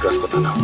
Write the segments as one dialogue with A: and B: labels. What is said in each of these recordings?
A: grass cutter now.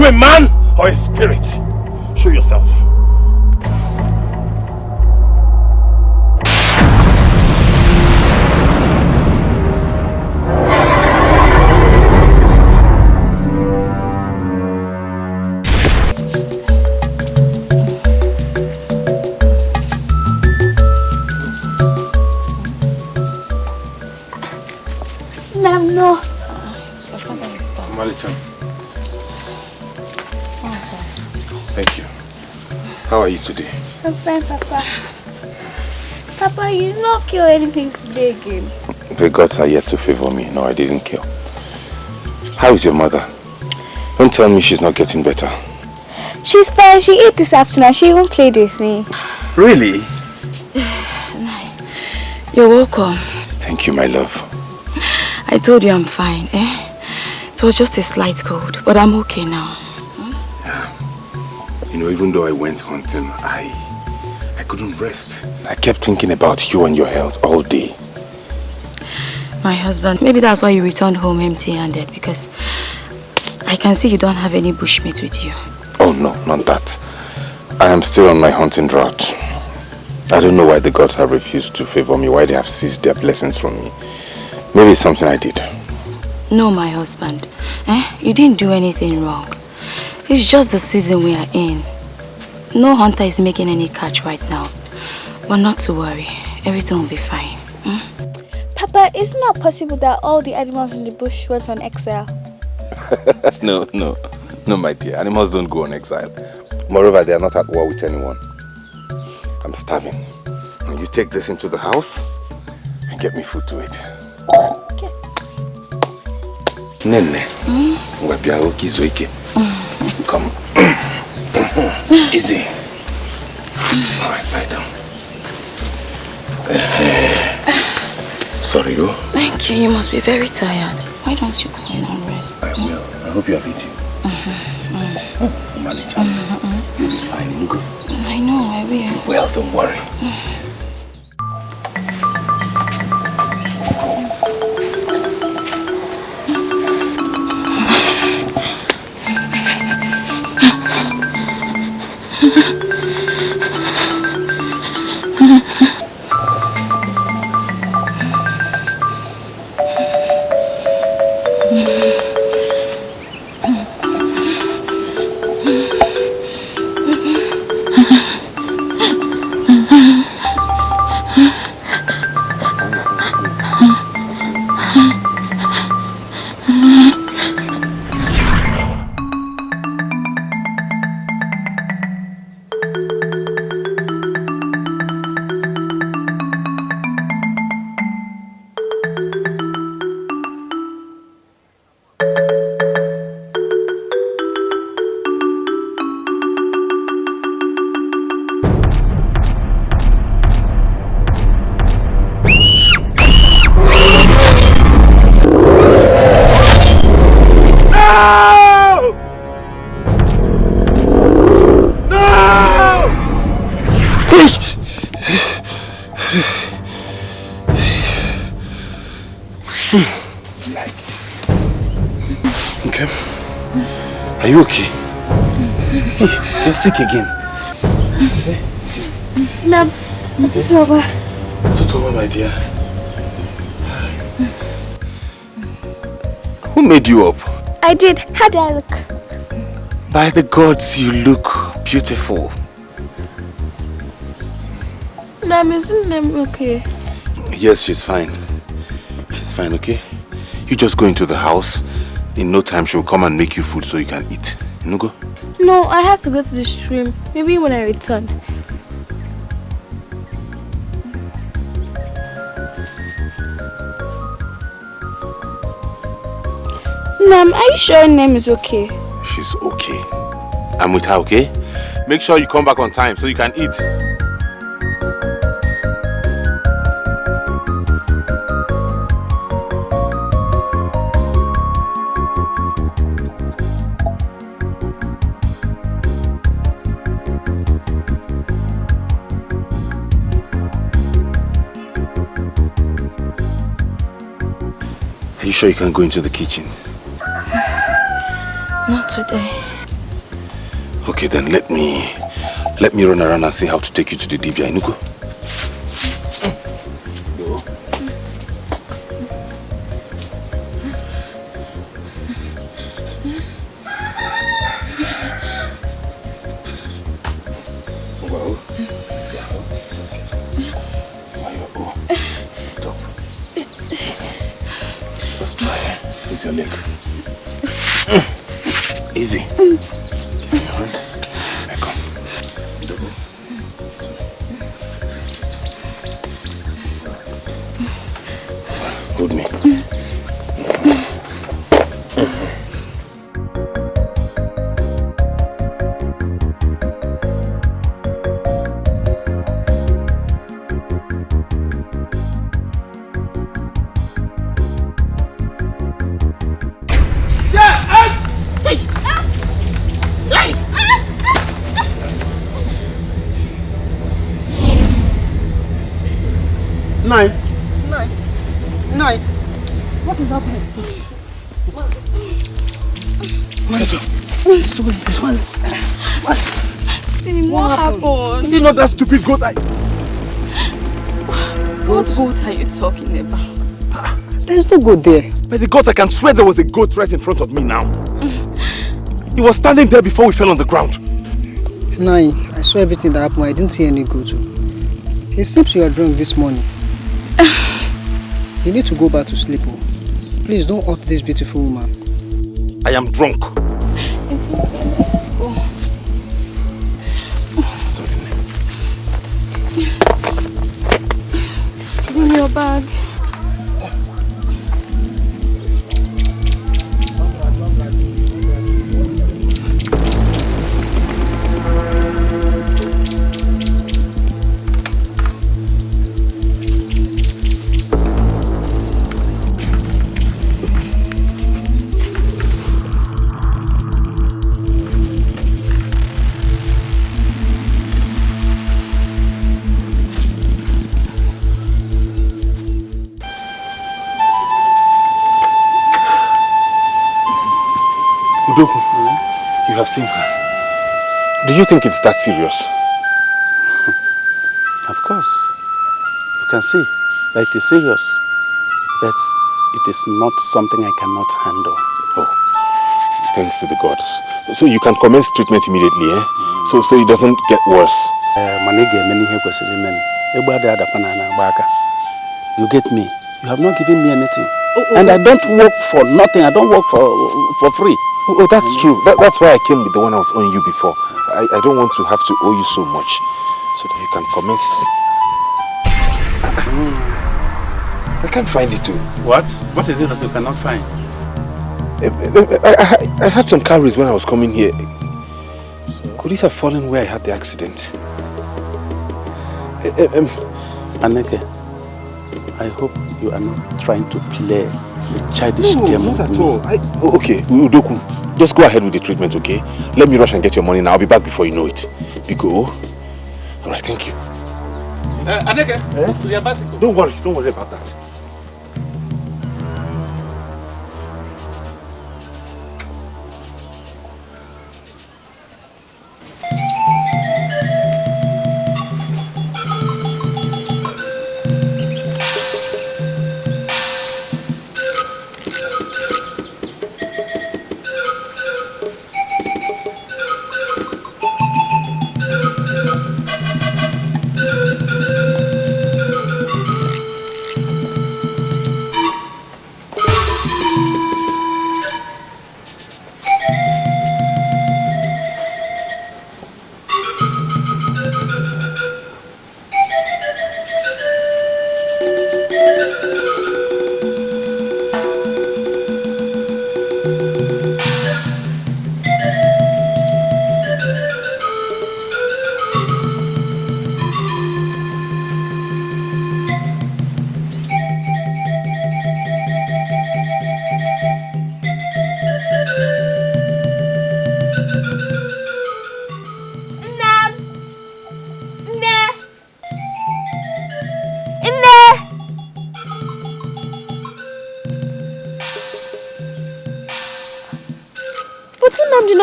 A: A man or a spirit? Show yourself.
B: No.
A: Malichan. Thank you. How are you today?
B: I'm fine, Papa. Papa, you did not kill anything today again.
A: The gods are yet to favor me. No, I didn't kill. How is your mother? Don't tell me she's not getting better.
B: She's fine. She ate this afternoon. She even played with me.
A: Really?
C: You're welcome.
A: Thank you, my love.
C: I told you I'm fine, eh? It was just a slight cold, but I'm okay now.
A: You know, even though I went hunting, I couldn't rest. I kept thinking about you and your health all day.
C: My husband, maybe that's why you returned home empty-handed, because I can see you don't have any bushmeat with you.
A: Oh no, not that. I am still on my hunting route. I don't know why the gods have refused to favor me, why they have seized their blessings from me. Maybe it's something I did.
C: No, my husband. You didn't do anything wrong. It's just the season we are in. No hunter is making any catch right now. But not to worry. Everything will be fine.
B: Papa, it's not possible that all the animals in the bush went on exile.
A: No, my dear. Animals don't go on exile. Moreover, they are not at war with anyone. I'm starving. And you take this into the house and get me food to eat.
B: Okay.
A: Nene. Come. Easy. Alright, lie down. Sorry, you.
C: Thank you. You must be very tired. Why don't you go in and rest?
A: I will. I hope you have eaten. Manager, you'll be fine. You go.
C: I know, I will.
A: Well, don't worry. Okay. Are you okay? You're sick again.
B: Nam, it's over.
A: It's over, my dear. Who made you up?
B: I did. How do I look?
A: By the gods, you look beautiful.
B: Nam, isn't Nam okay?
A: Yes, she's fine. She's fine, okay? You just go into the house. In no time, she'll come and make you food so you can eat. You go?
B: No, I have to go to the stream. Maybe when I return. Nam, are you sure Nam is okay?
A: She's okay. I'm with her, okay? Make sure you come back on time so you can eat. Are you sure you can go into the kitchen?
C: Not today.
A: Okay, then let me run around and see how to take you to the dibia. Inugo? Go. Well, let's get up. Let's try it. Use your leg. Easy. Come. Hold me.
D: Nine. What is happening?
C: What happened?
D: Is it not that stupid goat?
C: What goat are you talking about?
D: There's no goat there.
A: By the gods, I can swear there was a goat right in front of me now. He was standing there before we fell on the ground.
D: Nine, I saw everything that happened. I didn't see any goat. It seems you are drunk this morning. You need to go back to sleep. Please don't hurt this beautiful woman.
A: I am drunk.
C: It's okay, let's go.
A: Sorry.
C: Bring your bag.
A: Udoku, you have seen her. Do you think it's that serious?
E: Of course. You can see that it is serious. But it is not something I cannot handle.
A: Oh, thanks to the gods. So you can commence treatment immediately, eh? So it doesn't get worse.
E: You get me? You have not given me anything. And I don't work for nothing. I don't work for free.
A: Oh, that's true. That's why I came with the one I was owing you before. I don't want to have to owe you so much, so that you can commence. I can't find it too.
E: What? What is it that you cannot find?
A: I had some calories when I was coming here. Could it have fallen where I had the accident?
E: Aneke, I hope you are not trying to play a childish game.
A: No, not at all. Okay, Udoku, just go ahead with the treatment, okay? Let me rush and get your money now. I'll be back before you know it. Biko. Alright, thank you.
E: Aneke, to your bicycle.
A: Don't worry about that.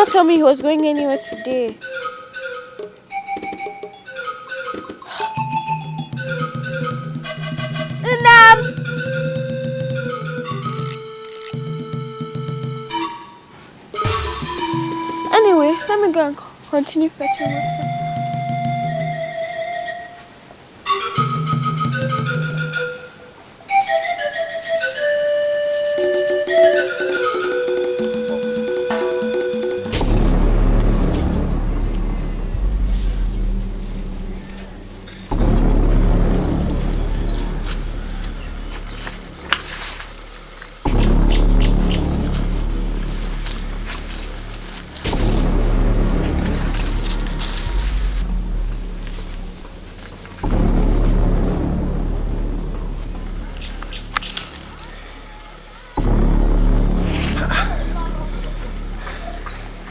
B: not tell me he was going anywhere today. Anyway, let me go and continue fetching myself.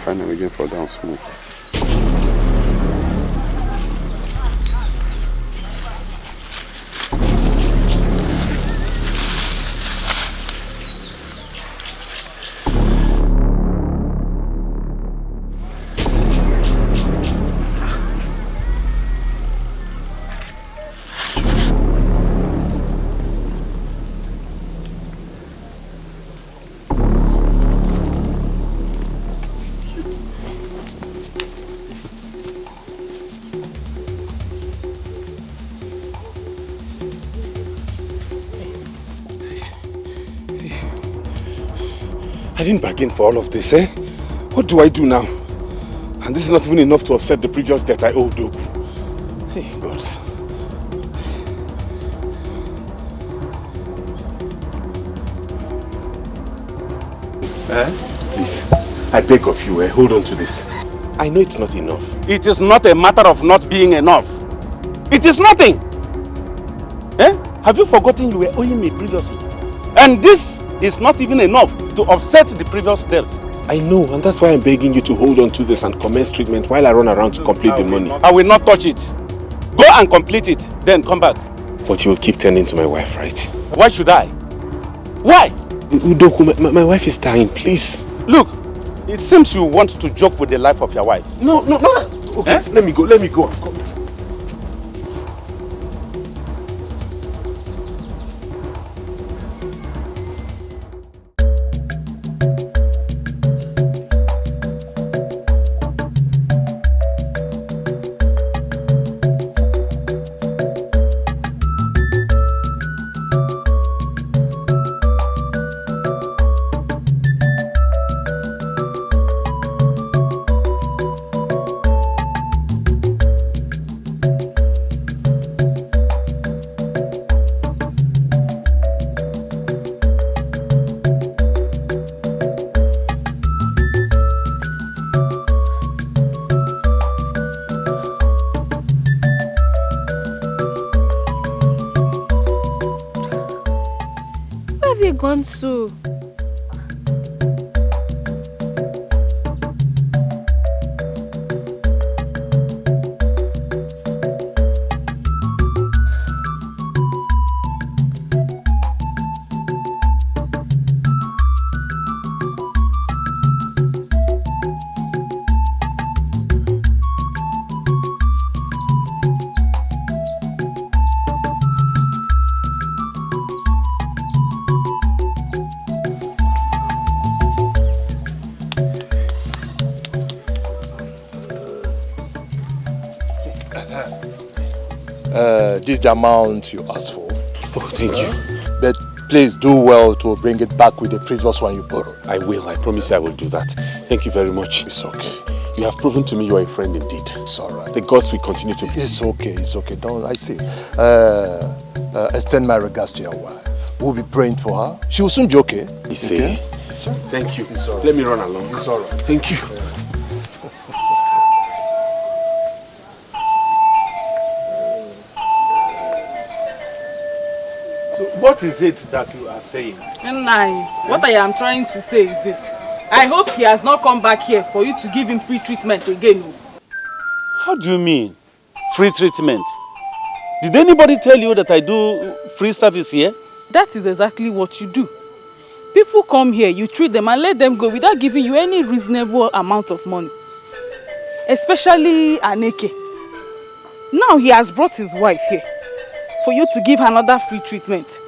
A: Finally again fall down smooth. I didn't bargain for all of this, eh? What do I do now? And this is not even enough to offset the previous debt I owed Augo. Hey, God. Please, I beg of you, hold on to this. I know it's not enough.
E: It is not a matter of not being enough. It is nothing. Eh? Have you forgotten you were owing me previously? And this is not even enough to offset the previous debts.
A: I know, and that's why I'm begging you to hold on to this and commence treatment while I run around to complete the money.
E: I will not touch it. Go and complete it, then come back.
A: But you will keep tending to my wife, right?
E: Why should I? Why?
A: Udoku, my wife is dying, please.
E: Look, it seems you want to joke with the life of your wife.
A: No. Okay,
E: Eh?
A: let me go.
B: Gone to?
F: This is the amount you asked for.
A: Oh, thank you.
F: But please do well to bring it back with the previous one you borrowed.
A: I will. I promise you I will do that. Thank you very much.
F: It's okay.
A: You have proven to me you are a friend indeed.
F: It's all right.
A: The gods will continue to...
F: It's okay. Don't I see? Extend my regards to your wife. We'll be praying for her. She will soon be okay.
A: You see?
F: Okay?
A: Thank you.
F: It's all right.
A: Let me run along.
F: It's all right.
A: Thank you.
E: What is it that you are saying?
G: What I am trying to say is this. I hope he has not come back here for you to give him free treatment again.
E: How do you mean? Free treatment? Did anybody tell you that I do free service here?
G: That is exactly what you do. People come here, you treat them and let them go without giving you any reasonable amount of money. Especially Aneke. Now he has brought his wife here for you to give her another free treatment.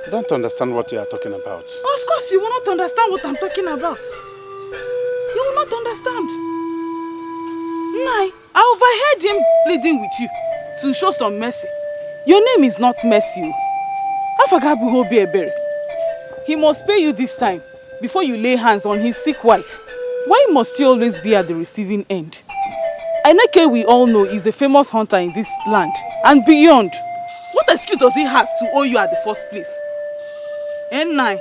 E: I don't understand what you are talking about.
G: Of course you will not understand what I'm talking about. You will not understand. Nai, I overheard him pleading with you to show some mercy. Your name is not Mercy. Afagabu Hobi Ebere. He must pay you this time before you lay hands on his sick wife. Why must you always be at the receiving end? Aneke, we all know, is a famous hunter in this land and beyond. What excuse does he have to owe you at the first place? N9,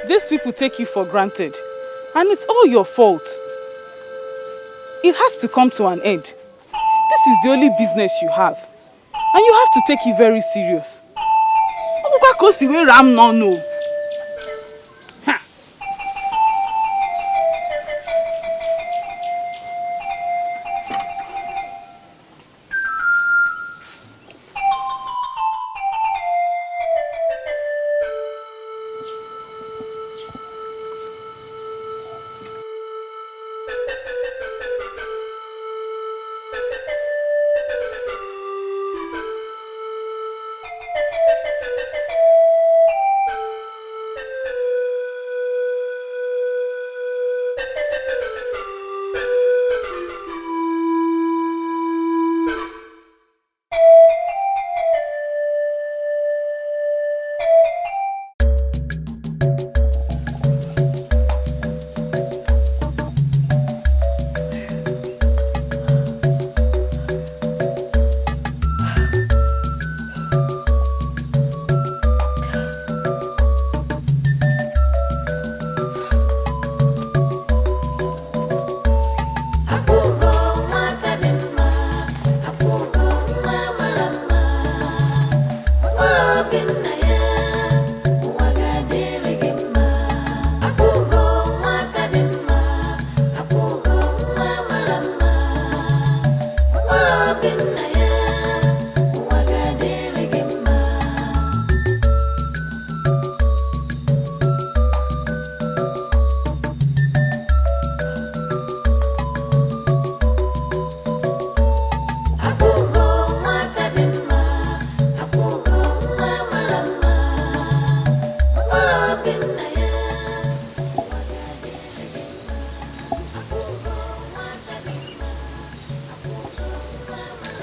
G: these people take you for granted and it's all your fault. It has to come to an end. This is the only business you have and you have to take it very serious. No.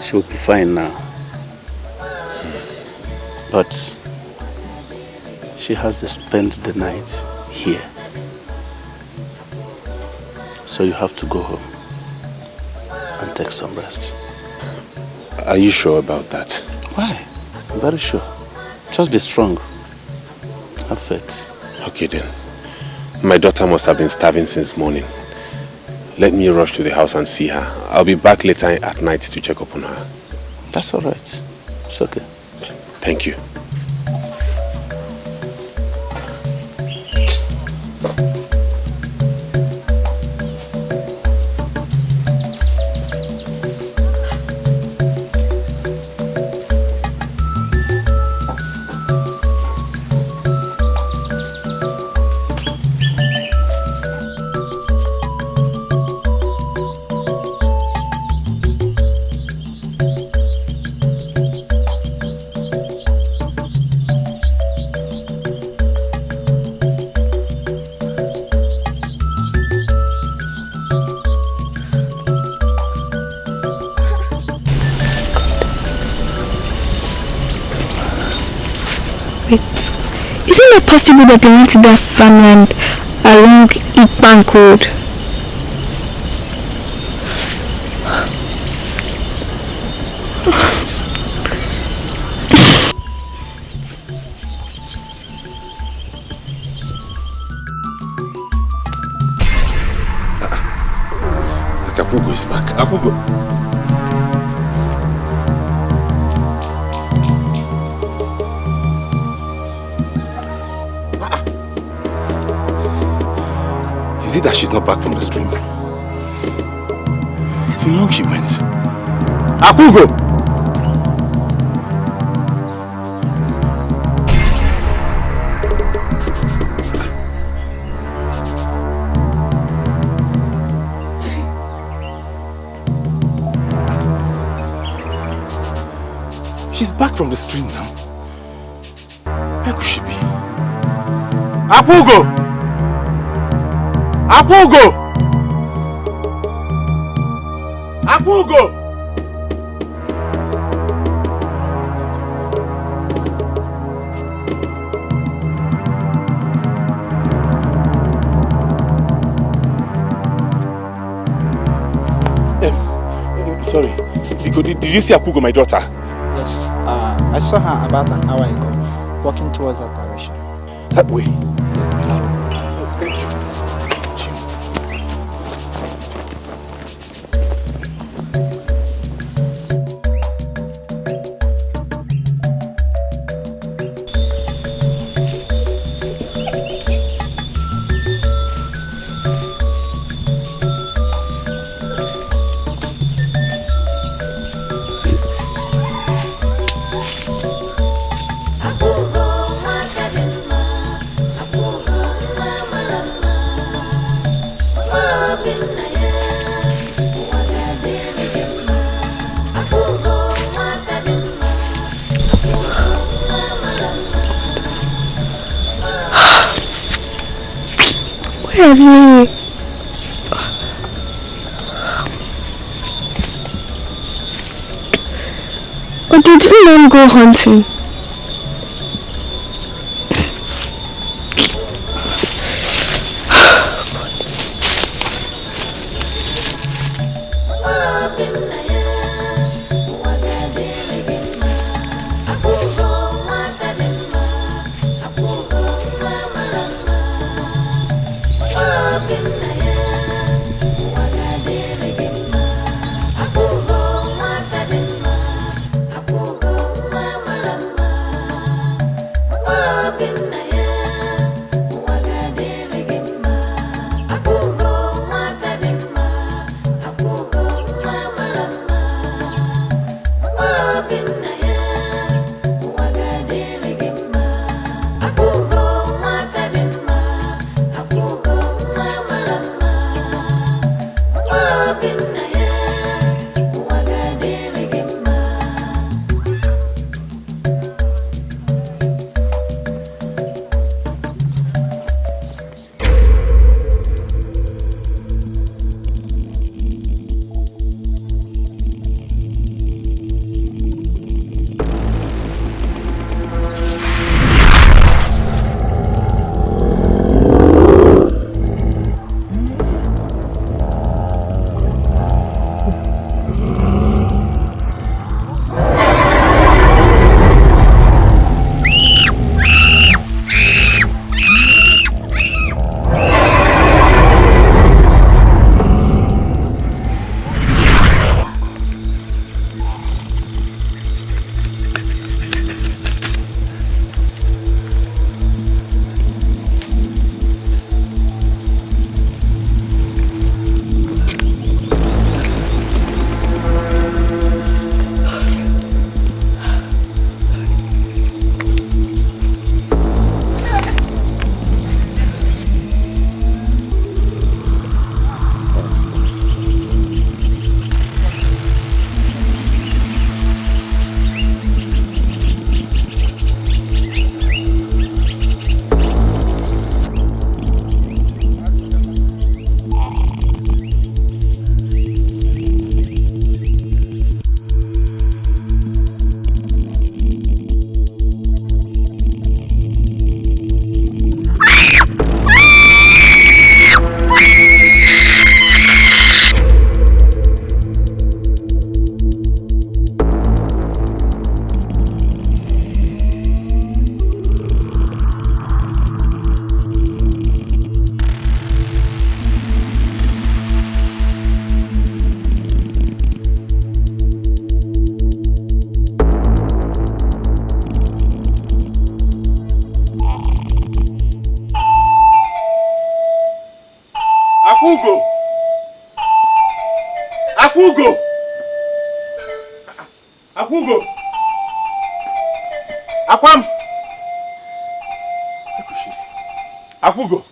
E: She'll be fine now. But she has to spend the night here. So you have to go home and take some rest.
A: Are you sure about that?
E: Why? I'm very sure. Just be strong. Have faith.
A: Okay then. My daughter must have been starving since morning. Let me rush to the house and see her. I'll be back later at night to check up on her.
E: That's all right. It's okay.
A: Thank you.
B: Isn't it possible that they went to that farmland along Ikbank Road?
A: Accusations is back. Accusations. Is it that she's not back from the stream? It's been long she went. Augo! She's back from the stream now. Where could she be? Apugo! Apugo! Apugo! Sorry. Did you see Apugo, my daughter?
D: Yes. I saw her about an hour ago, walking towards that direction.
A: That way. Thank you.
B: Or did you not go hunting?
E: Augo! Augo! Augo! Akwam! Augo!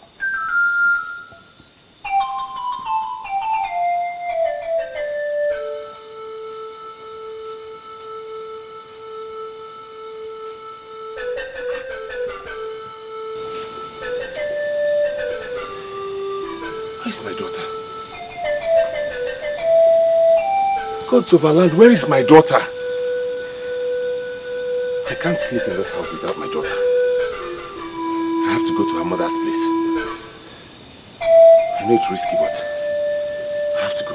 A: is my daughter? Gods of our land, where is my daughter? I can't sleep in this house without my daughter. I have to go to her mother's place. I know it's risky, but I have to go.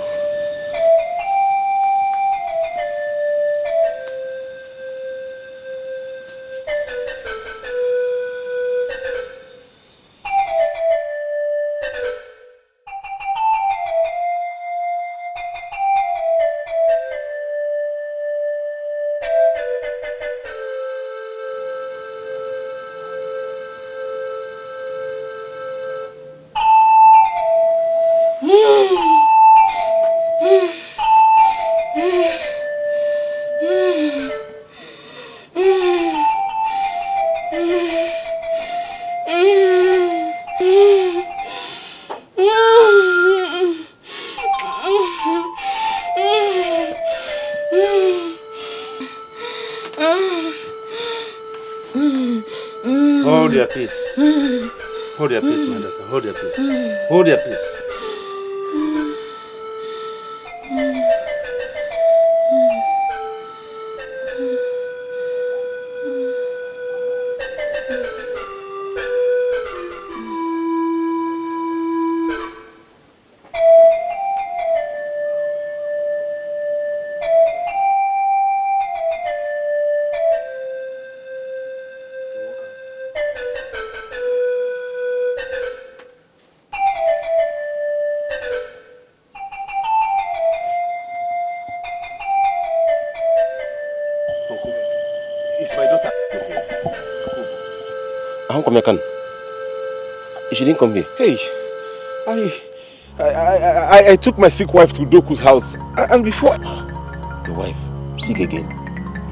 E: Hold your peace. Hold your peace, my daughter. Hold your peace. Hold your peace.
A: She didn't come here. Hey, I took my sick wife to Doku's house, and before...
H: Your wife? Sick again?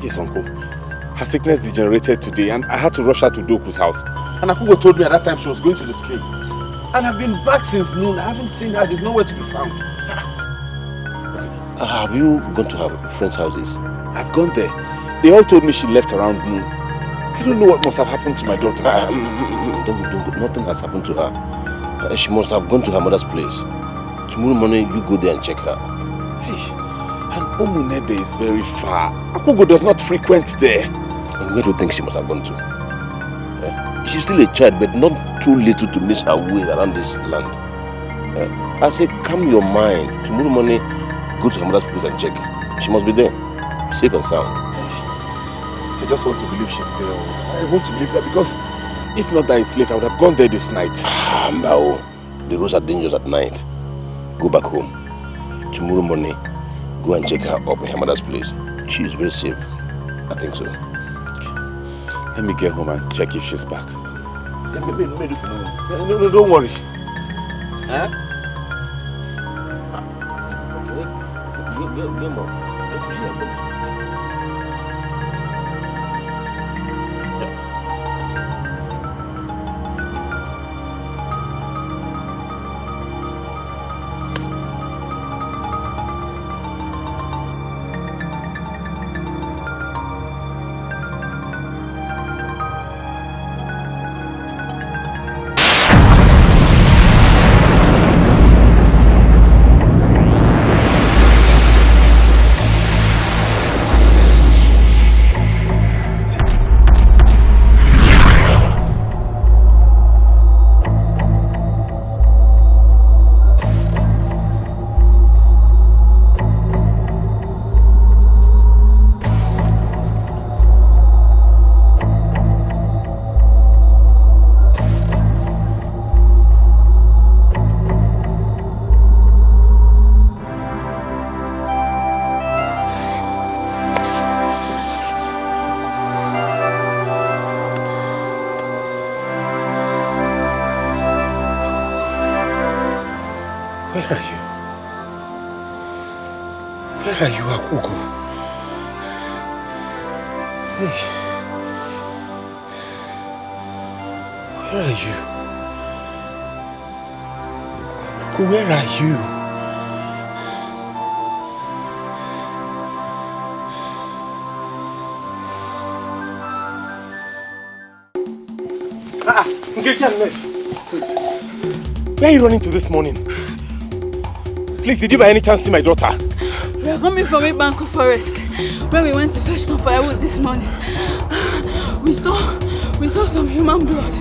A: Yes, uncle. Her sickness degenerated today, and I had to rush her to Doku's house. And Akugo told me at that time she was going to the stream. And I've been back since noon. I haven't seen her. She's nowhere to be found.
H: Have you gone to her friends' houses?
A: I've gone there. They all told me she left around noon. I don't know what must have happened to my daughter.
H: Nothing has happened to her. She must have gone to her mother's place. Tomorrow morning, you go there and check her.
A: Hey, and Omunede is very far. Akugo does not frequent there.
H: And where do you think she must have gone to? She's still a child, but not too little to miss her way around this land. I say, calm your mind. Tomorrow morning, go to her mother's place and check. She must be there, safe and sound.
A: I just want to believe she's there. I want to believe that because if not that it's late, I would have gone there this night.
H: Mbao, the roads are dangerous at night. Go back home. Tomorrow morning, go and check her up in her mother's place. She is very safe. I think so.
A: Let me get home and check if she's back. No, don't worry. Huh? Where are you, Augo? Hey. Where are you? Augo, where are you? Where are you running to this morning? Please, did you by any chance see my daughter?
G: We are coming from a Banco forest where we went to fetch some firewood this morning. We saw some human blood.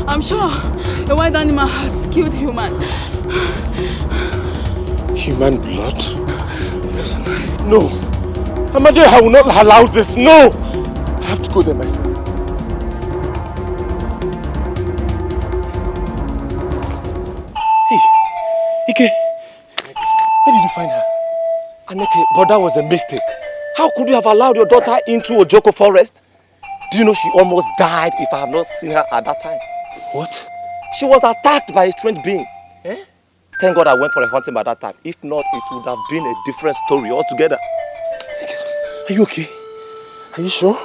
G: I'm sure a wild animal has killed human.
A: Human blood? No. Amade, I will not allow this. No! I have to go there myself. Hey, Ike, where did you find her?
F: Aneke, but that was a mistake. How could you have allowed your daughter into Ojoko forest? Do you know she almost died if I had not seen her at that time?
A: What?
F: She was attacked by a strange being.
A: Eh?
F: Thank God I went for a hunting by that time. If not, it would have been a different story altogether.
A: Are you okay? Are you sure?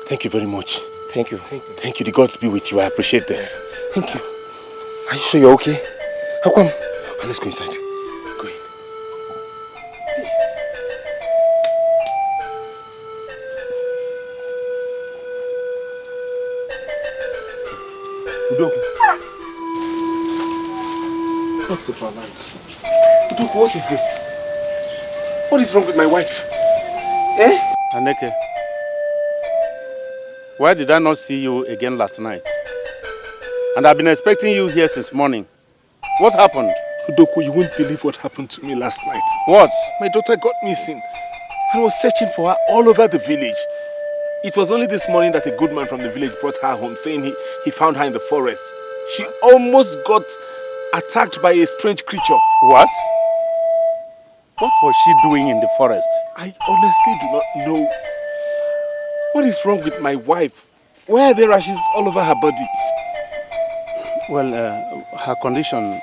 A: Thank you very much.
F: Thank you.
A: Thank you. The gods be with you. I appreciate this. Thank you. Are you sure you're okay? How come? Let's go inside. Go in. Udoku. What's the fun like? Udoku, what is this? What is wrong with my wife? Eh?
E: Aneke, why did I not see you again last night? And I've been expecting you here since morning. What happened?
A: Udoku, you won't believe what happened to me last night.
E: What?
A: My daughter got missing. I was searching for her all over the village. It was only this morning that a good man from the village brought her home, saying he found her in the forest. She almost got attacked by a strange creature.
E: What? What was she doing in the forest?
A: I honestly do not know. What is wrong with my wife? Why are there rashes all over her body?
E: Well, her condition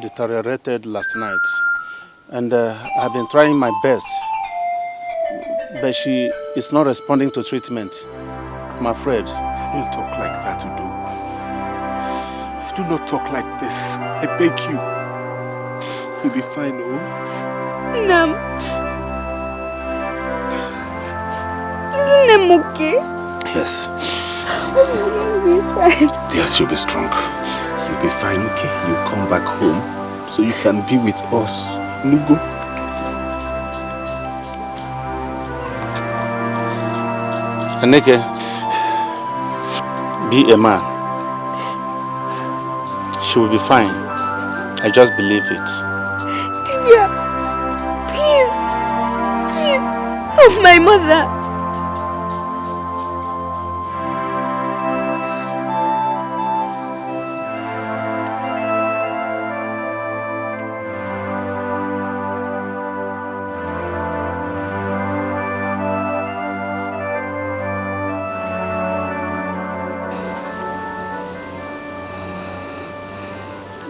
E: deteriorated last night. And I've been trying my best. But she is not responding to treatment. I'm afraid.
A: Don't talk like that, Udo. Do not talk like this. I beg you. You'll be fine, oh?
B: Nam. Isn't Nam okay?
A: Yes.
B: She's going to be fine.
A: Yes, you'll be strong. You'll be fine, okay? You'll come back home so you can be with us. Nugo.
E: Aneke, be a man. She will be fine. I just believe it.
B: Divya, please, help my mother.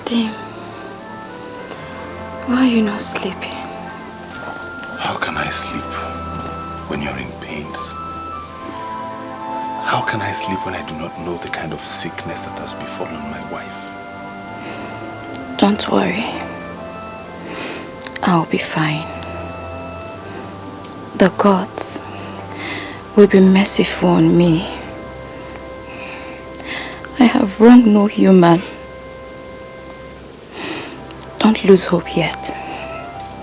C: Dim, why are you not sleeping?
A: How can I sleep when you're in pains? How can I sleep when I do not know the kind of sickness that has befallen my wife?
C: Don't worry. I'll be fine. The gods will be merciful on me. I have wronged no human. Don't lose hope yet.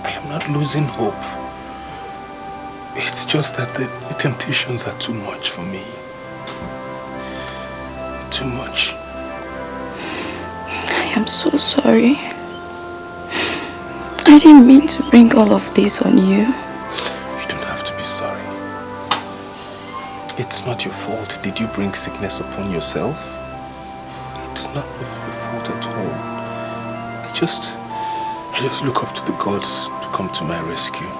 A: I am not losing hope. It's just that the temptations are too much for me. Too much.
C: I am so sorry. I didn't mean to bring all of this on you.
A: You don't have to be sorry. It's not your fault. Did you bring sickness upon yourself? It's not your fault at all. I just look up to the gods to come to my rescue.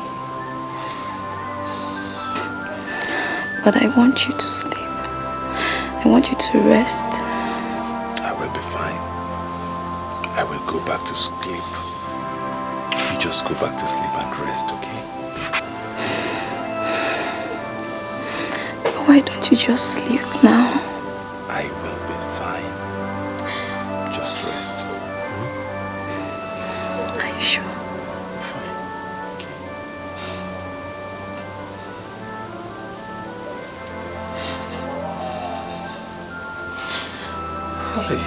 C: But I want you to sleep. I want you to rest.
A: I will be fine. I will go back to sleep. You just go back to sleep and rest, okay?
C: Why don't you just sleep now?
A: I will be fine. Just rest.
C: Are you sure?
A: Fine. Okay. Hi.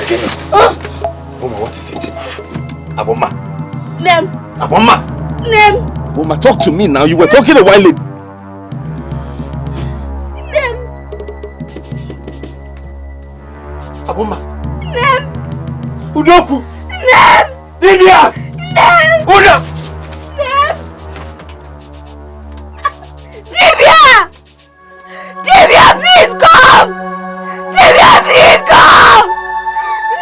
A: again. Aboma, what is it? Aboma.
B: Nem.
A: Aboma.
B: Nem.
A: Aboma, talk to me now. You were talking a while ago.
B: Nem.
A: Aboma.
B: Nem.
A: Udoku.
B: Nem.
A: Libya.
B: Nem.
A: Uda.
B: Nem. Divya! Divya, please come! Divya, please come!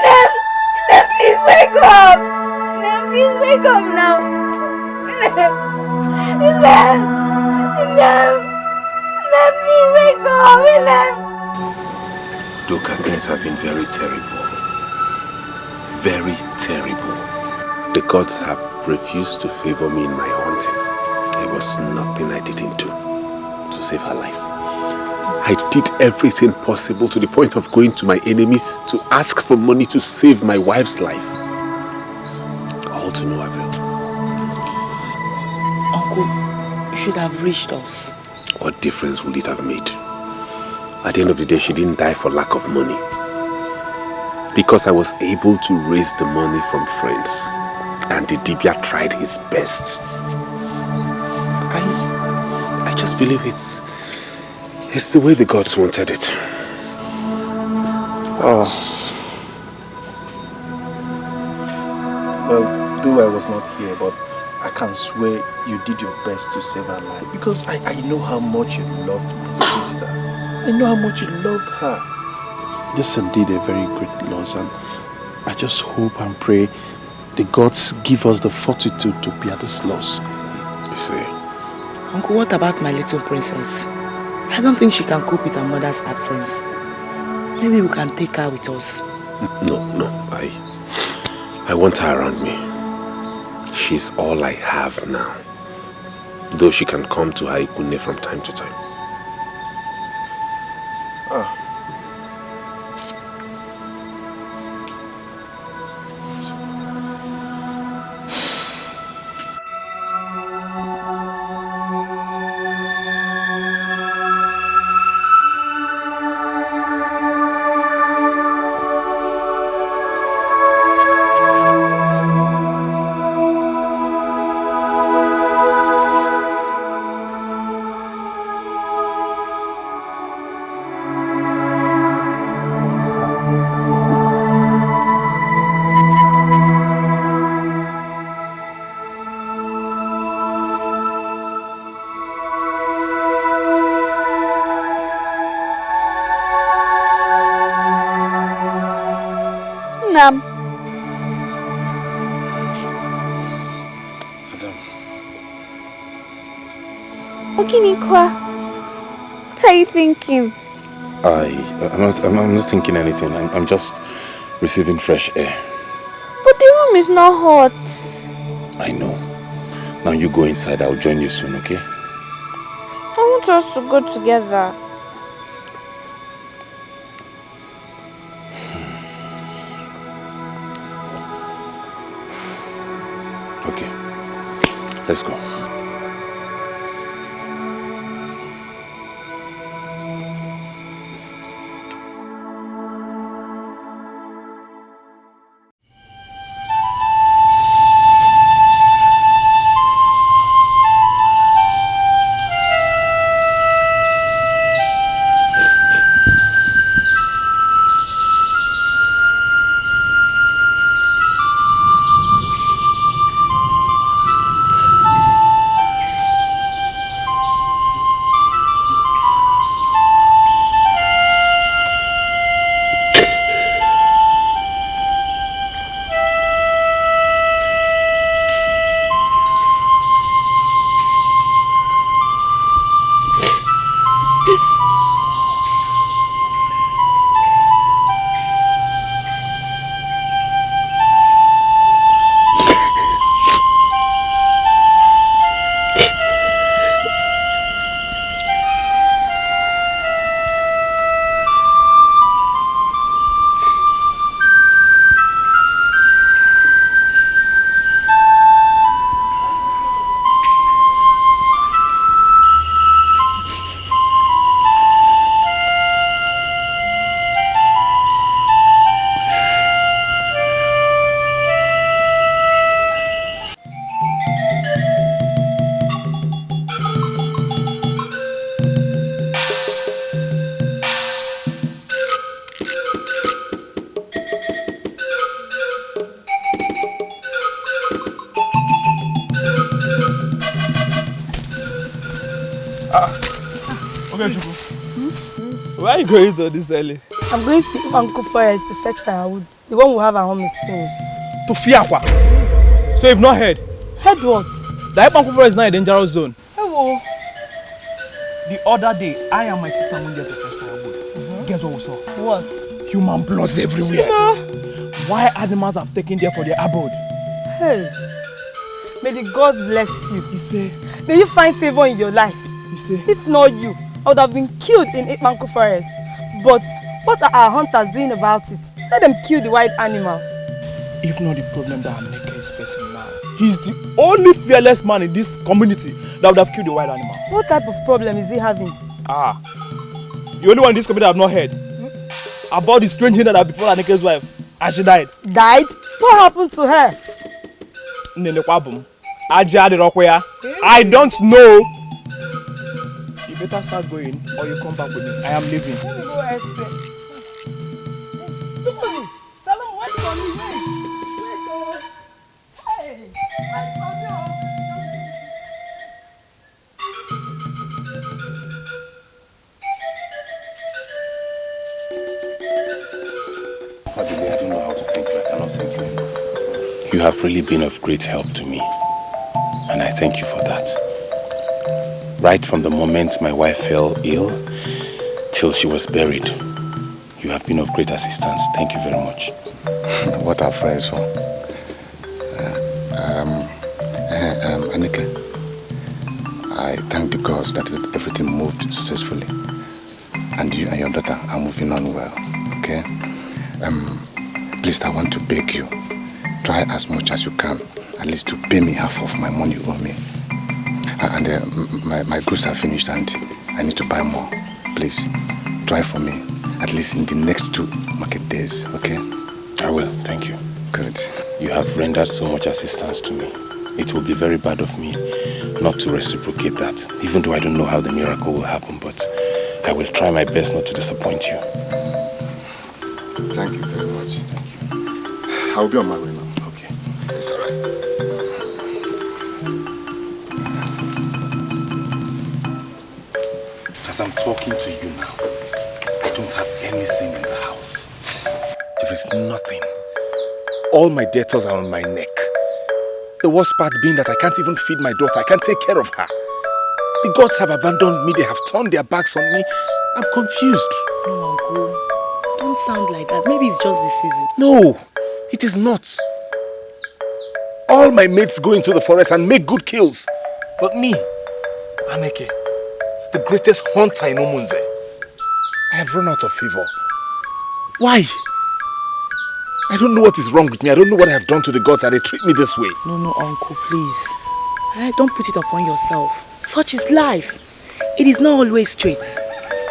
B: Nem, please wake up! Nem, please wake up now! Nem, please wake up!
A: Duka, things have been very terrible. Very terrible. The gods have refused to favor me in my hunting. There was nothing I didn't do to save her life. I did everything possible to the point of going to my enemies to ask for money to save my wife's life. All to no avail.
I: Uncle, you should have reached us.
A: What difference would it have made? At the end of the day, she didn't die for lack of money. Because I was able to raise the money from friends. And the Dibia tried his best. I just believe it's the way the gods wanted it.
J: Oh. Well, though I was not here, but I can swear you did your best to save her life. Because I know how much you loved my sister. I know how much you loved her.
K: This is indeed a very great loss, and I just hope and pray the gods give us the fortitude to bear this loss.
A: You see?
I: Uncle, what about my little princess? I don't think she can cope with her mother's absence. Maybe we can take her with us.
A: No. I want her around me. She's all I have now. Though she can come to her Ikune from time to time.
B: Nam. Okinikwa, what are you thinking?
A: I'm not thinking anything. I'm just receiving fresh air.
B: But the room is not hot.
A: I know. Now you go inside. I'll join you soon, okay?
B: I want us to go together.
A: Okay. Let's go.
L: Where are you going to this early?
M: I'm going to Uncle Forest to fetch firewood. The one we have at home is finished.
L: To Fiakwa? So you've not heard?
M: Heard what?
L: The Uncle Forest is not a dangerous zone.
M: Hello.
L: The other day, I and my sister went there to fetch firewood. Guess what we saw?
M: What?
L: Human bloods everywhere. Wild animals have taken there for their abode.
M: Hey, may the gods bless you.
L: You say?
M: May you find favor in your life.
L: You say?
M: If not you, I would have been killed in Manko Forest. But what are our hunters doing about it? Let them kill the wild animal.
L: If not the problem that Aneke is facing now, he's the only fearless man in this community that would have killed the wild animal.
M: What type of problem is he having?
L: The only one in this community I have not heard about the strange thing that before Aneke's wife, and she died.
M: Died? What happened to her?
L: I don't know. You better start going or you come back with me. I am leaving.
M: Let me go exit. Tell him wait for me. Wait. Hey, I found you.
A: I don't know how to thank you. I cannot thank you enough. You have really been of great help to me, and I thank you for that. Right from the moment my wife fell ill till she was buried, you have been of great assistance. Thank you very much.
N: What are friends for? Anike, I thank the gods that everything moved successfully, and you and your daughter are moving on well. Okay. Please, I want to beg you, try as much as you can, at least to pay me half of my money you owe me. And my goods are finished and I need to buy more. Please, try for me, at least in the next 2 market days, okay?
A: I will, thank you.
N: Good.
A: You have rendered so much assistance to me. It will be very bad of me not to reciprocate that, even though I don't know how the miracle will happen, but I will try my best not to disappoint you.
N: Thank you very much. Thank you. I'll be on my way now.
A: Okay. It's all right. As I'm talking to you now, I don't have anything in the house. There is nothing. All my debtors are on my neck. The worst part being that I can't even feed my daughter. I can't take care of her. The gods have abandoned me. They have turned their backs on me. I'm confused.
I: No, Uncle. Don't sound like that. Maybe it's just the season.
A: No, it is not. All my mates go into the forest and make good kills. But me, Aneke, the greatest hunter in Omunze, I have run out of favor. Why? I don't know what is wrong with me. I don't know what I have done to the gods that they treat me this way.
I: No, Uncle, please. Don't put it upon yourself. Such is life. It is not always straight.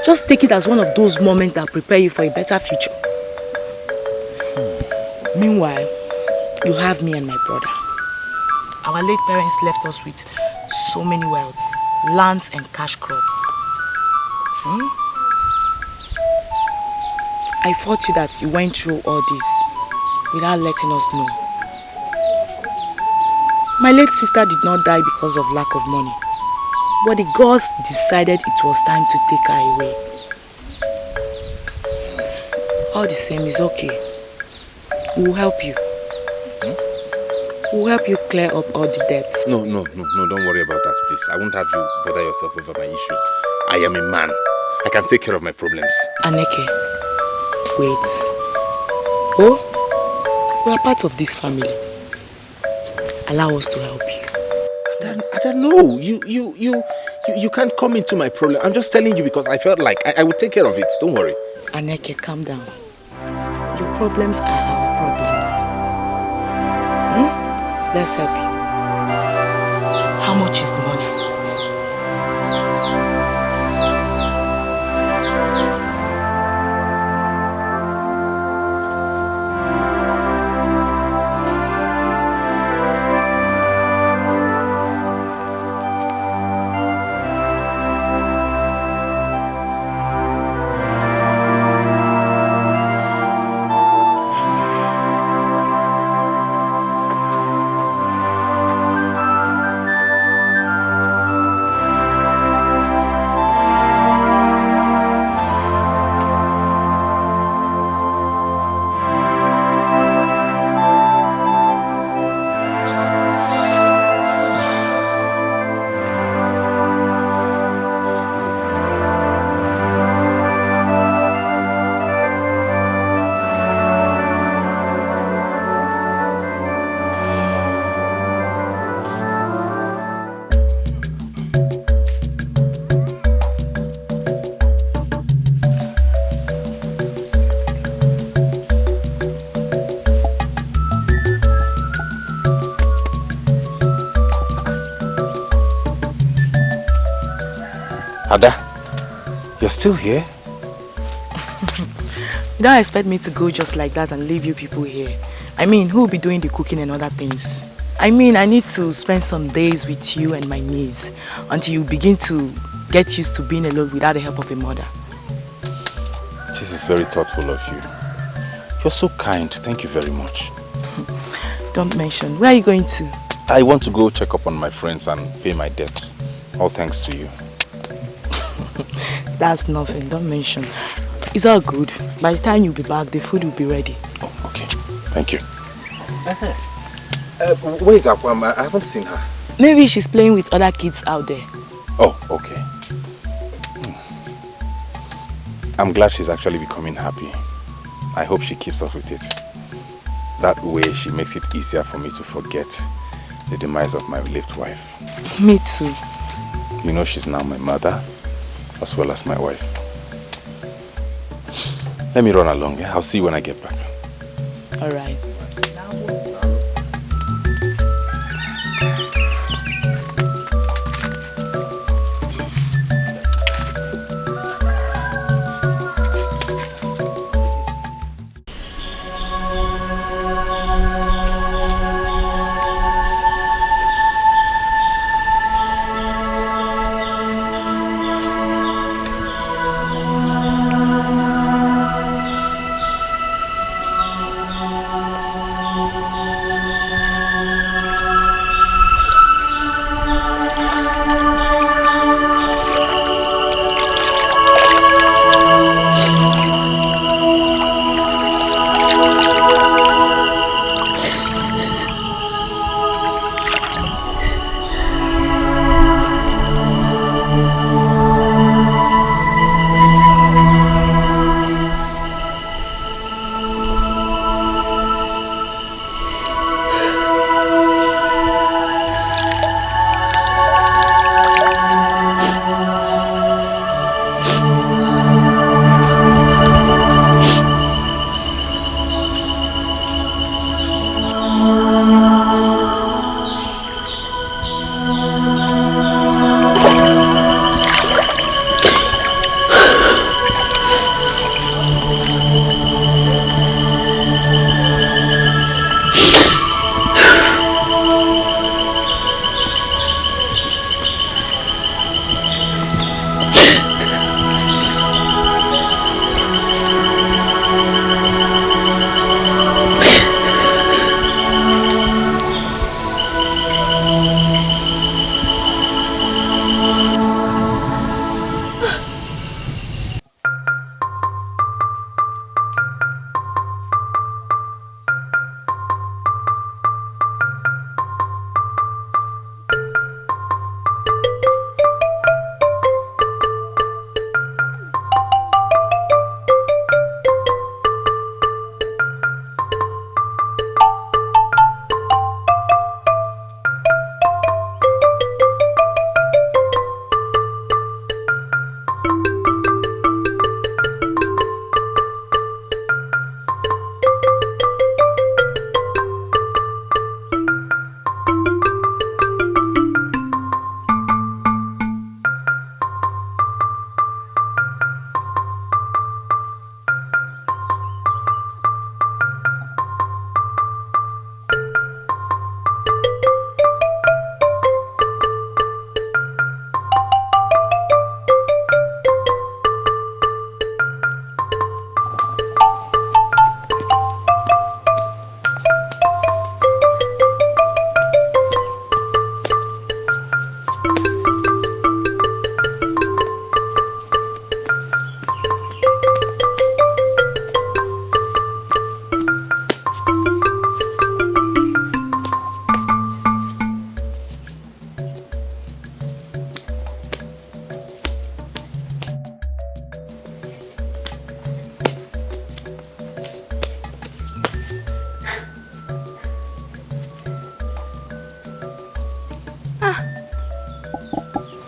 I: Just take it as one of those moments that prepare you for a better future. Meanwhile, you have me and my brother. Our late parents left us with so many wealths, lands and cash crop. I thought you that you went through all this without letting us know. My late sister did not die because of lack of money, but the gods decided it was time to take her away. All the same, is okay. We will help you. We will help you clear up all the debts.
A: No, don't worry about that, please. I won't have you bother yourself over my issues. I am a man. I can take care of my problems.
I: Aneke, wait. Oh, we are part of this family. Allow us to help you.
A: I don't know. You can't come into my problem. I'm just telling you because I felt like I would take care of it. Don't worry.
I: Aneke, calm down. Your problems are our problems. Let's help you. How much is the money?
A: Ada, you're still here?
I: You don't expect me to go just like that and leave you people here. I mean, who will be doing the cooking and other things? I mean, I need to spend some days with you and my niece until you begin to get used to being alone without the help of a mother.
A: This is very thoughtful of you. You're so kind. Thank you very much.
I: Don't mention. Where are you going to?
A: I want to go check up on my friends and pay my debts. All thanks to you.
I: That's nothing. Don't mention. It's all good. By the time you'll be back, the food will be ready.
A: Oh, okay. Thank you. Where is Aquam? I haven't seen her.
I: Maybe she's playing with other kids out there.
A: Oh, okay. I'm glad she's actually becoming happy. I hope she keeps up with it. That way she makes it easier for me to forget the demise of my late wife.
I: Me too.
A: You know she's now my mother as well as my wife. Let me run along. Yeah? I'll see you when I get back.
I: All right.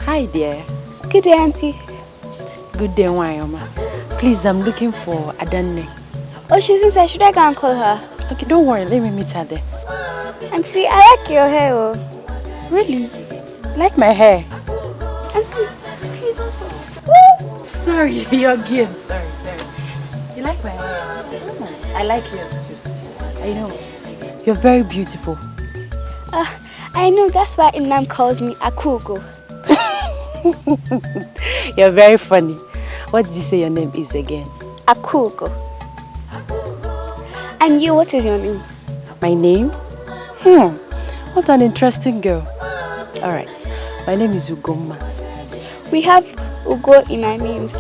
C: Hi dear.
B: Good day, Auntie.
C: Good day, Wayoma. Please, I'm looking for Adanne.
B: Oh, she's inside. Should I go and call her?
C: Okay, don't worry. Let me meet her there.
B: Auntie, I like your hair. Oh.
C: Really? Like my hair?
B: Auntie, please don't forget.
I: sorry, your gift. Sorry. You like my hair? I like yours too. I know it. You're very beautiful.
B: I know, that's why Inam calls me Augo.
I: You're very funny. What did you say your name is again?
B: Augo. And you, what is your name?
I: My name? What an interesting girl. Alright, my name is Ugoma.
B: We have Ugo in our names.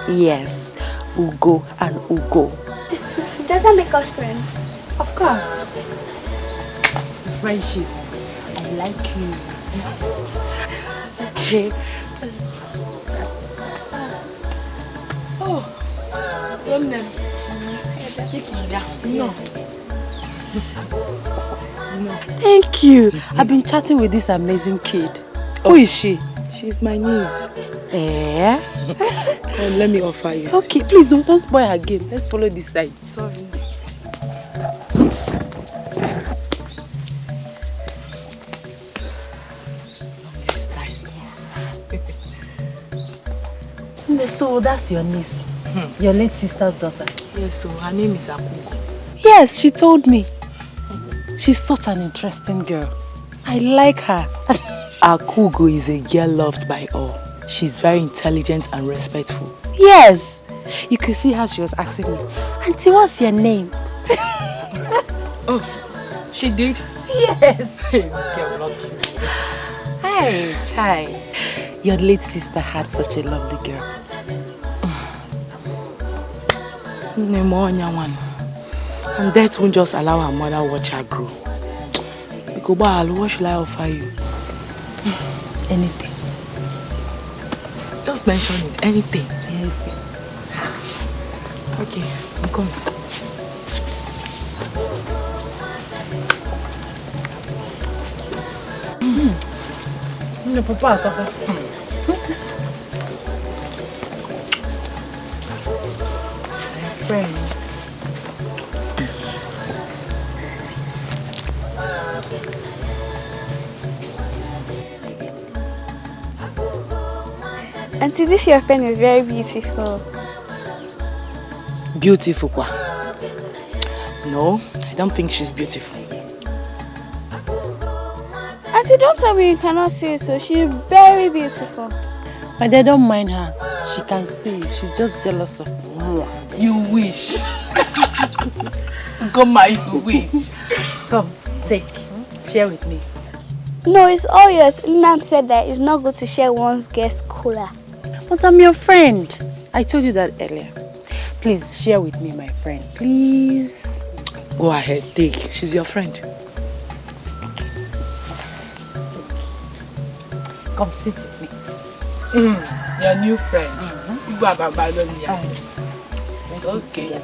I: Yes, Ugo and Ugo.
B: Does that make us friends?
I: Of course. Friendship. I like you. Okay. Oh, your name? No. Thank you. I've been chatting with this amazing kid. Who is she?
G: She's my niece.
I: Let me offer you. Okay, please don't spoil her game. Let's follow this side. Sorry. So that's your niece, your late sister's daughter.
G: Yes, so her name is Augo.
I: Yes, she told me. She's such an interesting girl. I like her.
G: Augo is a girl loved by all. She's very intelligent and respectful.
I: Yes. You could see how she was asking me, Auntie, what's your name?
G: Oh, she did?
I: Yes.
G: This girl lucky.
I: Hey, Chai. Your late sister had such a lovely girl.
G: And death won't just allow her mother watch her grow. Because what should I offer you?
I: Anything.
G: Just mention it. Anything.
I: Anything.
G: Okay, I'm coming.
I: No, Papa. My friend.
B: Auntie, this your friend is very beautiful.
G: Beautiful, kwa? No, I don't think she's beautiful.
B: Auntie, don't tell me you cannot see it, so she's very beautiful.
I: But they don't mind her. She can see. She's just jealous of me.
G: You wish. Come on, you wish.
I: Come, take. Share with me.
B: No, it's all yours. Nam said that it's not good to share one's guest cooler.
I: But I'm your friend. I told you that earlier. Please share with me, my friend. Please.
G: Go ahead, take. She's your friend.
I: Come sit with me.
G: Your new friend. You go abandon me.
I: Okay.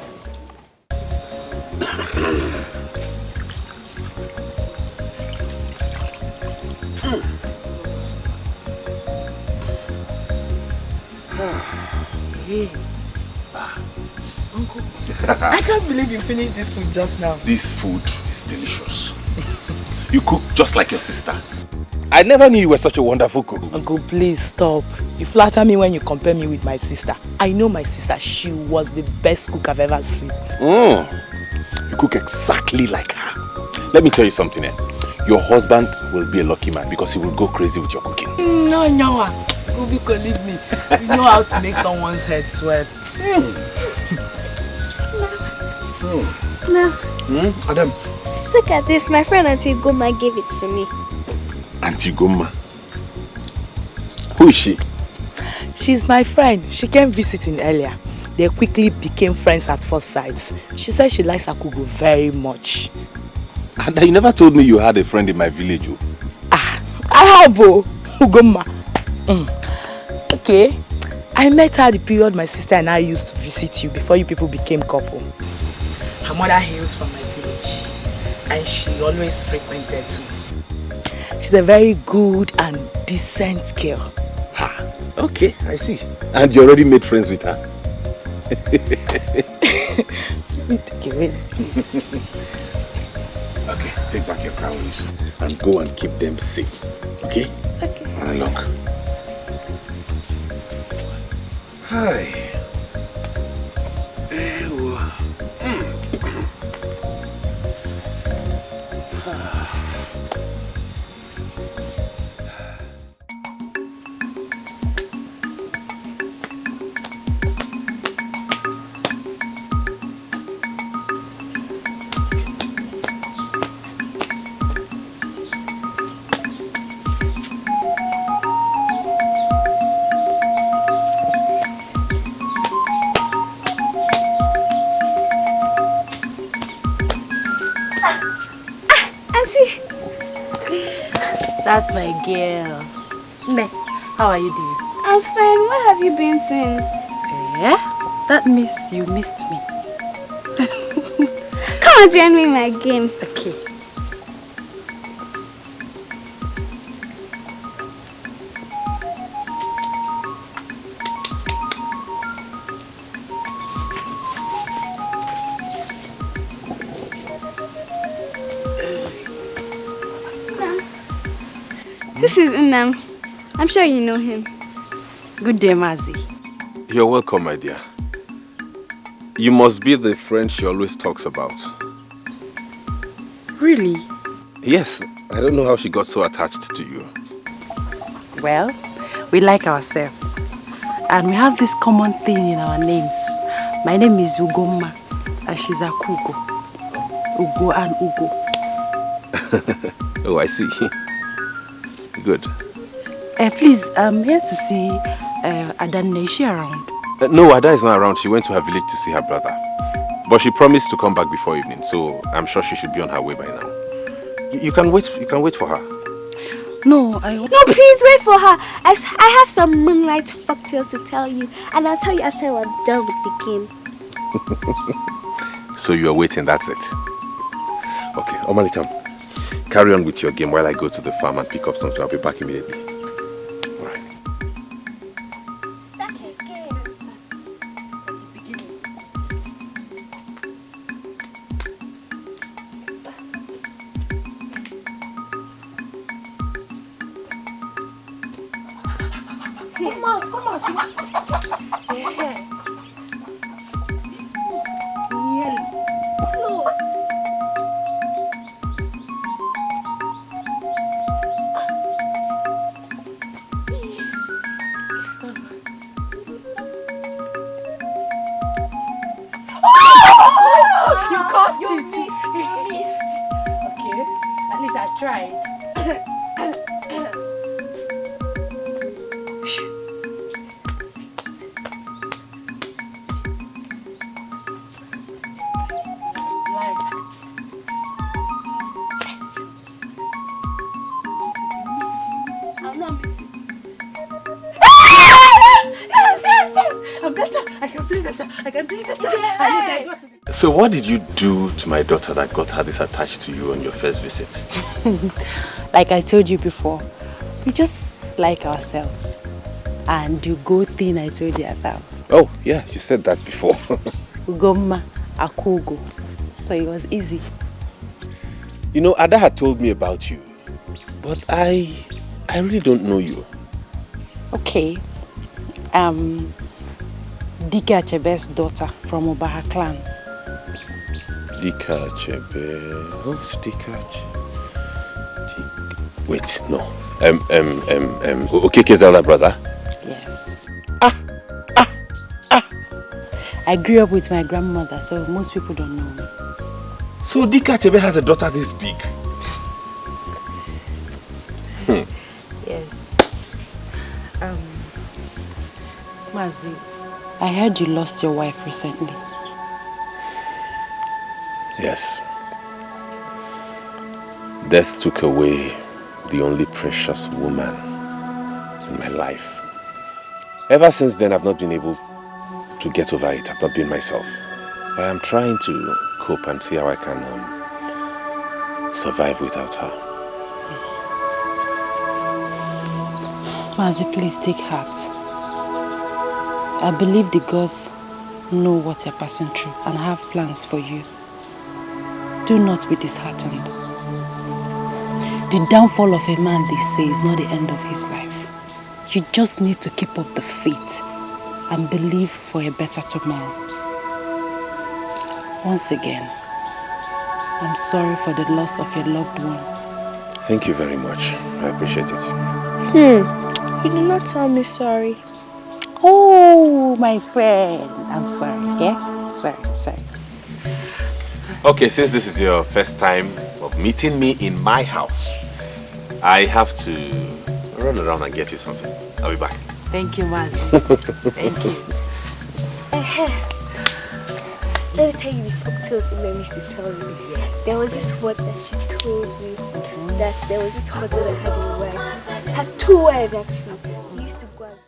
G: Hey. Uncle, I can't believe you finished this food just now.
A: This food is delicious. You cook just like your sister. I never knew you were such a wonderful cook.
G: Uncle, please stop. You flatter me when you compare me with my sister. I know my sister. She was the best cook I've ever seen.
A: You cook exactly like her. Let me tell you something. Your husband will be a lucky man because he will go crazy with your cooking.
G: No, Ubi, leave me. You know how to make someone's head swell.
B: No.
J: Adam.
B: Look at this. My friend Auntie Goma gave it to me.
A: Auntie Goma? Who is she?
G: She's my friend. She came visiting earlier. They quickly became friends at first sight. She said she likes Augo very much.
A: And you never told me you had a friend in my village.
G: I have Ugoma. Okay. I met her the period my sister and I used to visit you before you people became couple. Her mother hails from my village and she always frequented too. She's a very good and decent girl.
A: Okay, I see. And you already made friends with her? Okay, take back your crowns and go and keep them safe. Okay?
B: Okay.
A: Run along. Hi.
I: That's my girl. Ne, how are you doing?
B: I'm fine. Where have you been since?
I: Eh? That means you missed me.
B: Come and join me in my game.
I: Okay.
B: This is Unam. I'm sure you know him.
I: Good day, Mazi.
A: You're welcome, my dear. You must be the friend she always talks about.
I: Really?
A: Yes. I don't know how she got so attached to you.
I: Well, we like ourselves. And we have this common thing in our names. My name is Ugoma, and she's Akugo. Ugo and Ugo.
A: Oh, I see. Good.
I: Please, I'm here to see Adanne. Is she around?
A: No, Ada is not around. She went to her village to see her brother. But she promised to come back before evening, so I'm sure she should be on her way by now. You can wait for her.
I: No,
B: No, please wait for her. I have some moonlight folktales to tell you, and I'll tell you after we're done with the game.
A: So you are waiting, that's it. Okay, Omalicham, carry on with your game while I go to the farm and pick up something. I'll be back immediately. So what did you do to my daughter that got her this attached to you on your first visit?
I: Like I told you before, we just like ourselves. And the good thing I told you about.
A: Oh, yeah, you said that before.
I: Ugoma, Akugo. So it was easy.
A: You know, Ada had told me about you, but I really don't know you.
I: Okay. Dika Achebe's daughter from Obaha clan.
A: Dika Achebe. Who's Dika Achebe? Wait, no. Okeke's elder brother?
I: Yes. I grew up with my grandmother, so most people don't know me.
A: So Dika Achebe has a daughter this big?
I: Yes. Mazi, I heard you lost your wife recently.
A: Yes. Death took away the only precious woman in my life. Ever since then, I've not been able to get over it. I've not been myself. I am trying to cope and see how I can survive without her.
I: Mazi, please take heart. I believe the gods know what you're passing through and have plans for you. Do not be disheartened. The downfall of a man, they say, is not the end of his life. You just need to keep up the faith
C: and believe for a better tomorrow. Once again, I'm sorry for the loss of your loved one.
H: Thank you very much. I appreciate it.
B: You did not tell me sorry.
C: Oh, my friend. I'm sorry, yeah? Sorry.
A: Okay, since this is your first time of meeting me in my house, I have to run around and get you something. I'll be back.
C: Thank you, Mazi. Thank you.
B: Let me tell you the folktales that Mary used to tell me.
C: Yes.
B: There was this word that she told me that there was this hotel that had a wife. Had 2 wives actually. We used to go and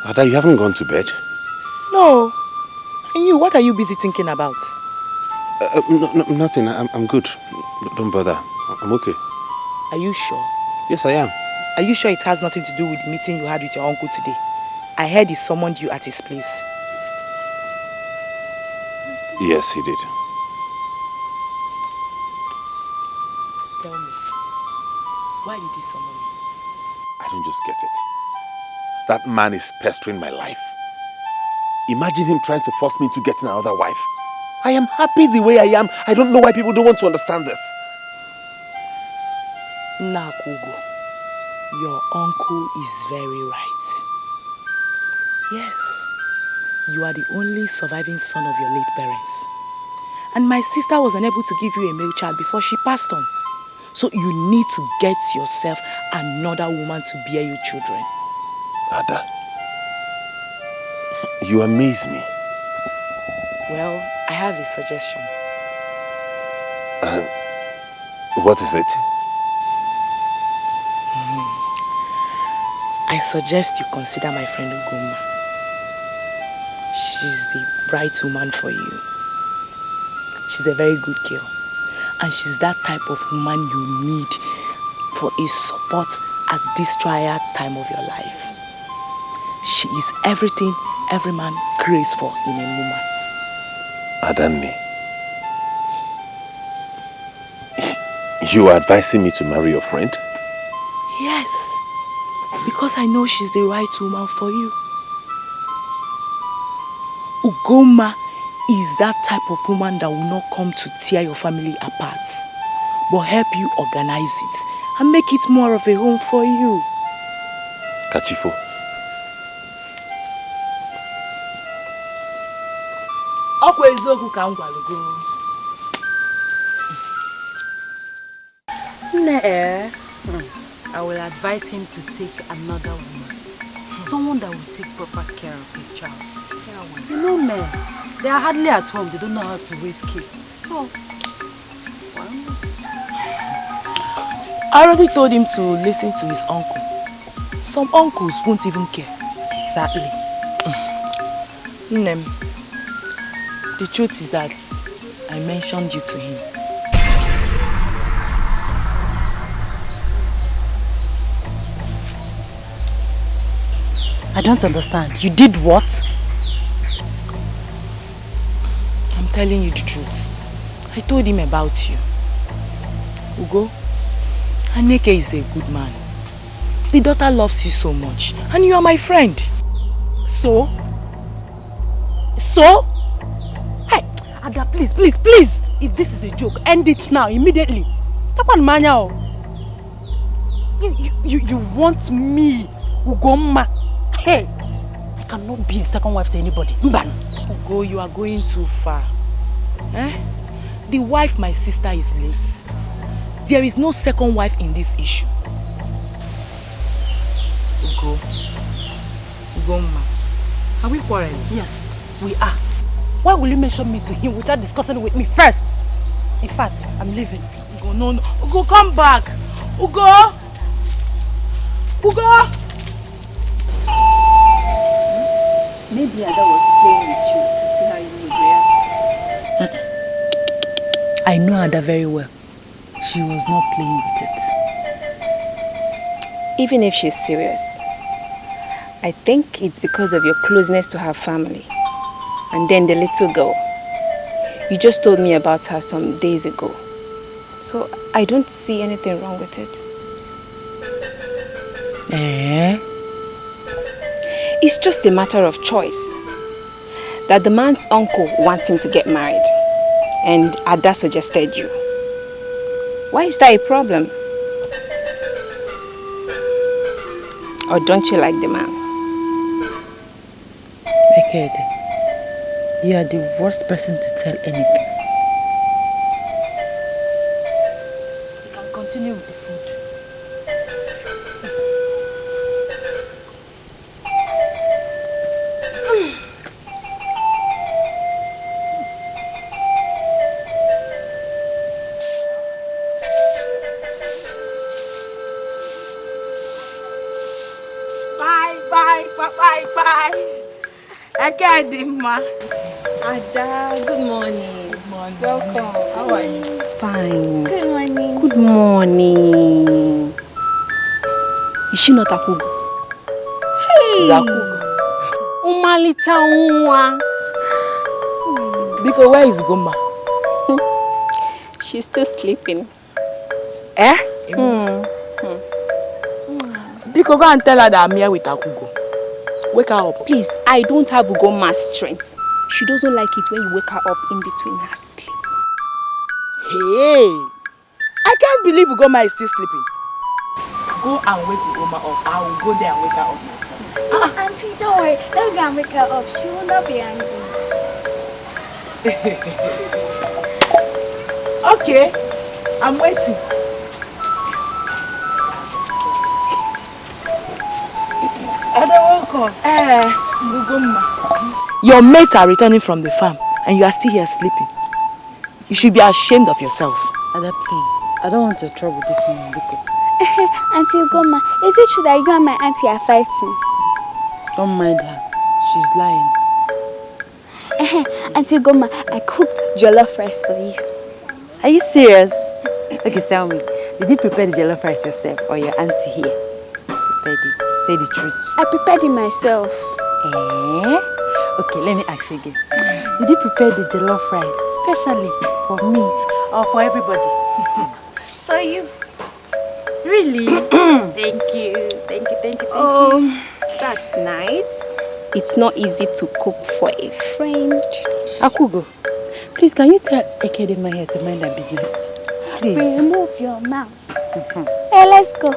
H: Ada, you haven't gone to bed?
I: No. And you, what are you busy thinking about?
H: Nothing. I'm good. Don't bother. I'm okay.
I: Are you sure?
H: Yes, I am.
I: Are you sure it has nothing to do with the meeting you had with your uncle today? I heard he summoned you at his place.
H: Yes, he did.
I: Tell me, why did he summon you?
A: I don't just get it. That man is pestering my life. Imagine him trying to force me into getting another wife. I am happy the way I am. I don't know why people don't want to understand this.
I: Augo, your uncle is very right. Yes, you are the only surviving son of your late parents. And my sister was unable to give you a male child before she passed on. So you need to get yourself another woman to bear you children.
H: Ada, you amaze me.
I: Well, I have a suggestion.
H: What is it?
I: I suggest you consider my friend Ugoma. She's the right woman for you. She's a very good girl. And she's that type of woman you need for a support at this trial time of your life. She is everything every man craves for in a woman.
H: Adanne, you are advising me to marry your friend?
I: Yes, because I know she's the right woman for you. Ugoma is that type of woman that will not come to tear your family apart, but help you organize it and make it more of a home for you.
H: Kachifo.
C: I will advise him to take another woman. Someone that will take proper care of his child. You know men, they are hardly at home. They don't know how to raise kids. Oh.
I: I already told him to listen to his uncle. Some uncles won't even care.
C: Exactly.
I: Nem, the truth is that I mentioned you to him.
C: I don't understand. You did what?
I: I'm telling you the truth. I told him about you. Ugo, Aneke is a good man. The daughter loves you so much. And you are my friend. So?
C: Hey, Ada, please. If this is a joke, end it now, immediately. Tapan manya. You want me, Ugoma? Hey, I cannot be a second wife to anybody. Mban.
I: Ugo, you are going too far. The wife my sister is late. There is no second wife in this issue. Ugoma, are we quarreling?
C: Yes, we are. Why will you mention me to him without discussing with me first? In fact, I'm leaving.
I: Ugo, no. Ugo, come back. Ugo!
O: Maybe Ada was playing with you to see how you would react.
I: I know Ada very well. She was not playing with it.
O: Even if she's serious, I think it's because of your closeness to her family.
P: And then the little girl. You just told me about her some days ago. So I don't see anything wrong with it. It's just a matter of choice. That the man's uncle wants him to get married. And Ada suggested you. Why is that a problem? Or don't you like the man?
I: Ekede, you are the worst person to tell anything. You can continue with the food.
M: Akadima.
P: Ada, good morning.
M: Good morning.
P: Welcome.
M: How are you?
P: Fine.
B: Good morning.
P: Good morning. Is she not Akugo?
I: She's Akugo.
P: Umalicha unwa.
I: Because where is Goma?
P: She's still sleeping.
I: Because go and tell her that I'm here with Akugo. Wake her up.
P: Please, I don't have Ugoma's strength. She doesn't like it when you wake her up in between her sleep.
I: Hey! I can't believe Ugoma is still sleeping. Go and wake Ugoma up. I will go there and wake her up myself.
B: Auntie, don't worry. Let me go and wake her up. She will not be angry.
I: Okay, I'm waiting. Ugoma. Your mates are returning from the farm and you are still here sleeping. You should be ashamed of yourself.
Q: Ada, please. I don't want to trouble this morning.
B: Auntie Ugoma, is it true that you and my auntie are fighting?
Q: Don't mind her. She's lying.
B: Auntie Ugoma, I cooked jollof rice for you.
Q: Are you serious? Okay, tell me. Did you prepare the jollof rice yourself or your auntie here prepared it? Say the truth.
B: I prepared it myself.
Q: Okay, let me ask you again. Did you prepare the jollof rice specially for me or for everybody?
B: For you.
Q: Really? Thank you. Thank you.
P: Oh, that's nice. It's not easy to cook for a friend.
Q: Akugo, please can you tell Ekedema here to mind her business? Please.
B: Remove your mouth. Hey, let's go.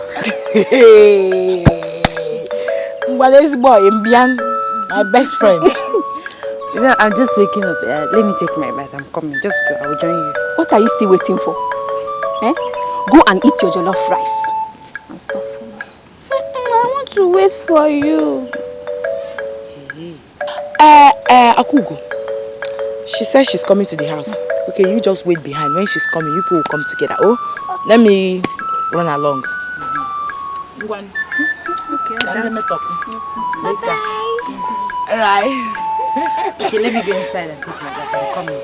I: Well, this boy, Mbian, my best friend.
Q: You know, I'm just waking up. Let me take my bath. I'm coming. Just go. I will join you.
P: What are you still waiting for? Go and eat your jollof rice. And stuff for me.
B: I want to wait for you.
I: Akugo. She says she's coming to the house. Okay, you just wait behind. When she's coming, you people will come together. Oh, let me run along. One. Okay. Let me talk. Later. All right.
Q: Okay, let me go inside and take my bath. I'm coming.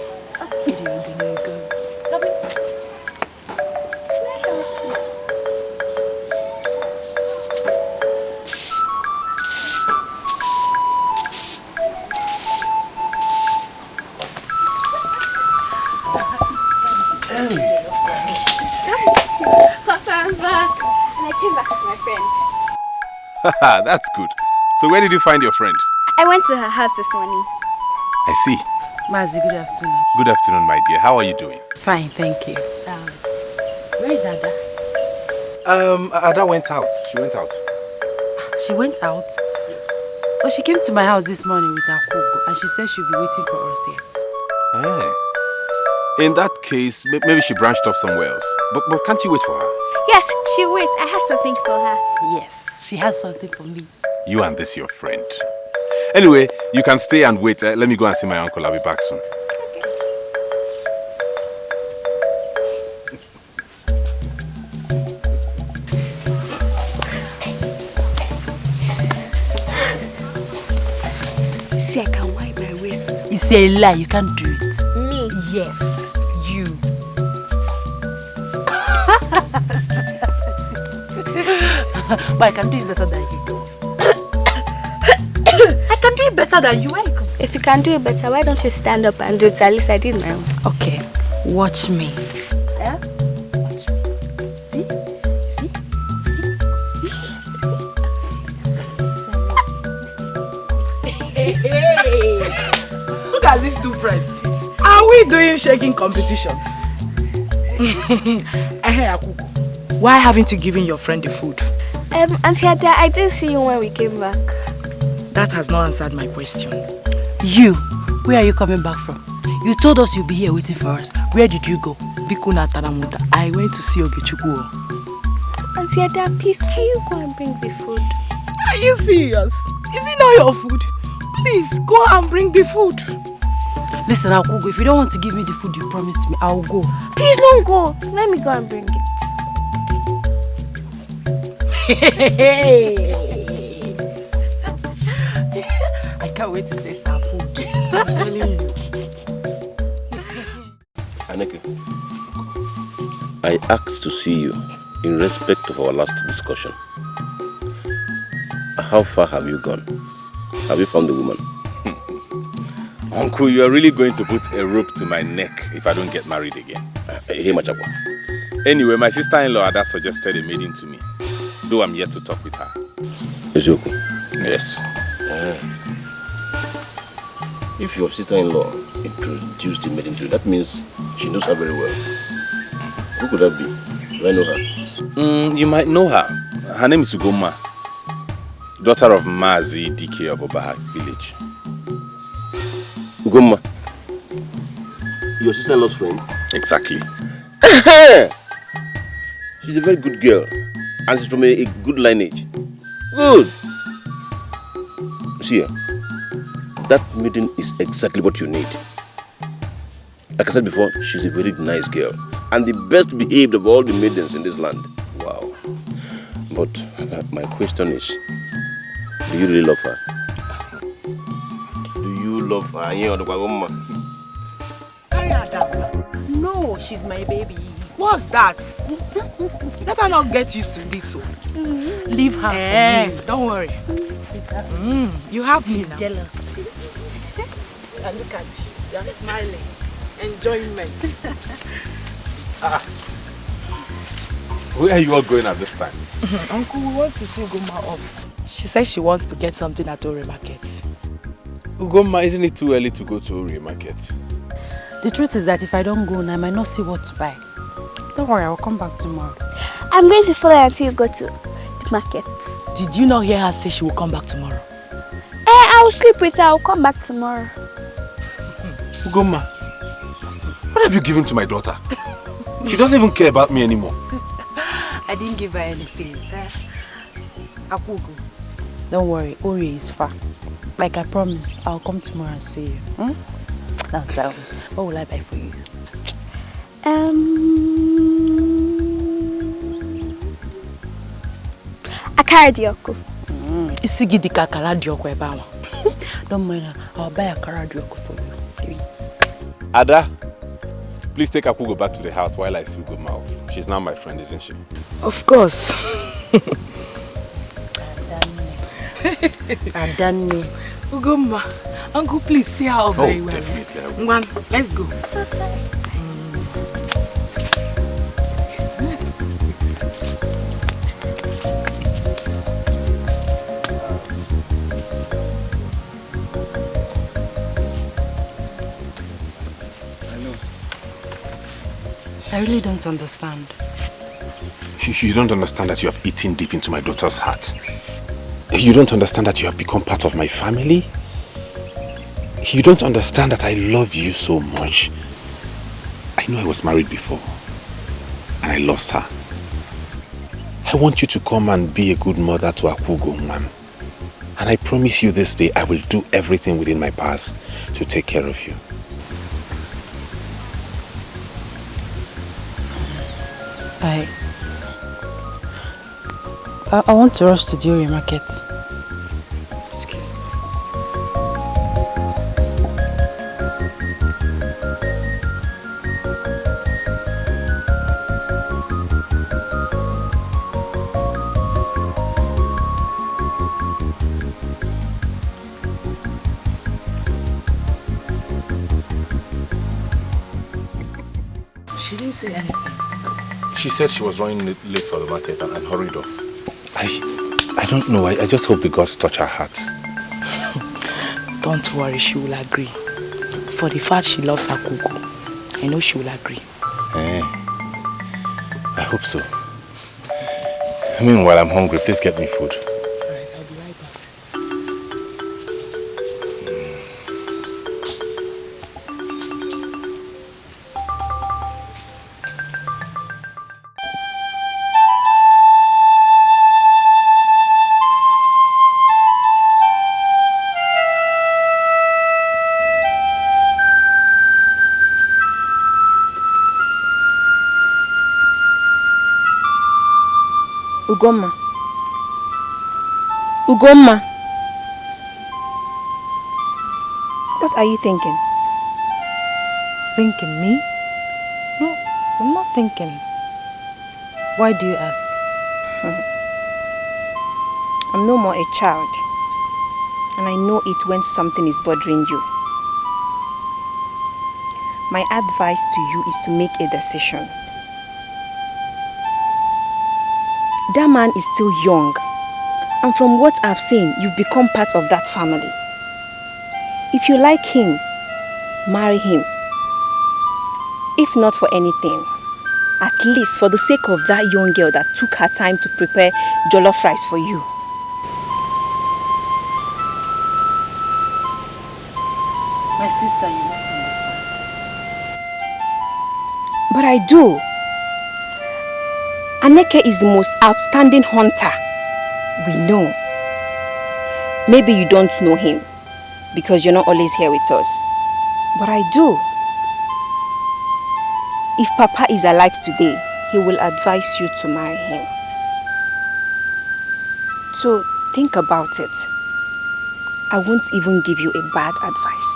B: Papa, I'm back. And I came back with my friend.
A: That's good. So where did you find your friend?
B: I went to her house this morning.
A: I see.
Q: Mazi, good afternoon.
A: Good afternoon, my dear. How are you doing?
Q: Fine, thank you. Where is Ada?
A: Ada went out. She went out.
Q: She went out?
A: Yes.
Q: Oh, she came to my house this morning with her Augo and she said she'll be waiting for us here.
A: In that case, maybe she branched off somewhere else. But can't you wait for her?
B: Yes, she waits. I have something for her.
Q: Yes, she has something for me.
A: You and this your friend. Anyway, you can stay and wait. Let me go and see my uncle. I'll be back soon.
B: See, I can wipe my waist.
Q: It's a lie, you can't do it.
B: Me?
Q: Yes, you. But I can do it better than you. I can do it better than you. Where you come?
B: If you can do it better, why don't you stand up and do it? At least I did my own.
Q: Okay, watch me.
B: Yeah?
Q: Watch me. See? See?
I: Hey! Look at these two friends. Are we doing shaking competition? Why haven't you given your friend the food?
B: Auntie Ada, I didn't see you when we came back.
I: That has not answered my question.
Q: You, where are you coming back from? You told us you'd be here waiting for us. Where did you go?
I: I went to see Ogechukwu.
B: Auntie Ada, please, can you go and bring the food?
I: Are you serious? Is it not your food? Please, go and bring the food.
Q: Listen, Augo, if you don't want to give me the food you promised me, I'll go.
B: Please don't go. Let me go and bring it.
I: I can't wait to taste our food. I'm telling you.
H: Anneke, I asked to see you in respect of our last discussion. How far have you gone? Have you found the woman?
A: Uncle, you are really going to put a rope to my neck if I don't get married again.
H: Hey, Machakwa.
A: Anyway, my sister-in-law Ada suggested a maiden to me, though I'm yet to talk with her.
H: Ezeoku?
A: Yes.
H: If your sister-in-law introduced the maiden to you, that means she knows her very well. Who could that be? Do I know her?
A: You might know her. Her name is Ugoma, daughter of Mazi DK of Obaha village.
H: Ugoma? Your sister-in-law's friend?
A: Exactly.
H: She's a very good girl, and she's from a good lineage. Good. See, that maiden is exactly what you need. Like I said before, she's a very nice girl, and the best behaved of all the maidens in this land. Wow. But my question is, do you really love her? Do you love her?
I: No, she's my baby. What's that? Let her not get used to this.
Q: Leave her for me.
I: Don't worry. You have me
Q: She's
I: now.
Q: jealous.
I: And look at you. You're smiling. Enjoyment.
A: Where are you all going at this time?
I: Uncle, we want to see Ugoma off. She says she wants to get something at Ore Market.
A: Ugoma, isn't it too early to go to Ore Market?
Q: The truth is that if I don't go now, I might not see what to buy. Don't worry, I will come back tomorrow.
B: I'm going to follow you until you go to the market.
I: Did you not hear her say she will come back tomorrow?
B: I will sleep with her. I will come back tomorrow.
A: Ugoma, what have you given to my daughter? She doesn't even care about me anymore.
Q: I didn't give her anything. Augo, don't worry, Ori is far. Like I promised, I'll come tomorrow and see you. Now tell me, what will I buy for you?
B: Akara dioko.
I: Isigidi kakara dioko ebawa.
Q: Don't mind her, I'll buy akara dioko for you.
A: Ada, please take Akugo back to the house while I see Ugoma off. She's now my friend, isn't she?
I: Of course.
Q: Adani.
I: Ugoma, Uncle, please see her off very well.
A: Definitely.
I: One, let's go.
Q: I really don't understand.
A: You don't understand that you have eaten deep into my daughter's heart. You don't understand that you have become part of my family. You don't understand that I love you so much. I know I was married before, and I lost her. I want you to come and be a good mother to Akugo, Mom. And I promise you this day, I will do everything within my powers to take care of you.
Q: I want to rush to the Ori Market.
I: Excuse me. say anything?
A: She said she was running late for the market and hurried off. I don't know. I just hope the gods touch her heart.
I: Don't worry, she will agree. For the fact she loves Akugo, I know she will agree.
A: I hope so. Meanwhile, I'm hungry. Please get me food.
I: Alright, I'll be right back.
P: Ugomma. Ugomma. What are you thinking?
Q: Thinking me? No, I'm not thinking. Why do you ask?
P: I'm no more a child. And I know it when something is bothering you. My advice to you is to make a decision. That man is still young. And from what I've seen, you've become part of that family. If you like him, marry him. If not for anything, at least for the sake of that young girl that took her time to prepare jollof rice for you.
Q: My sister, you don't understand.
P: But I do. Aneke is the most outstanding hunter we know. Maybe you don't know him because you're not always here with us. But I do. If Papa is alive today, he will advise you to marry him. So think about it. I won't even give you a bad advice.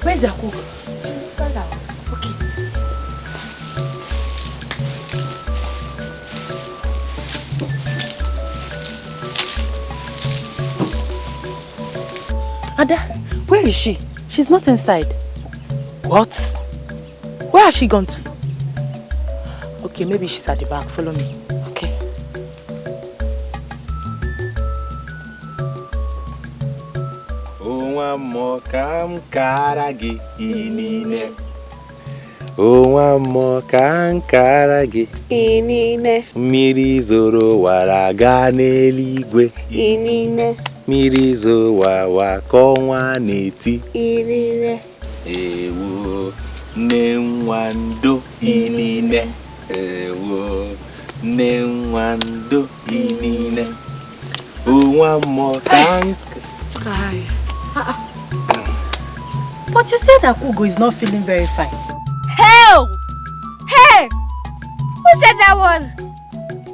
I: Where's Akugo? Inside out. Okay. Ada, where is she? She's not inside. What? Where has she gone to? Okay, maybe she's at the back. Follow me. Okay.
B: Inine.
A: Mmiri zoro wara gaa n'eluigwe.
B: Inine.
A: Mmiri zo wawa kọnwa n'eti.
B: Inine.
A: Ewo nne nwando inine. Ewo nne nwando inine. Onwa mmụọ ka
I: But you said that Augo is not feeling very fine.
B: Hell! Hey! Who said that one?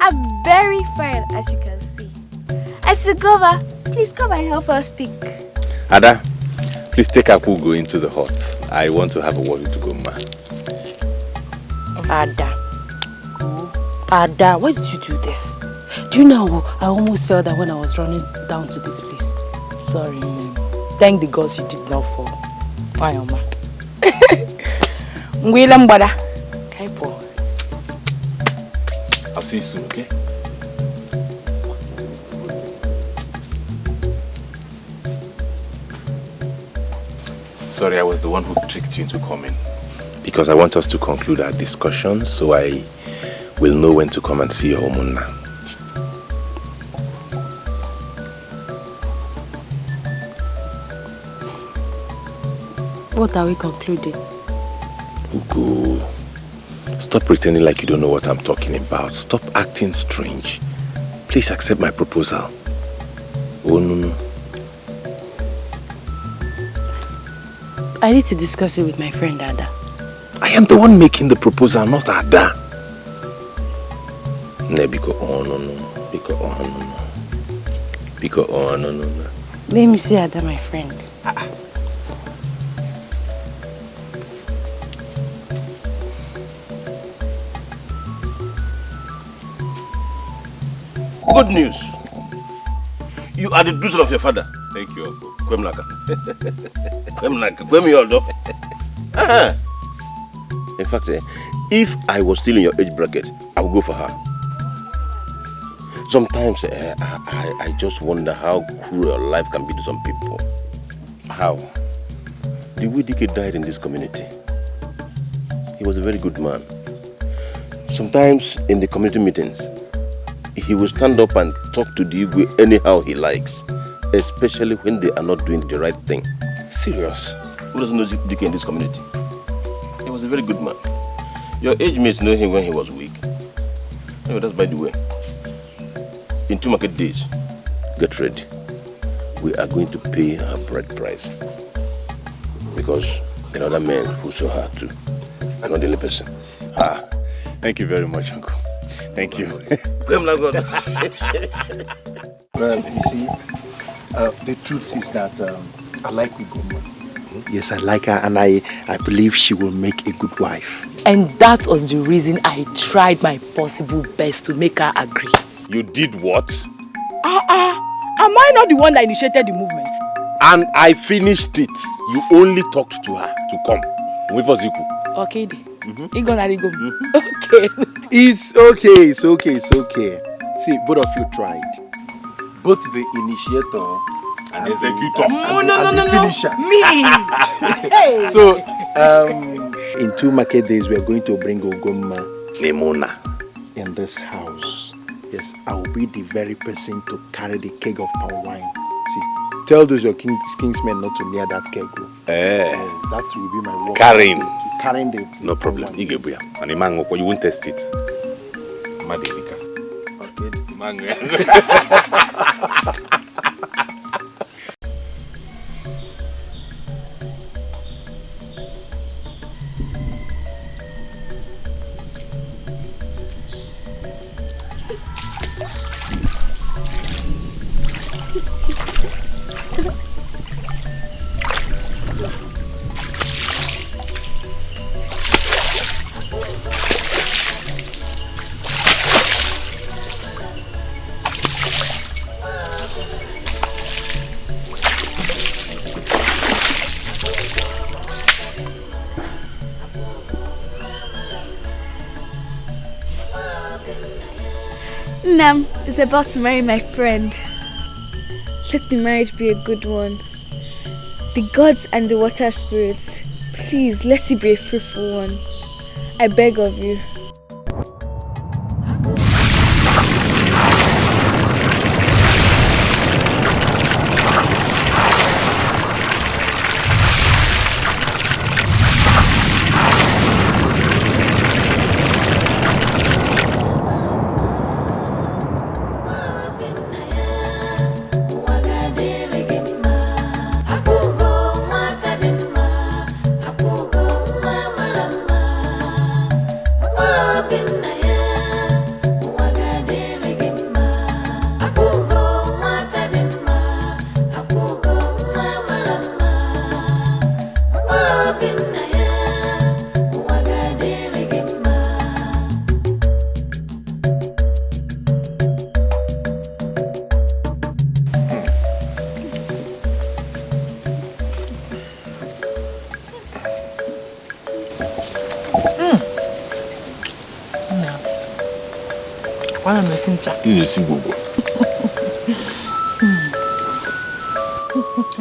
B: I'm very fine, as you can see. Asugova, please come and help us pick.
A: Ada, please take Augo into the hut. I want to have a word with Ugomma.
I: Ada, why did you do this? Do you know I almost fell down when I was running down to this place? Sorry. Thank the gods you did not fall. Fine, Oma.
A: I'll see you soon, okay? Sorry, I was the one who tricked you into coming. Because I want us to conclude our discussion, so I will know when to come and see your Omunna.
I: What are we concluding?
A: Ugo, stop pretending like you don't know what I'm talking about. Stop acting strange. Please accept my proposal. Oh, no.
I: I need to discuss it with my friend Ada.
A: I am the one making the proposal, not Ada.
H: Ne, because oh no. Because oh no. Because oh no.
C: Let me see Ada, my friend.
H: Good news. You are the daughter of your father.
A: Thank you, Uncle.
H: Kwemlaka. Kwem Yoldo. In fact, if I was still in your age bracket, I would go for her. Sometimes I just wonder how cruel life can be to some people. How? The way Dike died in this community. He was a very good man. Sometimes in the community meetings, he will stand up and talk to the Igwe anyhow he likes, especially when they are not doing the right thing. Serious. Who doesn't know Dike in this community? He was a very good man. Your age mates know him when he was weak. Anyway, that's by the way. In 2 market days, get ready. We are going to pay her bride price. Because there are other men who saw her too. I'm not the only person.
A: Thank you very much, Uncle. Thank you.
J: Well, you see, the truth is that I like Ugoma. Yes, I like her, and I believe she will make a good wife.
I: And that was the reason I tried my possible best to make her agree.
H: You did what?
I: Am I not the one that initiated the movement?
H: And I finished it. You only talked to her to come. With Wazico.
I: Okay, Okay.
J: It's okay. See, both of you tried. Both the initiator and
H: executor.
J: And the finisher.
I: Me! Hey.
J: So, in 2 market days, we are going to bring Ugoma
H: Nemona
J: in this house. Yes, I will be the very person to carry the keg of palm wine. See, tell those your kingsmen not to near that keg. Yes, that will be my work.
A: Carrying.
J: Carrying the...
A: No problem. Igebuya. And the mango, you won't test it. Madivika.
J: Okay.
A: Mango.
B: Nam is about to marry my friend. Let the marriage be a good one. The gods and the water spirits, please let it be a fruitful one. I beg of you.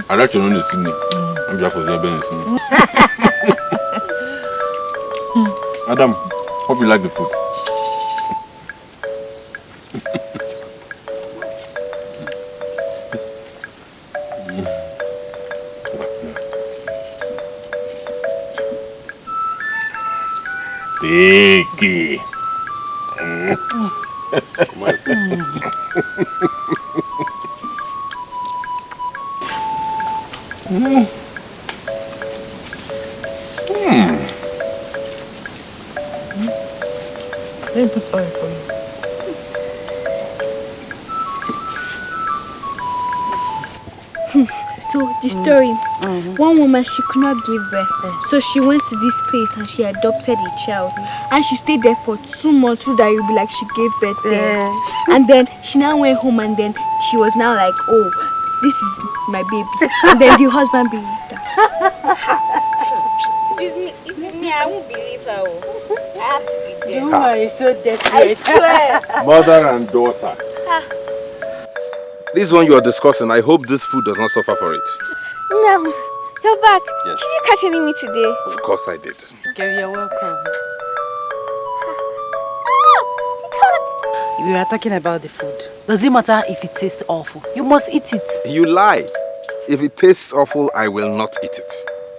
A: I like to know the Sydney. I'm just for the Sydney. Adam, hope you like the food. Sticky.
I: Let me put oil for you.
B: So the story, one woman, she could not give birth, so she went to this place and she adopted a child, and she stayed there for 2 months so that it would be like she gave birth there. And then she now went home, and then she was now like, oh, this is my baby. And then the husband believed her. If me, I won't believe her. I have to be there.
M: You are so desperate.
B: I swear.
A: Mother and daughter. This one you are discussing, I hope this food does not suffer for it.
B: No, you're back.
A: Yes.
B: Did you catch any meat today?
A: Of course I did.
Q: Gary, you're welcome. We are talking about the food. Does it matter if it tastes awful? You must eat it.
A: You lie. If it tastes awful, I will not eat it.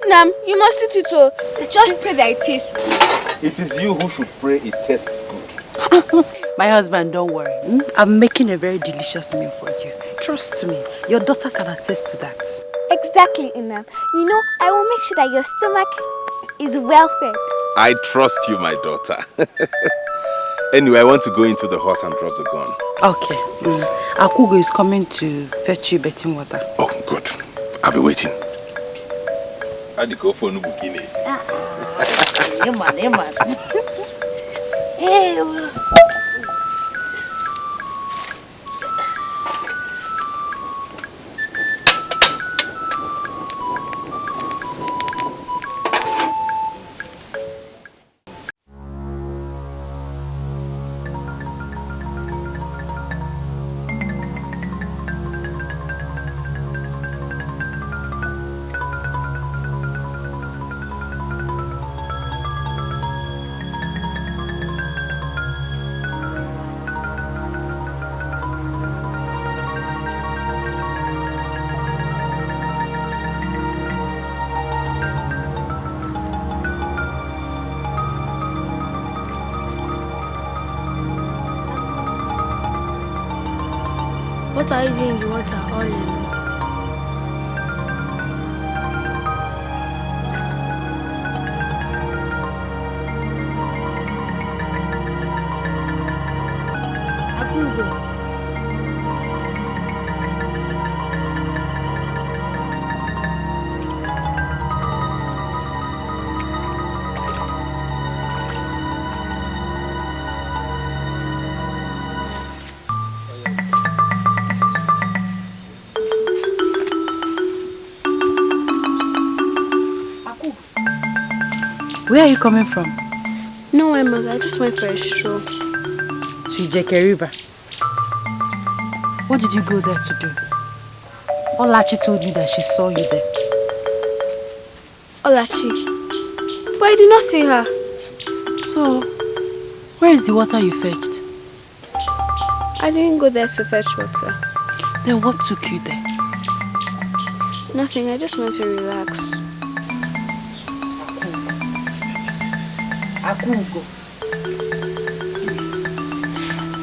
B: Nam, you must eat it all. Just pray that it tastes good.
A: It is you who should pray it tastes good.
Q: My husband, don't worry. I'm making a very delicious meal for you. Trust me, your daughter can attest to that.
B: Exactly, Inam. You know, I will make sure that your stomach is well fed.
A: I trust you, my daughter. Anyway, I want to go into the hut and drop the gun.
Q: Okay. Yes. Augo is coming to fetch you bathing water.
A: Oh, good. I'll be waiting. I go for no bikini.
Q: Hey,
B: What are you doing in the water all alone? Augo.
Q: where are you coming from?
B: No, Mother. I just went for a stroll.
Q: To Ijeke River. What did you go there to do? Olachi told me that she saw you there.
B: Olachi? But I did not see her.
Q: So, where is the water you fetched?
B: I didn't go there to fetch water.
Q: Then what took you there?
B: Nothing, I just went to relax.
Q: Augo.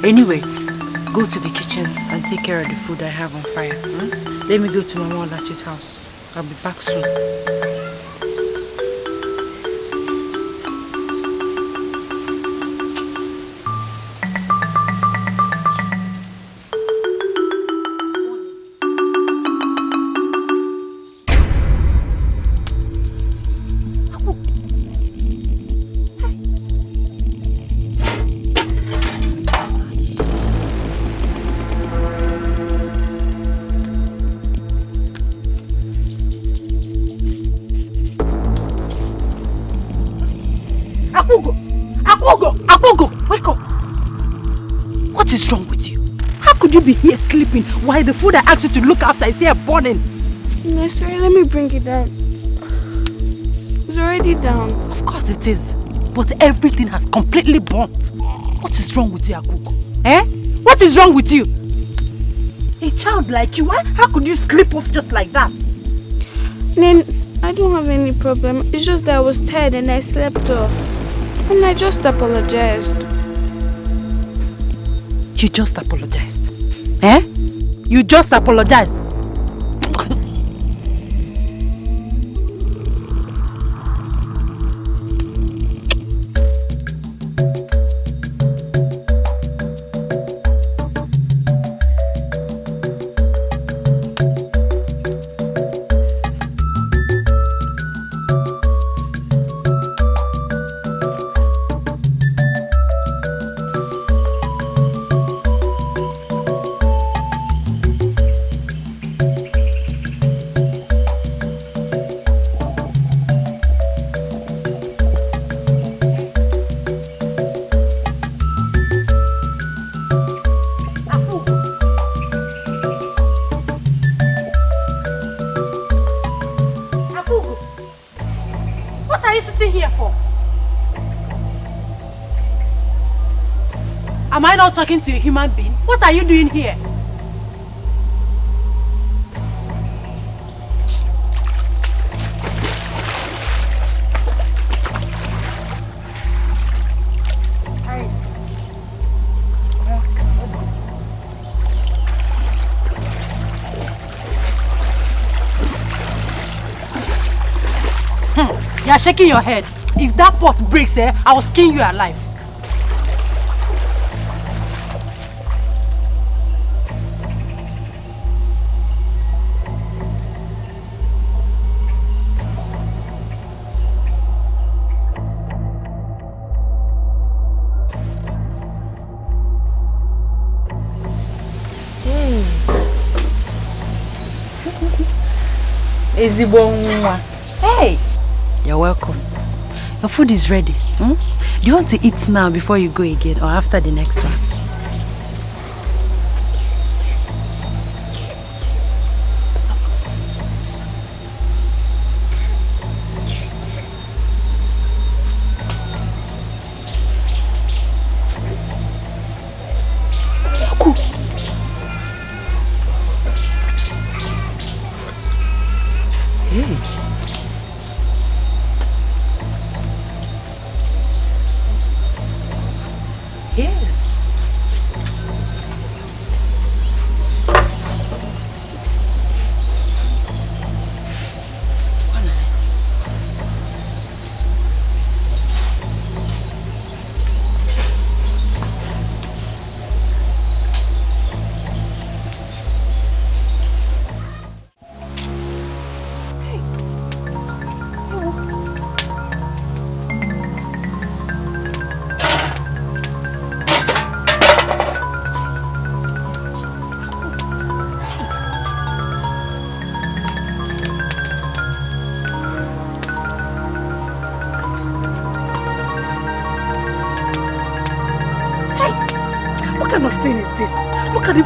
Q: Anyway, go to the kitchen and take care of the food I have on fire. Let me go to Mama Olachi's house. I'll be back soon. Augo, wake up! What is wrong with you? How could you be here sleeping while the food I asked you to look after is here burning?
B: No, sorry, let me bring it down. It's already down.
Q: Of course it is. But everything has completely burnt. What is wrong with you, Augo? Eh? What is wrong with you? A child like you, how could you sleep off just like that?
B: Then, I don't have any problem. It's just that I was tired and I slept off. And I just apologized.
Q: You just apologized? Eh? You just apologized? sitting here for? Am I not talking to a human being? What are you doing here? You are shaking your head. If that pot breaks, I will skin you alive. Hey!
I: You're welcome. Your food is ready. Do you want to eat now before you go again or after the next one?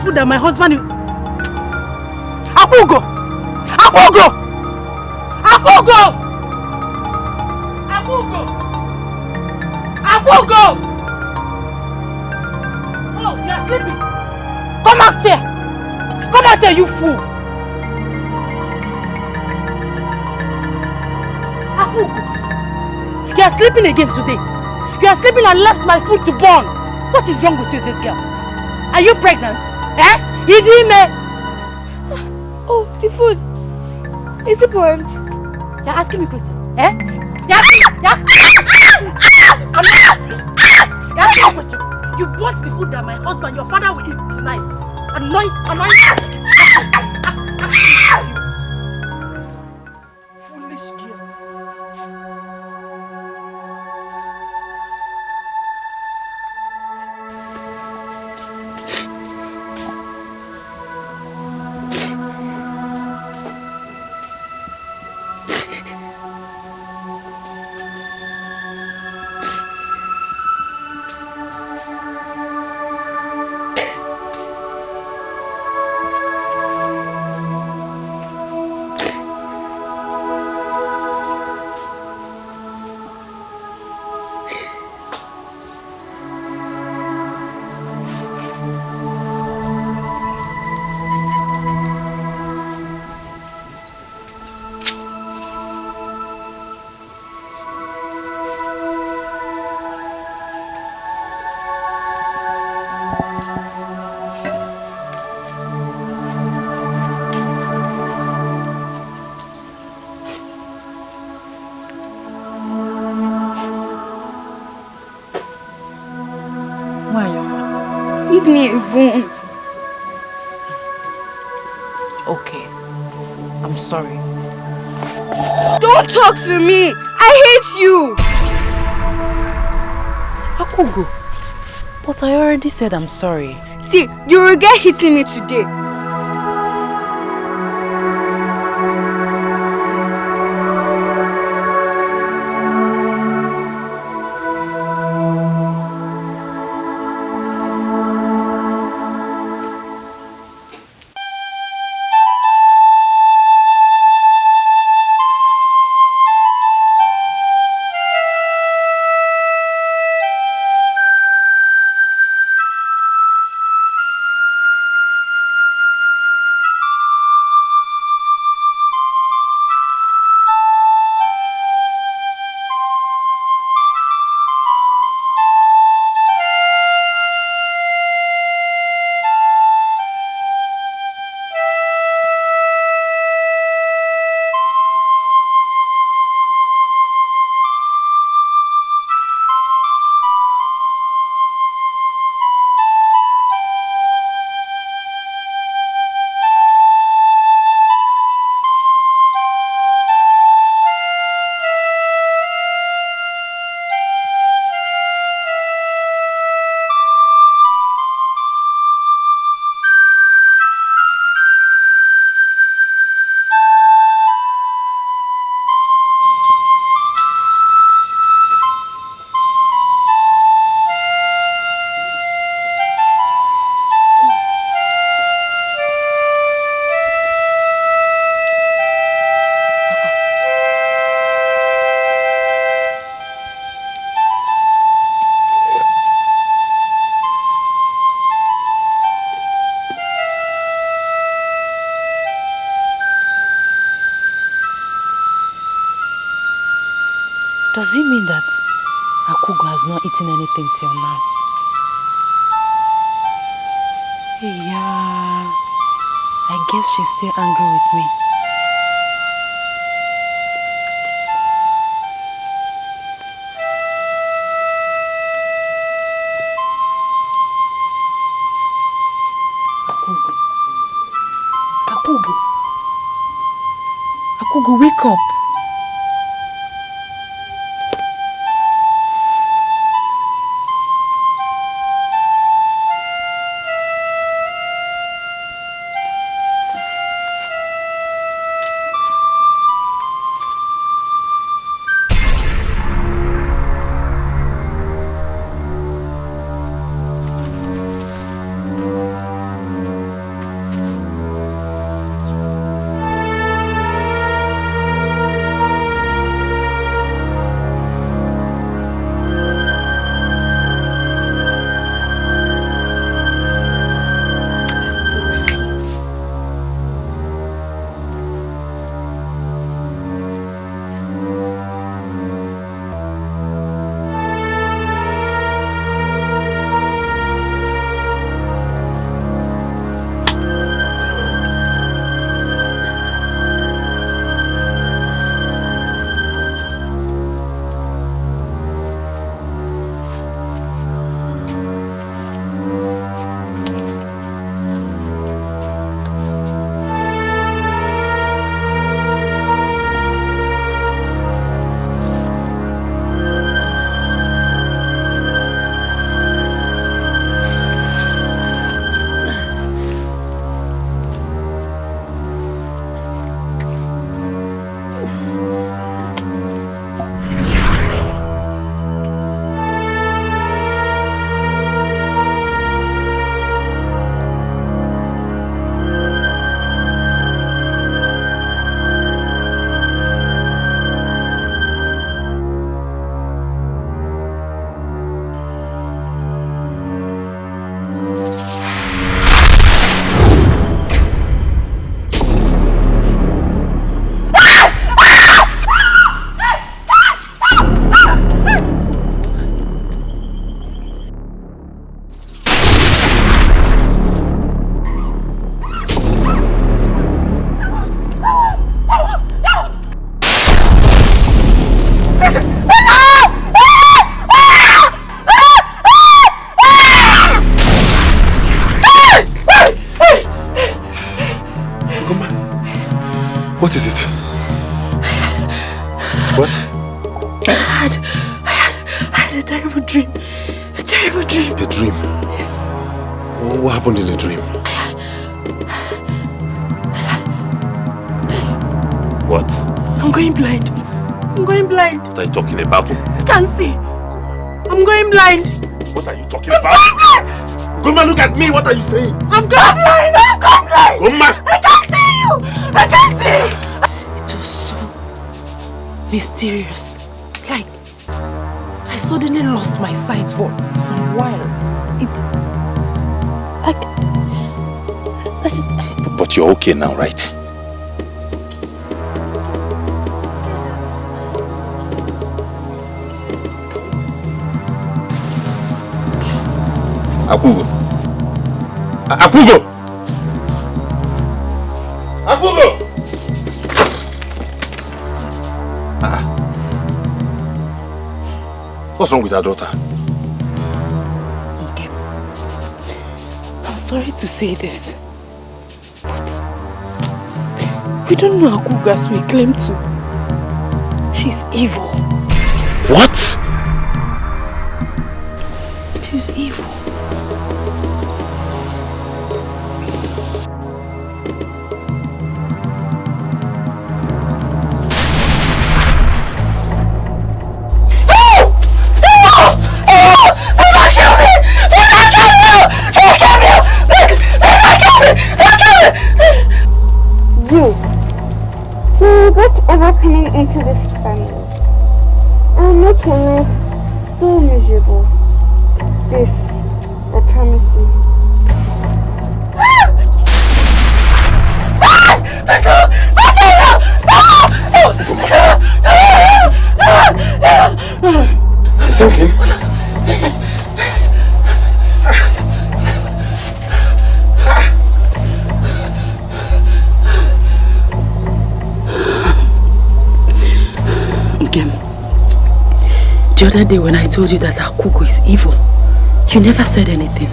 Q: That my husband is... Augo! Augo! Augo! Augo! Augo! Oh, you are sleeping. Come out here. Come out here, you fool. Augo! You are sleeping again today. You are sleeping and left my food to burn. What is wrong with you, this girl? Are you pregnant?
B: Oh, the food. Is it burnt?
Q: You're asking me questions. You're asking me question. You bought the food that my husband, your father, will eat tonight. Annoying. Foolish girl.
B: Leave me alone.
I: Okay. I'm sorry.
B: Don't talk to me. I hate you.
I: Augo. But I already said I'm sorry.
B: See, you regret hitting me today.
I: Does it mean that Akugo has not eaten anything till now? Yeah, I guess she's still angry with me. Akugo. Akugo, wake up.
A: What is it? What?
I: I had a terrible dream. A terrible dream.
A: A dream?
I: Yes.
A: What happened in the dream? What?
I: I'm going blind. I'm going blind.
A: What are you talking about?
I: I can't see. I'm going blind.
A: What are you talking about? Goma, look at me. What are you saying?
I: I've gone blind. I've gone blind.
A: Goma!
I: I can't see you. I can't see. It was so mysterious. Like, I suddenly lost my sight for some while.
A: But you're okay now, right? Accugo! Accugo! Accugo! What's wrong with our daughter?
I: Okay. I'm sorry to say this, but we don't know Accugo as we claim to. She's evil.
A: What?
I: She's evil.
B: Coming into this family, I'm not gonna live so miserable. This, I promise you.
I: The other day when I told you that Augo is evil, you never said anything.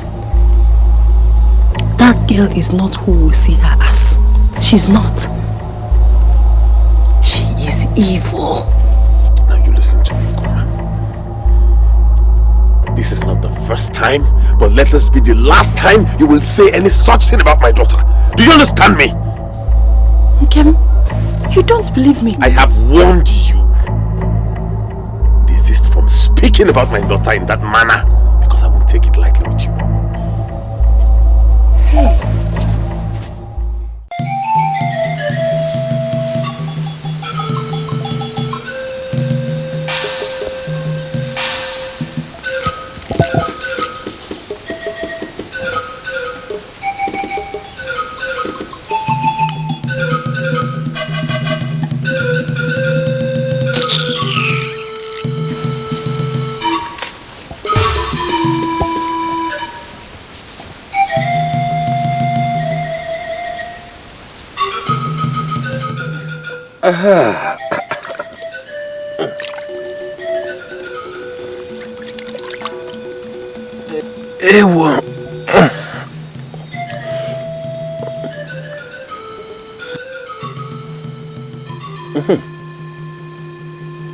I: That girl is not who we see her as. She's not. She is evil.
H: Now you listen to me, Goma. This is not the first time, but let this be the last time you will say any such thing about my daughter. Do you understand me?
I: Nkem, you don't believe me.
H: I have warned you. Desist from speaking about my daughter in that manner, because I won't take it lightly with you.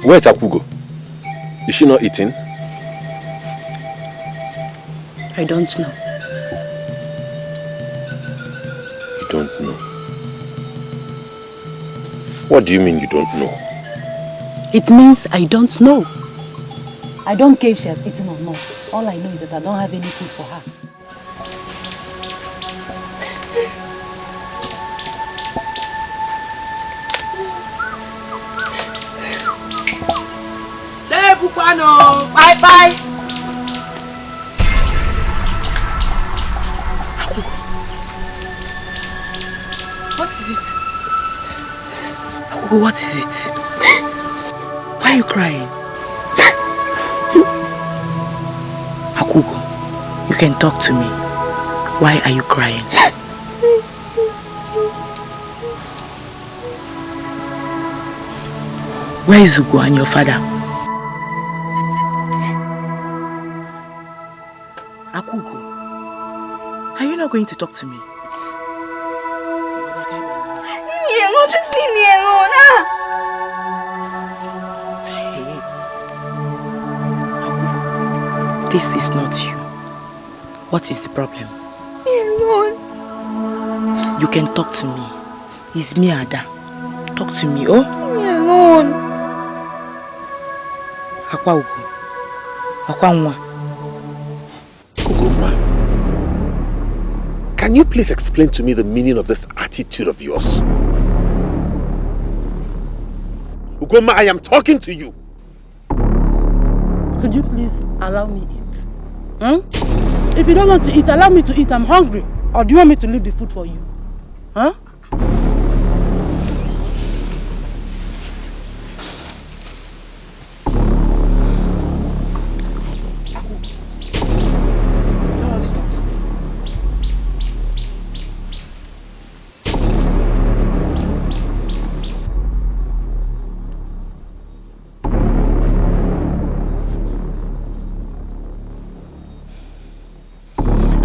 F: Where's Augo? Is she not eating?
I: I don't know.
F: You don't know? What do you mean you don't know?
I: It means I don't know. I don't care if she has eaten or not. All I know is that I don't have any food for her.
G: Bye bye. What is it?
I: Augo, what is it? Why are you crying? Augo, you can talk to me. Why are you crying? Where is Augo and your father? Augo, are you not going to talk to me?
B: Just leave me alone.
I: This is not you. What is the problem?
B: Leave me alone.
I: You can talk to me. It's me, Ada. Talk to me, oh?
B: Leave me alone.
I: Augo. Augo.
H: Can you please explain to me the meaning of this attitude of yours? Ugoma, I am talking to you.
R: Could you please allow me eat? If you don't want to eat, allow me to eat. I'm hungry. Or do you want me to leave the food for you? Huh?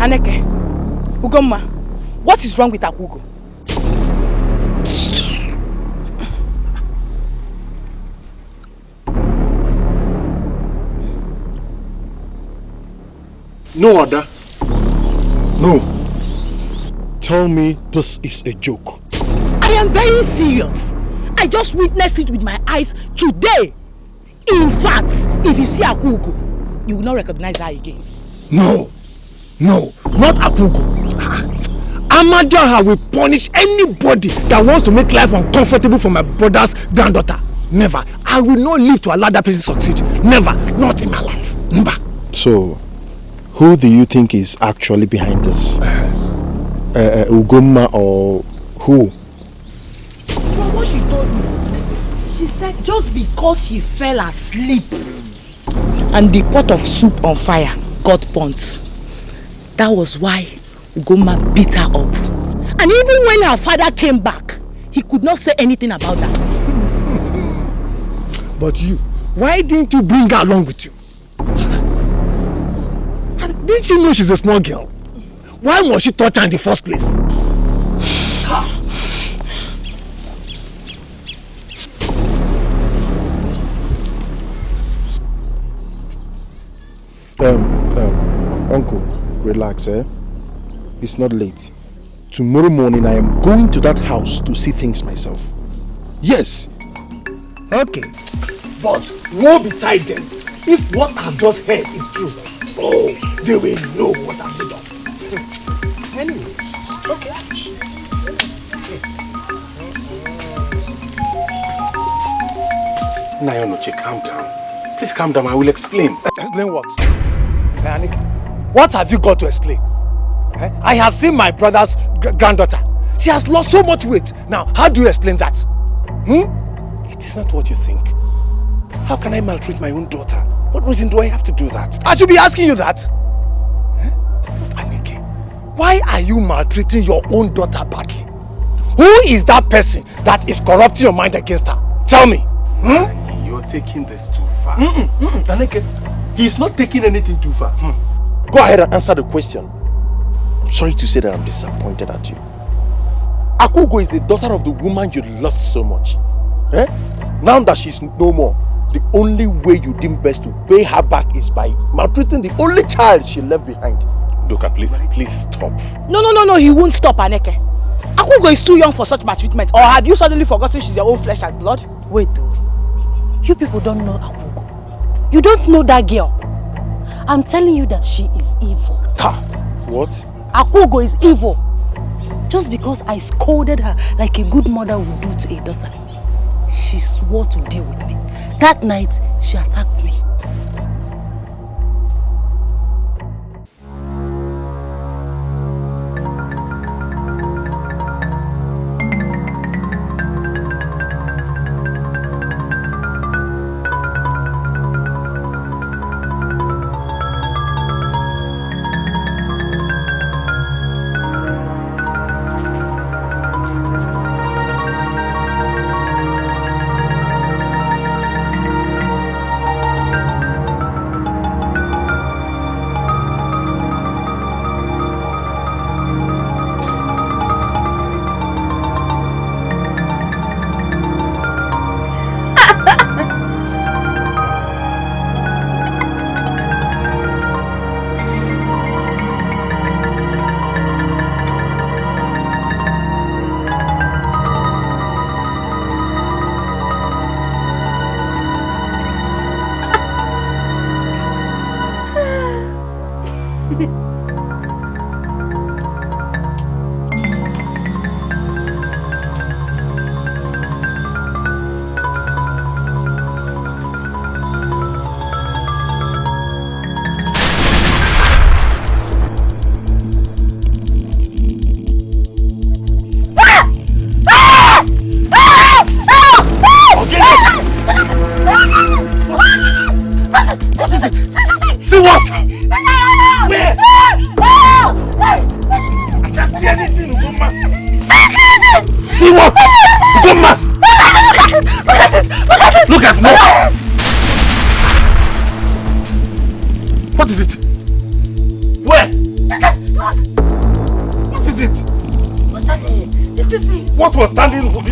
I: Aneke, Ugoma, what is wrong with Augo?
L: No, Ada. No. Tell me this is a joke.
R: I am very serious. I just witnessed it with my eyes today. In fact, if you see Augo, you will not recognize her again.
L: No. No, not Augo. Amadiaha will punish anybody that wants to make life uncomfortable for my brother's granddaughter. Never. I will not live to allow that person succeed. Never. Not in my life. Never.
K: So, who do you think is actually behind this? Ugoma or who?
R: From what she told me, she said just because she fell asleep
I: and the pot of soup on fire got burnt. That was why Ugoma beat her up. And even when her father came back, he could not say anything about that.
L: But you Why didn't you bring her along with you? Didn't you know she's a small girl? Why must she touch her in the first place?
K: Uncle, relax, eh? It's not late. Tomorrow morning I am going to that house to see things myself. Yes.
L: Okay. But woe betide them if what I've just heard is true. Oh, they will know what I'm made of. Anyways, okay.
A: Nayonoche, calm down. Please calm down, I will explain.
L: Explain what? Anika, what have you got to explain? I have seen my brother's granddaughter. She has lost so much weight. Now, how do you explain that?
A: It is not what you think. How can I maltreat my own daughter? What reason do I have to do that?
L: I should be asking you that. Anike, why are you maltreating your own daughter badly? Who is that person that is corrupting your mind against her? Tell me.
A: You're taking this too far.
K: Anike, he's not taking anything too far. Go ahead and answer the question. I'm sorry to say that I'm disappointed at you. Augo is the daughter of the woman you loved so much. Now that she's no more, the only way you deem best to pay her back is by maltreating the only child she left behind.
A: Doka, please stop.
R: No, he won't stop, Aneke. Augo is too young for such maltreatment. Or have you suddenly forgotten she's your own flesh and blood?
Q: Wait though. You people don't know Augo. You don't know that girl. I'm telling you that she is evil.
K: What?
Q: Augo is evil. Just because I scolded her like a good mother would do to a daughter, she swore to deal with me. That night, she attacked me.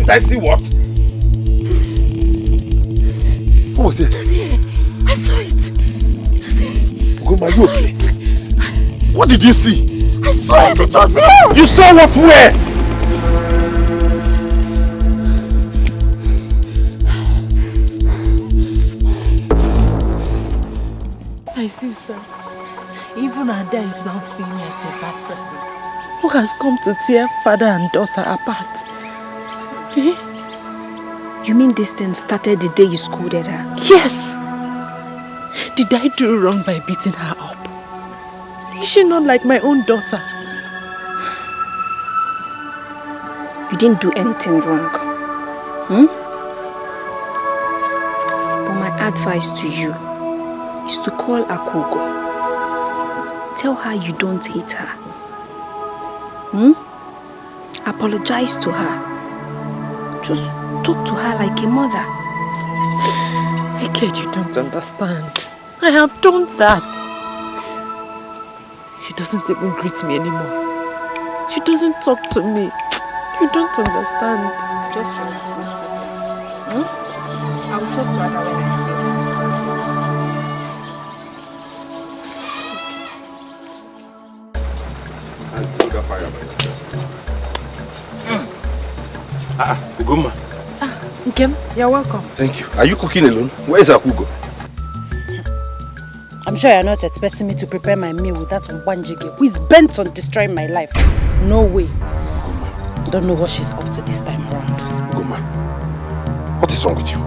A: I see what?
K: What was it?
R: It was here. I saw it. It was here.
K: Ugoma, you okay? What did you see?
R: I saw it. It was here.
K: You saw what? Where?
I: My sister, even Ada is now seeing me as a bad person who has come to tear father and daughter apart.
P: You mean this thing started the day you scolded her?
I: Yes. Did I do wrong by beating her up? Is she not like my own daughter?
P: You didn't do anything wrong. But my advice to you is to call Augo. Tell her you don't hate her. Apologize to her. Just talk to her like a mother.
I: Kid, you don't understand. I have done that. She doesn't even greet me anymore. She doesn't talk to me. You don't understand.
Q: Just relax, my sister. I will talk to her when I see her.
A: I'll put the fire by yourself. Uguma.
I: Nkem, you're welcome.
A: Thank you. Are you cooking alone? Where is Augo?
Q: I'm sure you're not expecting me to prepare my meal with that Wanjige who is bent on destroying my life. No way. Don't know what she's up to this time around.
A: Uguma, what is wrong with you?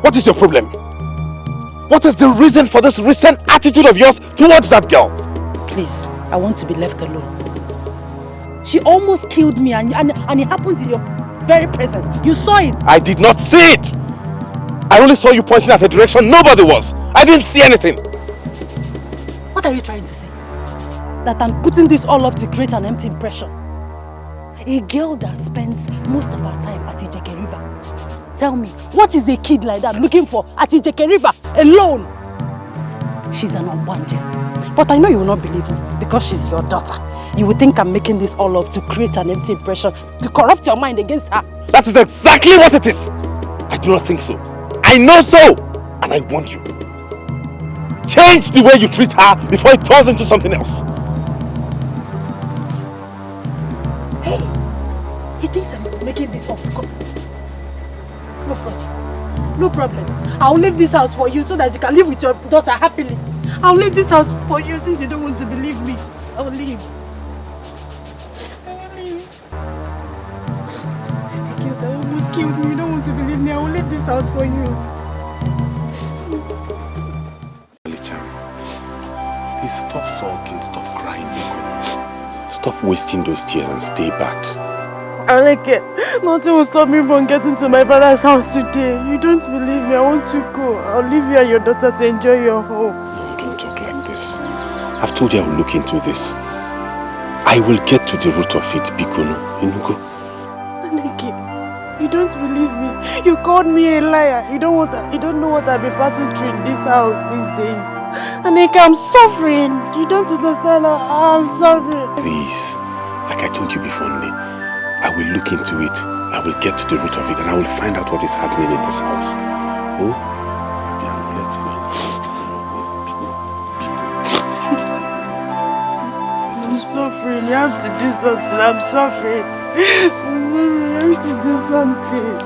A: What is your problem? What is the reason for this recent attitude of yours towards that girl?
Q: Please, I want to be left alone. She almost killed me and it happened in your very presence. You saw it.
A: I did not see it. I only saw you pointing at a direction nobody was. I didn't see anything.
Q: What are you trying to say? That I'm putting this all up to create an empty impression? A girl that spends most of her time at Ijeke River. Tell me, what is a kid like that looking for at Ijeke River alone? She's an Obanje. But I know you will not believe me because she's your daughter. You would think I'm making this all up to create an empty impression, to corrupt your mind against her.
A: That is exactly what it is. I do not think so. I know so. And I warn you. Change the way you treat her before it turns into something else.
Q: Hey, he thinks I'm making this up. No problem. No problem. I'll leave this house for you so that you can live with your daughter happily. I'll leave this house for you since you don't want to believe me. I'll leave. You almost killed me. You don't want to believe me. I will leave this house for you.
A: Please stop sulking, stop crying. Stop wasting those tears and stay back.
I: I like it. Nothing will stop me from getting to my father's house today. You don't believe me. I want to go. I'll leave you and your daughter to enjoy your home.
A: No, don't talk like this. I've told you I will look into this. I will get to the root of it, Bikono. Inugo.
I: Aniki, you don't believe me. You called me a liar. You don't know what I've been passing through in this house these days. Aniki, I'm suffering. You don't understand how I'm suffering.
A: Please, like I told you before, Ne, I will look into it. I will get to the root of it and I will find out what is happening in this house. Oh? Yeah, let's go inside.
I: I'm suffering. You have to do something. I'm suffering. You have to do something.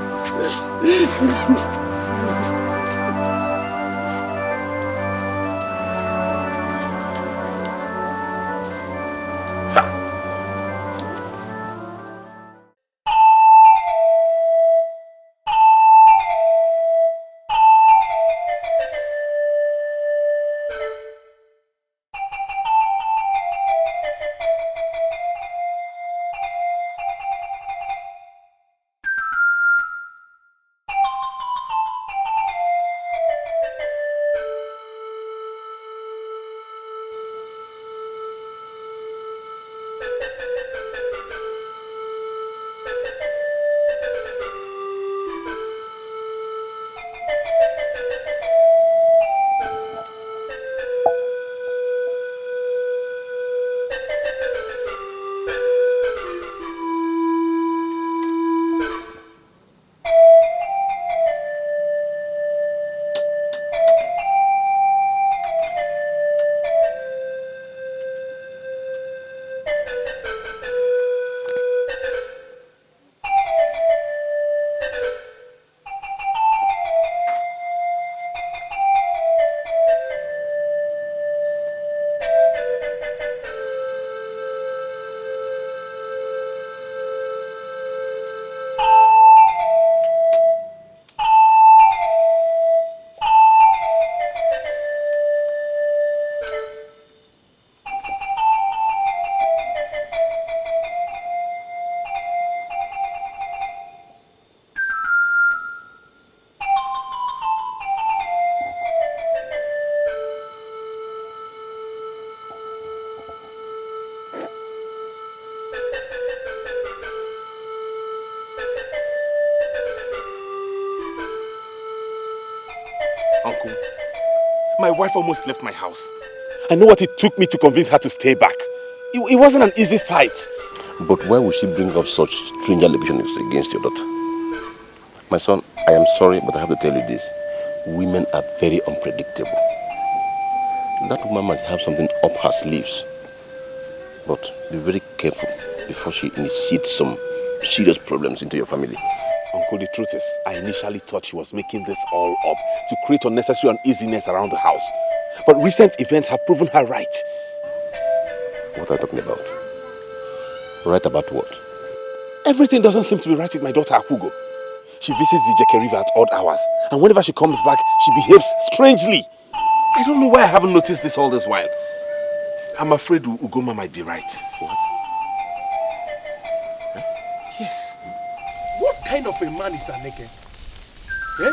E: My wife almost left my house. I know what it took me to convince her to stay back. It wasn't an easy fight.
H: But why would she bring up such strange allegations against your daughter? My son, I am sorry, but I have to tell you this. Women are very unpredictable. That woman might have something up her sleeves. But be very careful before she initiates some serious problems into your family.
E: Uncle, the truth is, I initially thought she was making this all up to create unnecessary uneasiness around the house. But recent events have proven her right.
H: What are you talking about? Right about what?
E: Everything doesn't seem to be right with my daughter, Augo. She visits the Jeke River at odd hours, and whenever she comes back, she behaves strangely. I don't know why I haven't noticed this all this while. I'm afraid Ugoma might be right. What?
L: Huh? Yes. What kind of a man is Aneke? Eh?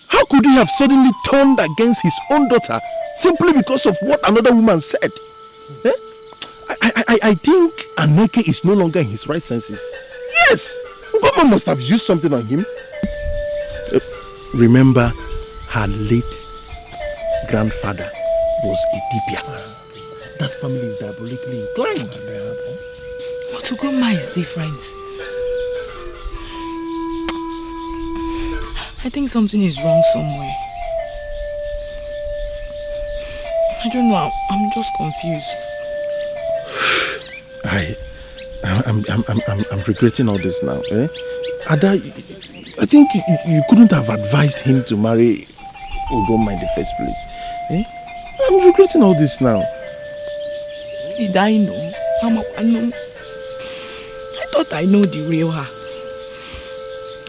L: How could he have suddenly turned against his own daughter simply because of what another woman said? Eh? I think Aneke is no longer in his right senses. Yes! Ugoma must have used something on him. Remember, her late grandfather was a dibia. That family is diabolically inclined.
I: But Ugoma is different. I think something is wrong somewhere. I don't know, I'm just confused.
L: I'm regretting all this now. Eh? Ada, I think you couldn't have advised him to marry Ugoma in the first place. Eh? I'm regretting all this now.
I: Did I know? I thought I know the real her.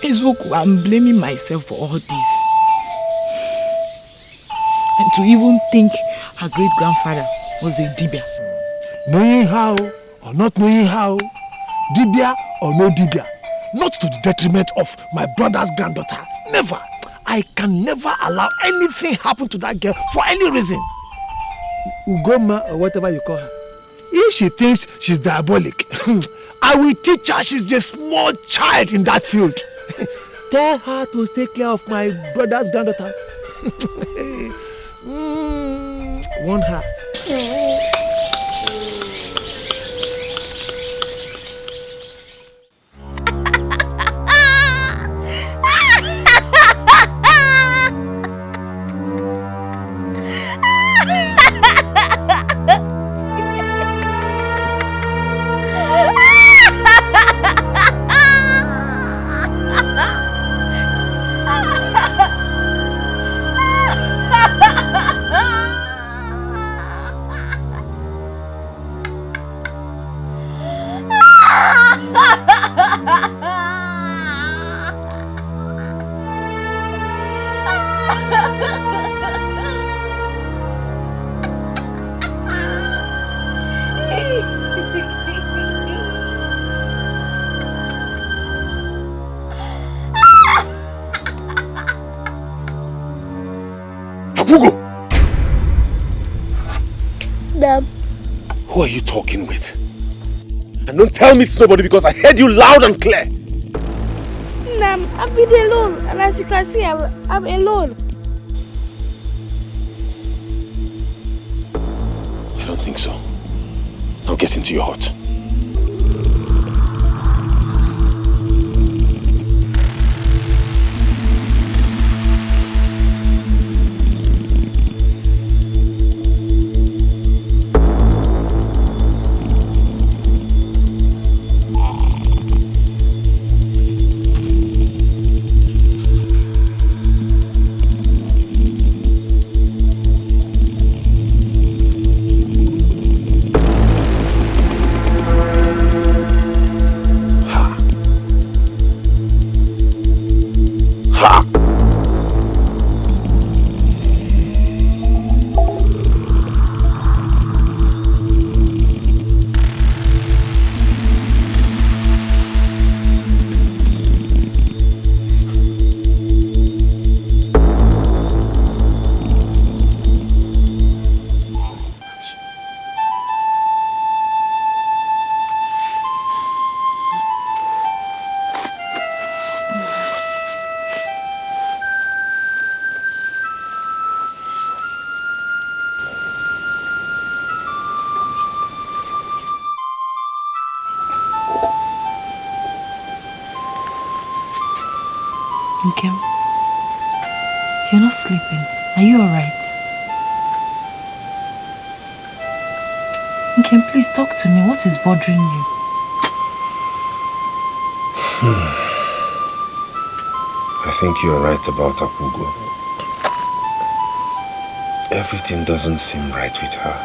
I: Ezoku, I'm blaming myself for all this. And to even think her great-grandfather was a dibia.
L: Knowing how or not knowing how, dibia or no dibia, not to the detriment of my brother's granddaughter. Never. I can never allow anything happen to that girl for any reason. Ugoma or whatever you call her. If she thinks she's diabolic, I will teach her she's a small child in that field. Tell her to take care of my brother's granddaughter. Warn her.
E: Who are you talking with? And don't tell me it's nobody because I heard you loud and clear.
B: Nam, I've been alone, and as you can see, I'm alone.
E: I don't think so. Now get into your hut.
Q: Nkem, you're not sleeping. Are you alright? Nkem, please talk to me. What is bothering you?
A: I think you're right about Augo. Everything doesn't seem right with her.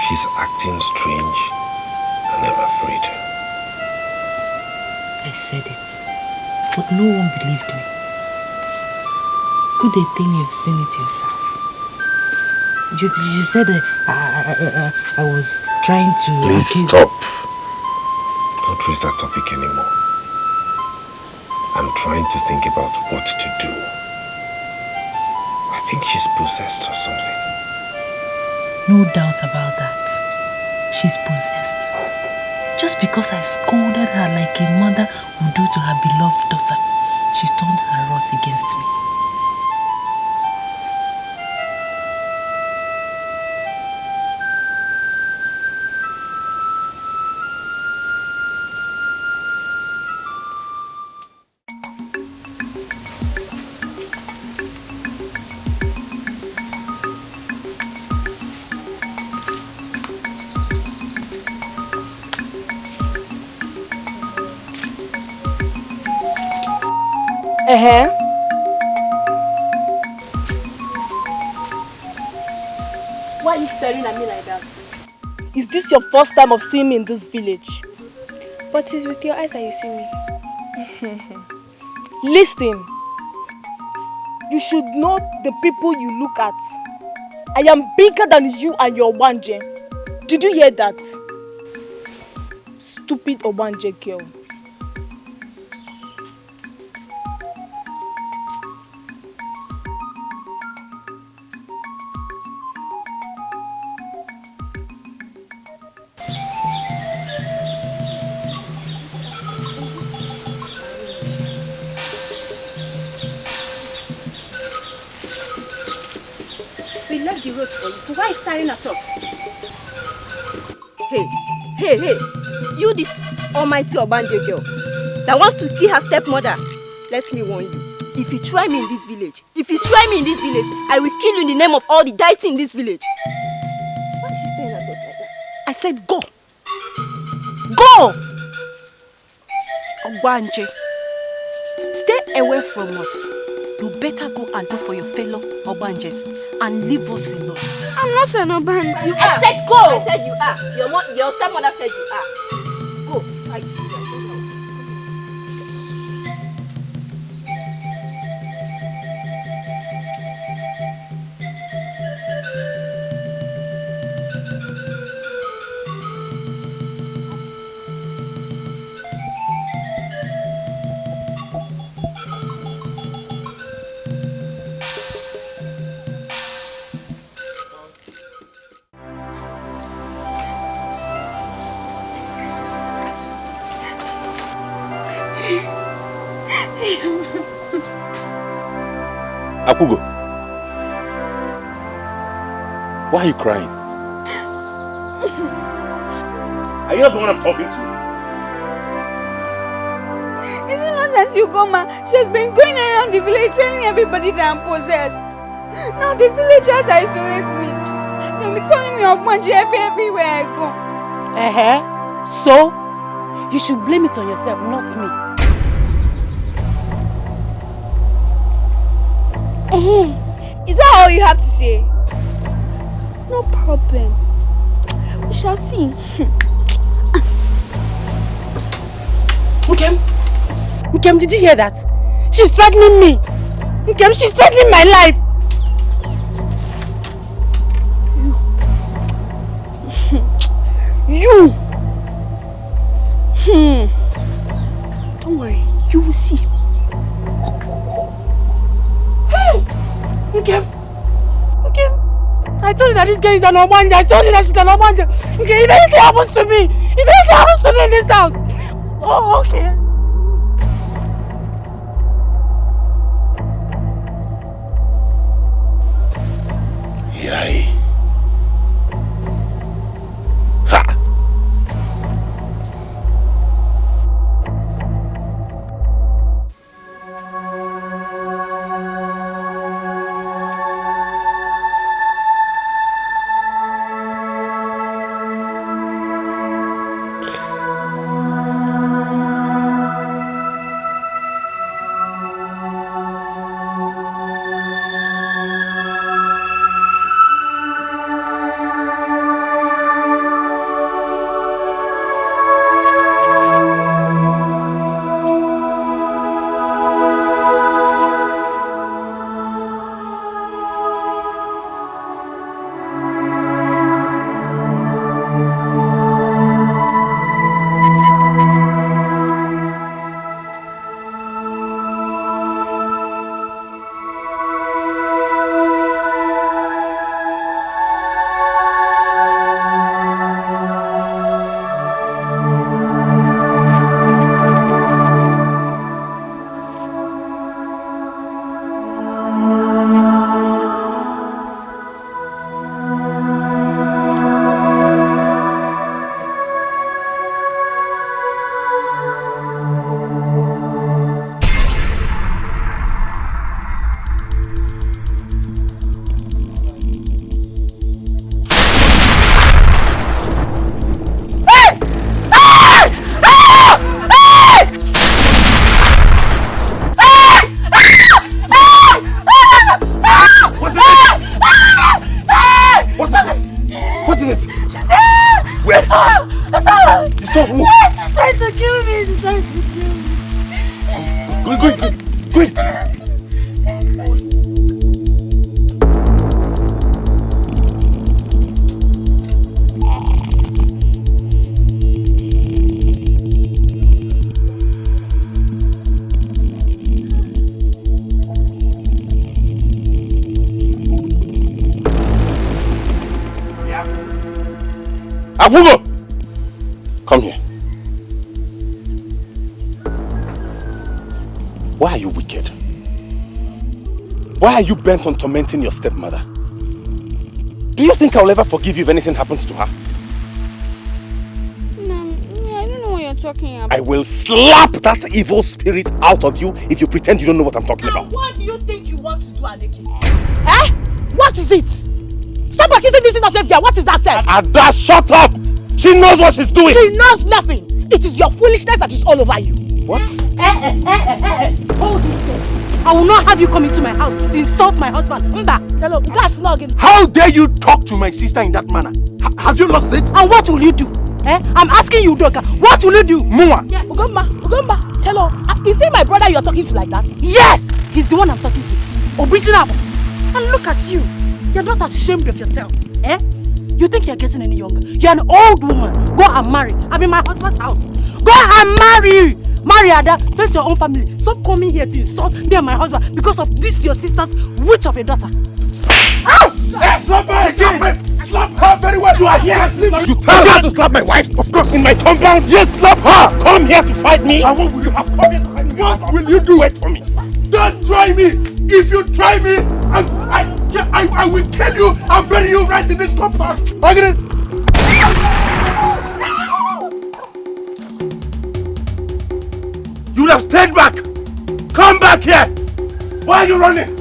A: She's acting strange and I'm afraid.
Q: I said it, but no one believed me. Good a thing you've seen it yourself. You said I was trying to...
A: Please stop. Don't raise that topic anymore. I'm trying to think about what to do. I think she's possessed or something.
Q: No doubt about that. She's possessed. Just because I scolded her like a mother would do to her beloved daughter, she turned her wrath against me.
M: Why are you staring at me like that? Is this your first time of seeing me in this village?
B: But it's with your eyes that you see me.
M: Listen. You should know the people you look at. I am bigger than you and your Obanje. Did you hear that? Stupid Obanje girl.
S: The road for you, so why are you staring at us?
T: Hey, you this almighty Obanje girl that wants to kill her stepmother, let me warn you. If you try me in this village, I will kill you in the name of all the deity in this village. Why is she staring at us like that?
S: I said go. Go! Obanje, stay away from us. You better go and do for your fellow Obanjes and leave us alone.
B: I'm not an Obanje.
T: I said go! I said you are. Your stepmother said you are. Go.
E: Augo, why are you crying? Are you not the one I'm talking to?
B: Is it not that you go, ma? She's been going around the village telling everybody that I'm possessed. Now the villagers isolate me. They'll be calling me Obanje everywhere I go.
S: So, you should blame it on yourself, not me.
B: Is that all you have to say? No problem. We shall see.
S: Nkem, did you hear that? She's threatening me. Nkem, she's threatening my life.
B: You. Don't worry, you will see.
S: Nkem, I told you that this girl is an Obanje. I told you that she's an Obanje. Okay, if anything happens to me, in this house. Oh, okay.
H: Yay. Ha!
K: Quick!
E: Augo! Come here. Why are you wicked? Why are you bent on tormenting your stepmother? Do you think I'll ever forgive you if anything happens to her?
B: I don't know what you're talking about.
E: I will slap that evil spirit out of you if you pretend you don't know what I'm talking about.
R: What do you think you want to do, Aniki? Eh? What is it? Stop accusing this innocent girl. What is that, sir?
E: Ada, shut up! She knows what she's doing!
R: She knows nothing! It is your foolishness that is all over you.
E: What?
R: Hold it. I will not have you come into my house to insult my husband.
K: How dare you talk to my sister in that manner? Have you lost it?
R: And what will you do? I'm asking you, Doka. What will you do?
K: Mua.
R: Yes. Ugomba. Tell her. Is it my brother you're talking to like that? Yes! He's the one I'm talking to. Obisinabo. And look at you. You're not ashamed of yourself. You think you're getting any younger? You're an old woman. Go and marry. I'm in my husband's house. Go and marry! Marry Ada. Face your own family. Stop coming here to insult me and my husband because of this your sister's witch of a daughter.
K: Slap her again! Slap her very well! You are here!
E: You tell her to slap my wife? Of course, in my compound? Yes, slap her! Come here to fight me? And what will you have come here to fight me? What will you do? Wait for me.
K: Don't try me! If you try me, I will kill you and bury you right in this compound!
E: You would have stayed back! Come back here! Why are you running?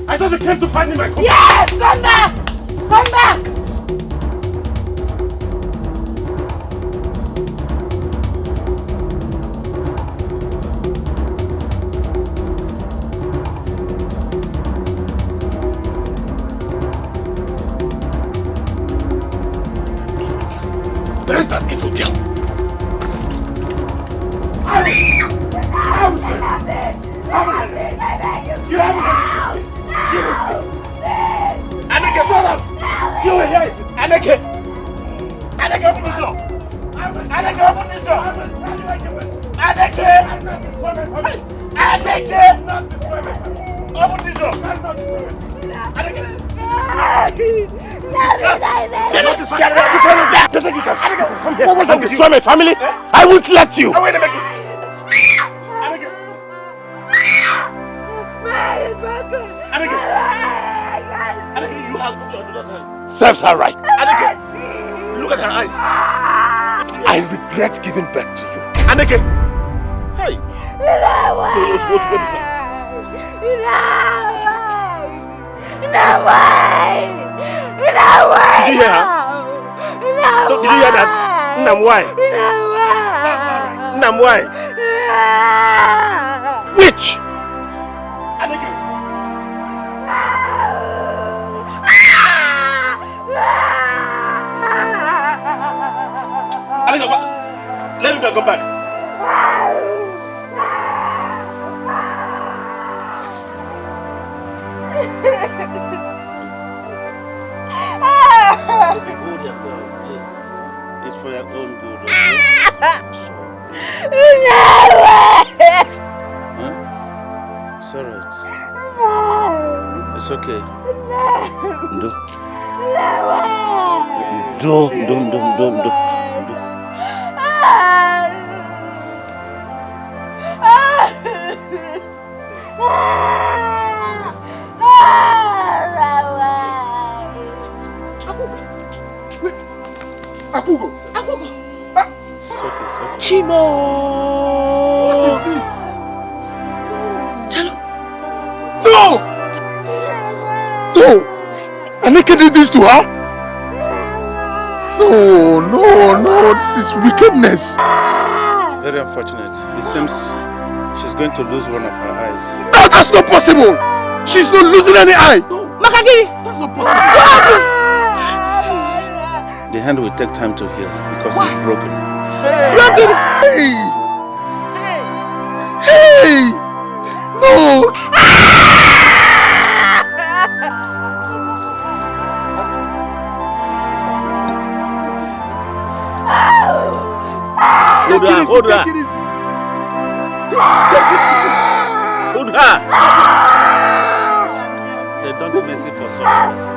E: I thought you came to fight me in my compound.
R: Yes! Come back! Come back!
K: Where is that evil girl?
E: Aneke, shut up! You were here! Aneke! Aneke, open this door! Aneke, open this door! Aneke! Aneke! Open this door! Aneke! You're not destroying What was that? Destroy my family? I won't let you! Wait a minute! Aneke, you have your daughter. Serves her right. Aneke, look at her eyes. I regret giving birth to you. Aneke! Hey! Did you hear her? Did you hear that? Namwai. Namwai. Witch! Aneke! Aneke, let me come back. Hold yourself, please. It's for your own good, okay? Huh? It's alright. It's okay. Don't.
K: Augo!
E: It's okay.
R: Chimo!
K: What is this?
R: Chalo!
K: No! No! Aneke did this to her? No, this is wickedness.
E: Very unfortunate. It seems she's going to lose one of her eyes.
K: No, that's not possible! She's not losing any eye! No.
R: Makagiri!
K: That's not possible!
E: The hand will take time to heal because it's broken.
K: Hey! No!
E: They don't miss it for some reason.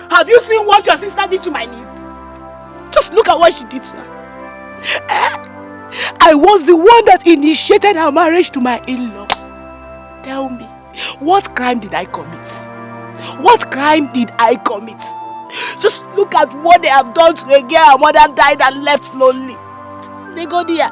R: Have you seen what your sister did to my niece? Just look at what she did to her. I was the one that initiated her marriage to my in-law. Tell me, what crime did I commit? What crime did I commit? Just look at what they have done to a girl her mother died and left lonely. Just they go there.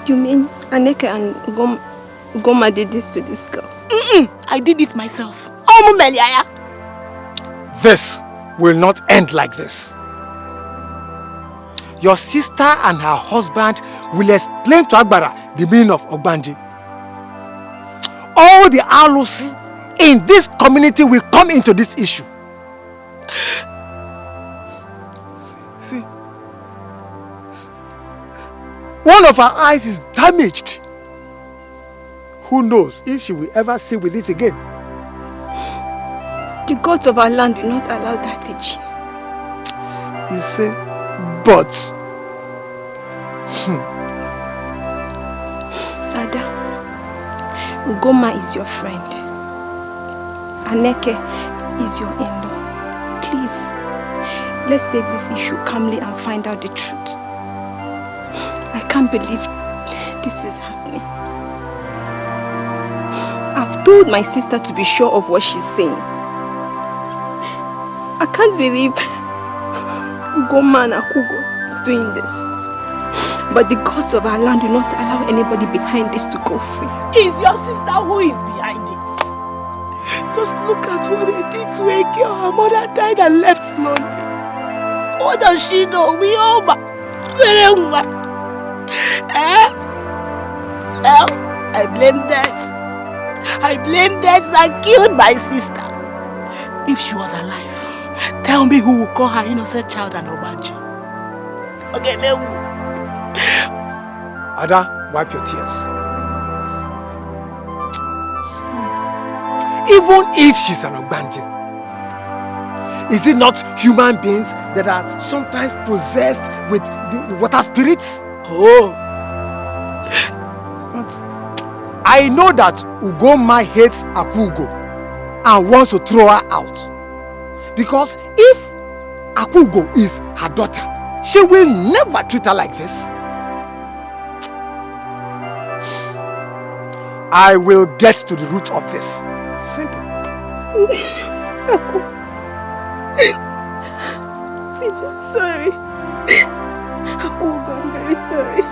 T: You mean Aneke and Goma did this to this girl?
R: I did it myself.
L: This will not end like this. Your sister and her husband will explain to Agbara the meaning of Ogbanje. All the Alusi in this community will come into this issue. See, one of her eyes is damaged. Who knows if she will ever see with it again?
T: The gods of our land will not allow that teaching.
L: You say, but
T: Ada, Ugoma is your friend. Aneke is your in-law. Please, let's take this issue calmly and find out the truth. I can't believe this is happening. I've told my sister to be sure of what she's saying. I can't believe Ugoma and Akugo is doing this. But the gods of our land will not allow anybody behind this to go free.
R: It's your sister who is behind it. Just look at what they did to a girl. Her mother died and left lonely. What does she know? We all Well, I blame that. I blame that and killed my sister. If she was alive, tell me who will call her innocent child an Ogbanje. Okay, Mewu.
L: Ada, wipe your tears. Even if she's an Ogbanje, is it not human beings that are sometimes possessed with the water spirits?
R: Oh.
L: But I know that Ugoma hates Akugo and wants to throw her out. Because if Akugo is her daughter, she will never treat her like this. I will get to the root of this. Simple.
T: Please, I'm sorry. Akugo, I'm very sorry.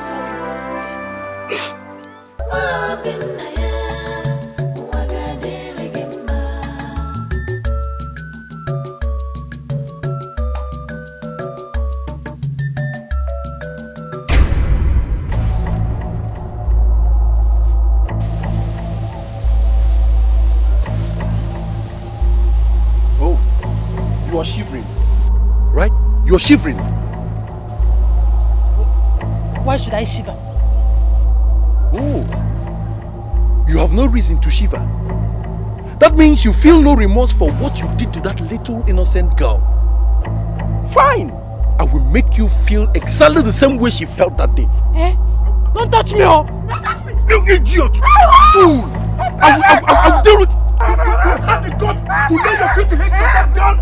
K: You are shivering, right? You are shivering.
R: Why should I shiver?
K: Oh, you have no reason to shiver. That means you feel no remorse for what you did to that little innocent girl. Fine. I will make you feel exactly the same way she felt that day.
R: Eh? Don't touch me, oh! Don't touch me!
K: You idiot! Fool! I will deal with... You had the gun to lay your feet to hate yourself down!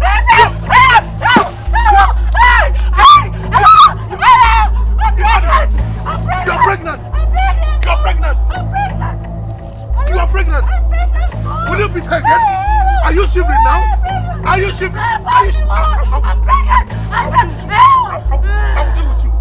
K: You're pregnant! You're pregnant! You are pregnant! Will you beat her again? Are you shivering now? Are you shivering? I'm pregnant! I will deal with you.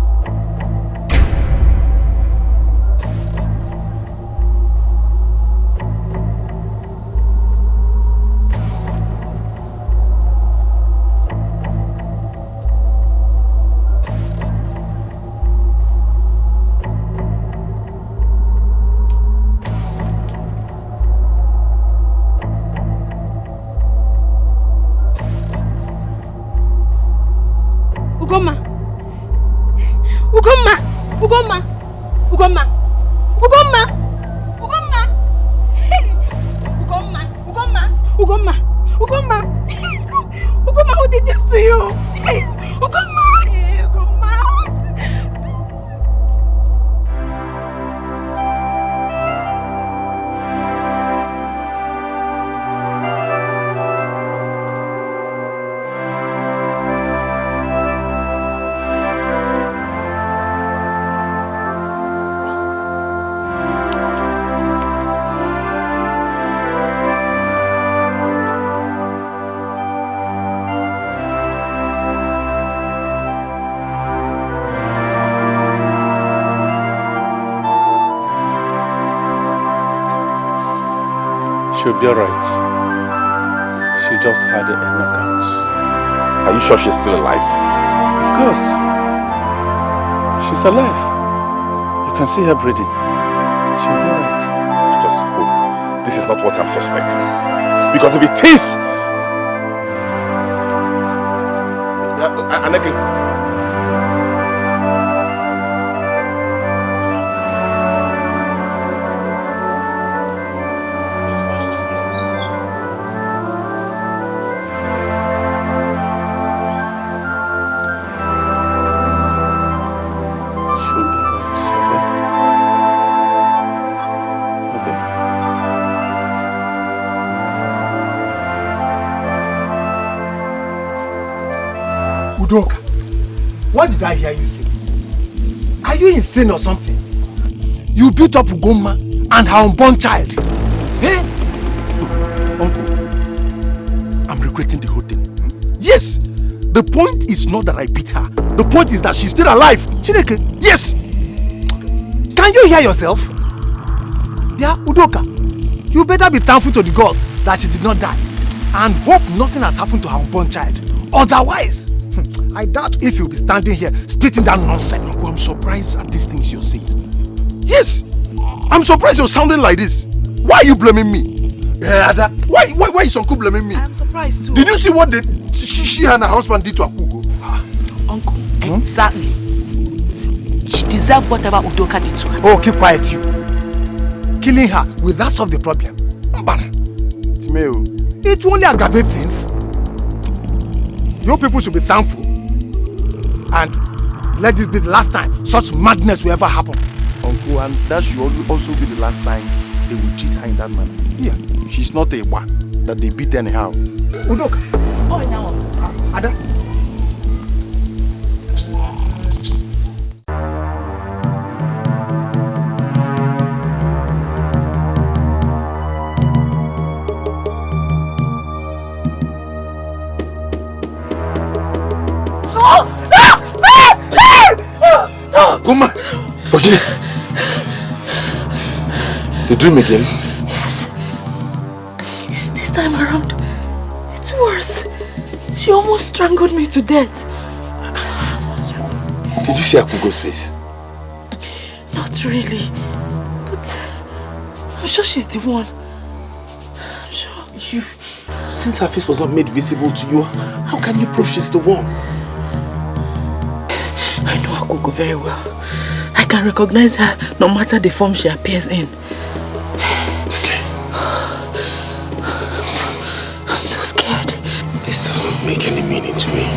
R: Ugoma! Ugoma! Ugoma! Ugoma! Ugoma! Ugoma! Ugoma! Ugoma! Ugoma! Ugoma! Ugoma, who did this to you? Ugoma! Ugoma!
E: She'll be alright. She just had a knockout.
A: Are you sure she's still alive?
E: Of course. She's alive. You can see her breathing. She'll be alright.
A: I just hope this is not what I'm suspecting. Because if it is... Aneke.
L: Udoka, what did I hear you say? Are you insane or something? You beat up Ugoma and her unborn child. Eh?
K: Uncle, I'm regretting the whole thing. Yes, the point is not that I beat her. The point is that she's still alive. Chineke, yes.
L: Can you hear yourself? Yeah, Udoka, you better be thankful to the gods that she did not die and hope nothing has happened to her unborn child. Otherwise, I doubt if you'll be standing here spitting that nonsense.
K: Uncle, I'm surprised at these things you're saying. Yes, I'm surprised you're sounding like this. Why are you blaming me? Yeah, why is Uncle blaming me?
I: I'm surprised too.
K: Did you see what she and her husband did to Akugo?
I: Uncle, exactly. She deserved whatever Udoka did to her.
L: Oh, keep quiet you. Killing her, will that solve the problem?
K: It's me.
L: It will only aggravate things. You people should be thankful. And let this be the last time such madness will ever happen.
K: Uncle, and that should also be the last time they will treat her in that manner.
L: Yeah.
K: She's not a one that they beat anyhow.
L: Udoka.
I: Oh, now.
L: Ada.
K: Goma! Okay. You dream again?
I: Yes. This time around, it's worse. She almost strangled me to death.
K: Did you see Akugo's face?
I: Not really. But I'm sure she's the one. I'm sure.
K: Since her face was not made visible to you, how can you prove she's the one?
I: I know Akugo very well. I can recognize her no matter the form she appears in.
K: Okay.
I: I'm so scared.
K: This doesn't make any meaning to me.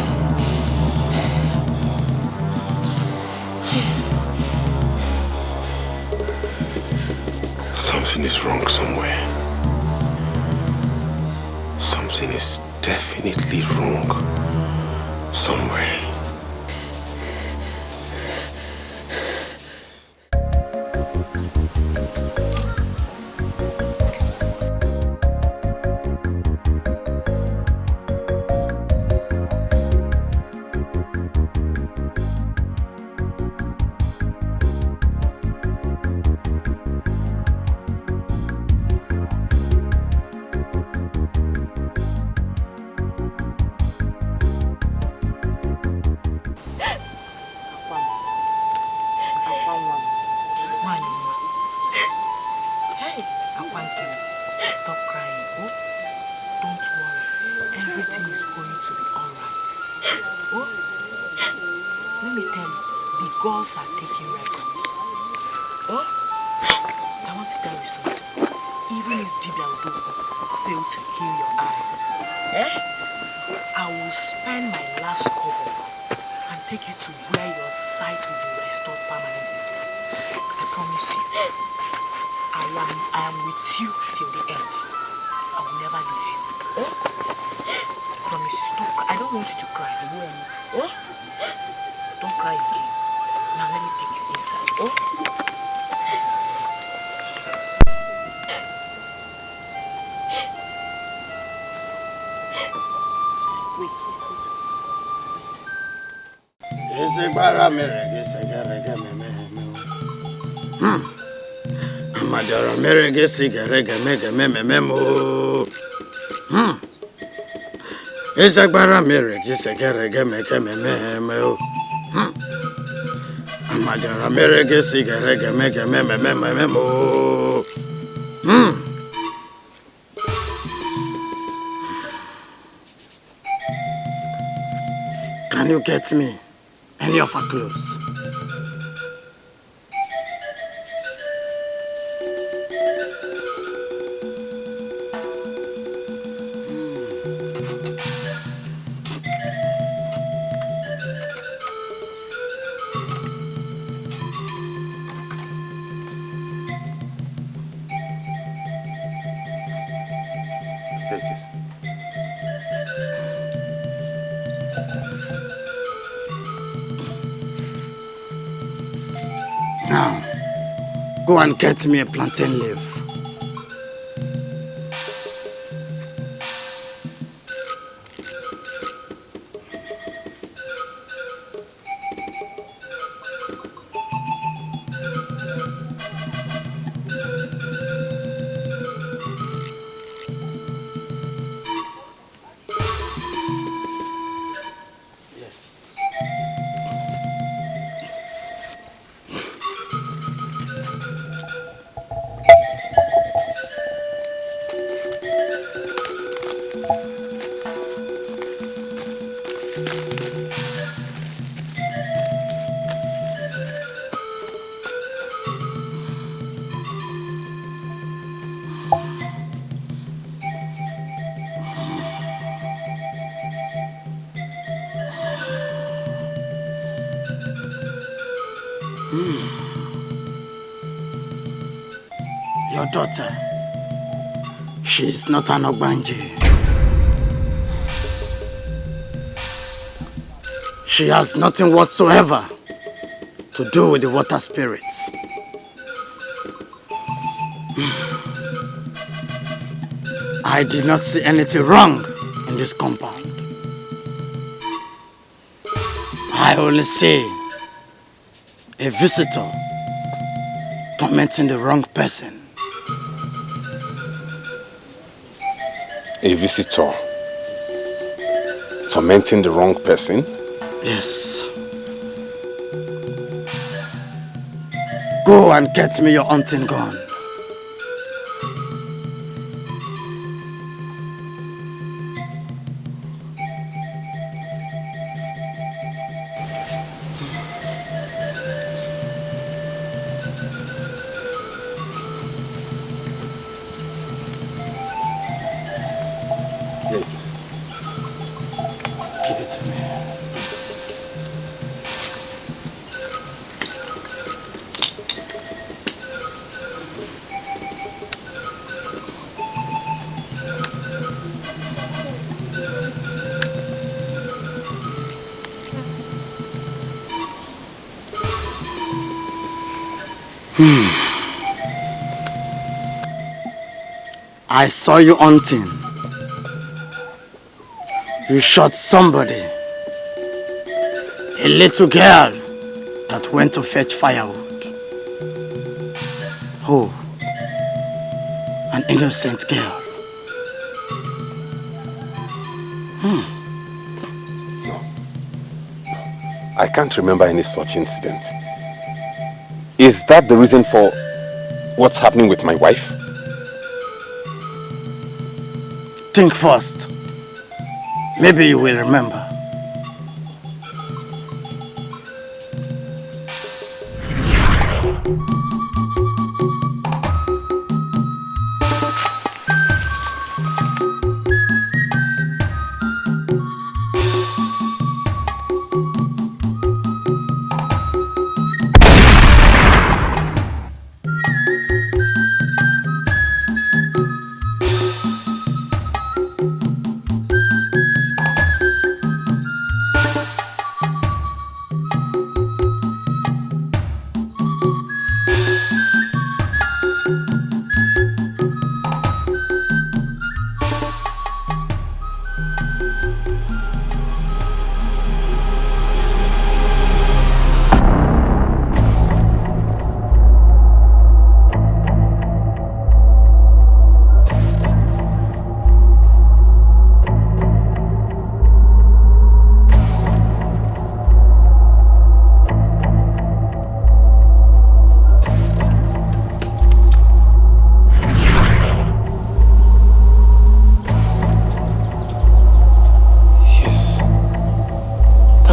H: Something is wrong somewhere. Something is definitely wrong somewhere.
U: Amadara merege sigarega mega memo. Esagbara merege sigarega mega memo. Amadara merege sigarega mega memo. Can you get me any of our clothes? Now, go and get me a plantain leaf. Your daughter, she is not an Ogbanje. She has nothing whatsoever to do with the water spirits. I did not see anything wrong in this compound. I only see a visitor tormenting the wrong person.
A: A visitor tormenting the wrong person?
U: Yes. Go and get me your hunting gun. I saw you hunting. You shot somebody. A little girl that went to fetch firewood. Oh, an innocent girl.
A: I can't remember any such incident. Is that the reason for what's happening with my wife?
U: Think first. Maybe you will remember.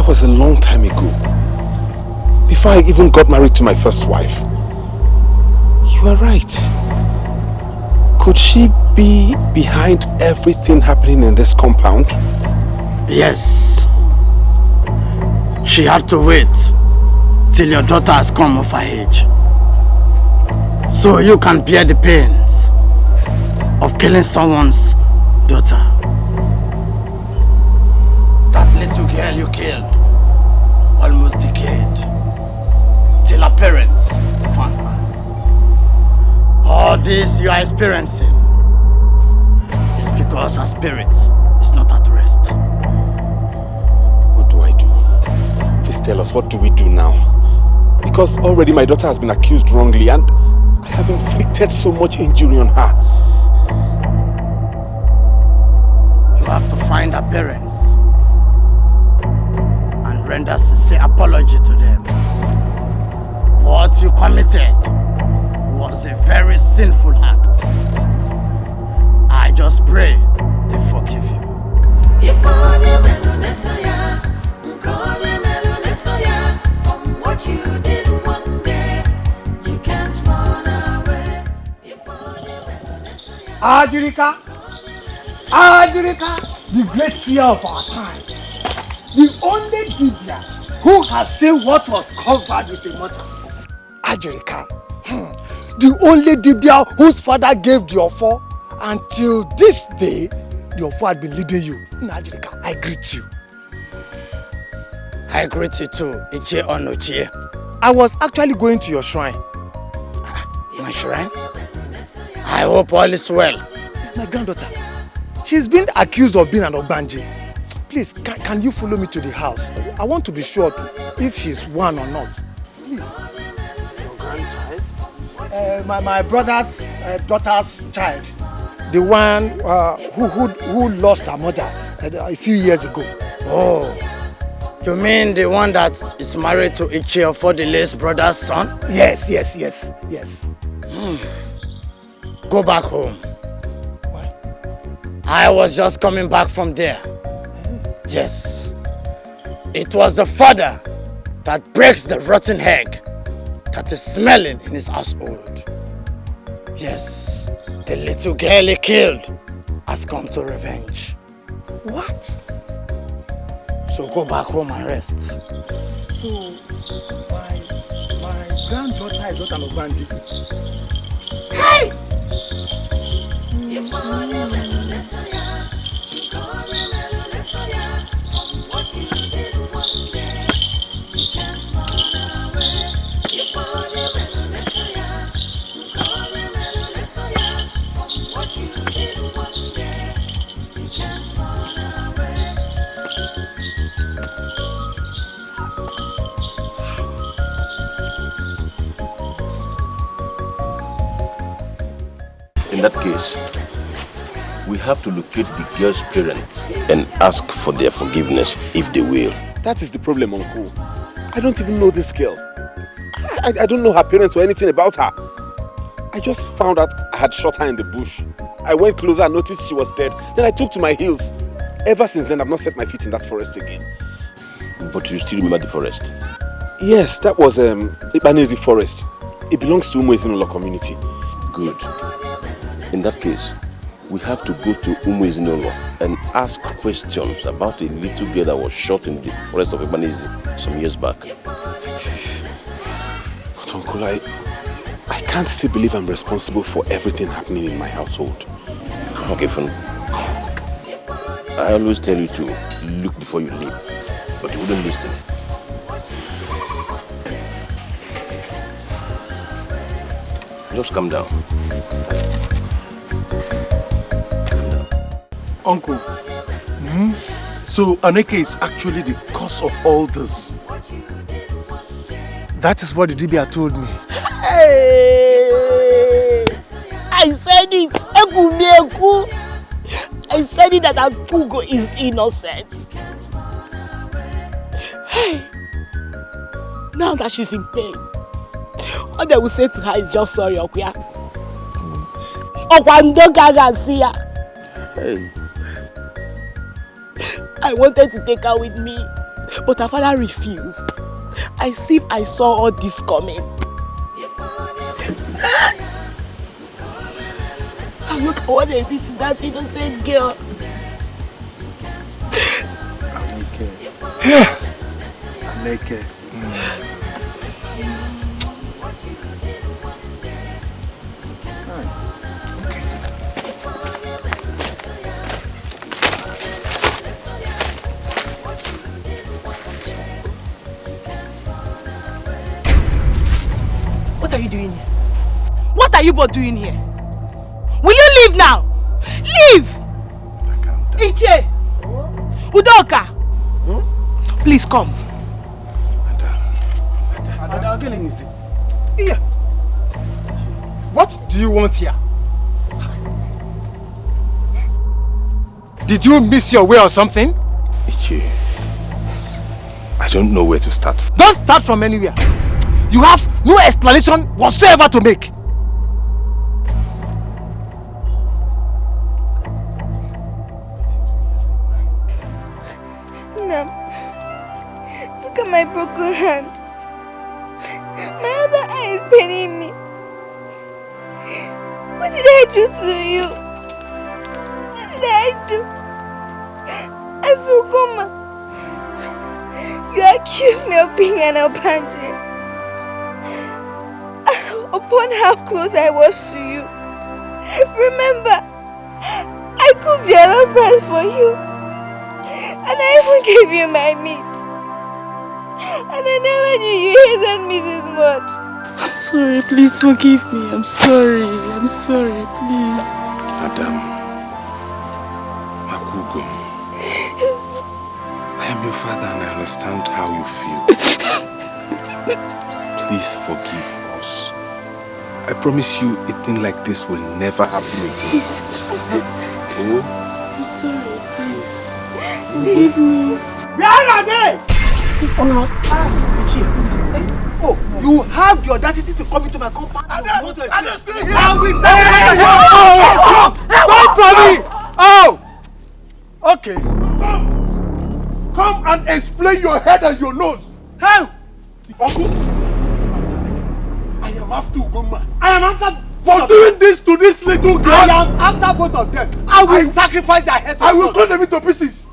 A: was a long time ago. Before I even got married to my first wife. You are right. Could she be behind everything happening in this compound?
U: Yes. She had to wait till your daughter has come of age. So you can bear the pains of killing someone's daughter. That little girl you killed, almost decayed, till her parents found her. All this you are experiencing is because her spirit is not at rest.
A: What do I do? Please tell us, what do we do now? Because already my daughter has been accused wrongly and I have inflicted so much injury on her.
U: You have to find her parents and render sincere apology to them. What you committed was a very sinful act. I just pray they forgive you.
D: From what you did one day, you can't run away.
L: Ajurika, the great seer of our time, the only Dibia who has seen what was covered with a mortar. Ajurika, the only Dibia whose father gave the offer until this day, the offer had been leading you. Ajurika, I greet you.
U: I greet you too, Ichie Onochie.
L: I was actually going to your shrine.
U: My shrine? I hope all is well.
L: It's my granddaughter. She's been accused of being an Ogbanje. Please, can you follow me to the house? I want to be sure if she's one or not. Please. Your grandchild? My brother's daughter's child. The one who lost her mother a few years ago.
U: Oh. You mean the one that is married to Ichie for the late brother's son?
L: Yes.
U: Go back home.
L: Why?
U: I was just coming back from there. Yes. It was the father that breaks the rotten egg that is smelling in his household. Yes. The little girl he killed has come to revenge.
L: What?
U: So go back home and rest.
L: So, my granddaughter is not an Ogbanje. Hey!
H: In that case, we have to locate the girl's parents and ask for their forgiveness if they will.
K: That is the problem, Uncle. I don't even know this girl. I don't know her parents or anything about her. I just found out I had shot her in the bush. I went closer and noticed she was dead. Then I took to my heels. Ever since then, I've not set my feet in that forest again.
H: But you still remember the forest?
K: Yes, that was Ibanezi Forest. It belongs to Umuezinolo community.
H: Good. In that case, we have to go to Umuezinolo and ask questions about a little girl that was shot in the forest of Ibanezi some years back.
K: But Uncle, I can't still believe I'm responsible for everything happening in my household.
H: Okay, fine. I always tell you to look before you leap, but you wouldn't listen. Just calm down.
L: Uncle, so Aneke is actually the cause of all this. That is what the Dibia told me.
R: Hey! I said it! I said it that Augo is innocent. Hey! Now that she's in pain, all they will say to her is just sorry, Okuya. Okwando gaga see her.
H: Hey.
R: I wanted to take her with me, but her father refused. I see I saw all this coming. And look what they did to that innocent girl.
L: Aneke.
R: What are you doing here? What are you both doing here? Will you leave now? Leave! Iche! Udoka! Please come.
L: What do you want here? Did you miss your way or something?
A: Ichi, I don't know where to start.
L: Don't start from anywhere. You have no explanation whatsoever to make.
B: Nam, look at my broken hand. My other eye is paining me. What did I do to you? What did I do? Azukoma, you accused me of being an Obanje. Upon how close I was to you. Remember, I cooked jollof rice for you. And I even gave you my meat. And I never knew you hated me this much.
G: I'm sorry, please forgive me. I'm sorry, please.
A: Madam, Augo, I am your father and I understand how you feel. Please forgive us. I promise you a thing like this will never happen again.
G: Please, it's right.
A: Oh?
G: I'm sorry, please. Forgive me.
L: Where are they? Oh, you have the audacity to come into my compound? I don't stay here. I will stay here. Wait for me. Oh, okay. Come and explain your head and your nose. How? Uncle, I am after Ugoma. I am after for doing this to this little girl. I am after both of them. I will sacrifice their heads. I will cut them into pieces.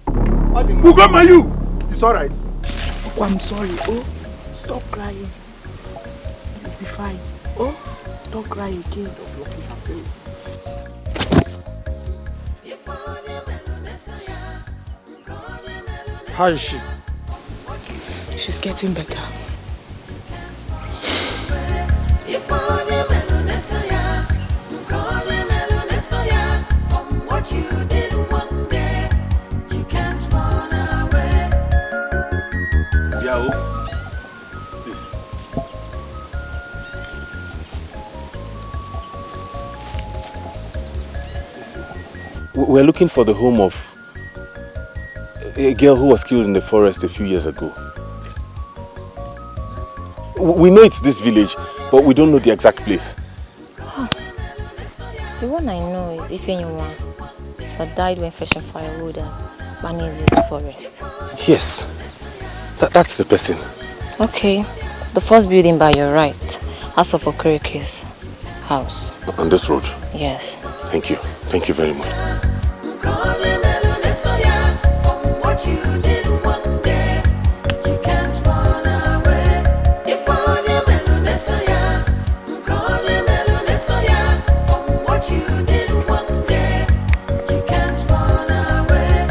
L: Ugoma, you. It's all right.
R: Oh, I'm sorry. Oh, stop crying. You'll be fine. Oh, don't cry again. Don't look at yourself.
L: How is she?
R: She's getting better.
D: From what you did one day, you can't run away.
A: Yao, this. We're looking for the home of a girl who was killed in the forest a few years ago. We know it's this village, but we don't know the exact place.
C: The one I know is if anyone that died when fetching firewood and managed this forest.
A: Yes, that's the person.
C: Okay, the first building by your right, House of Okereke's house.
A: On this road?
C: Yes.
A: Thank you. Thank you very much.
D: From what you did one day, you can't run away. If only Melunesoya, from what you did one day, you can't run away.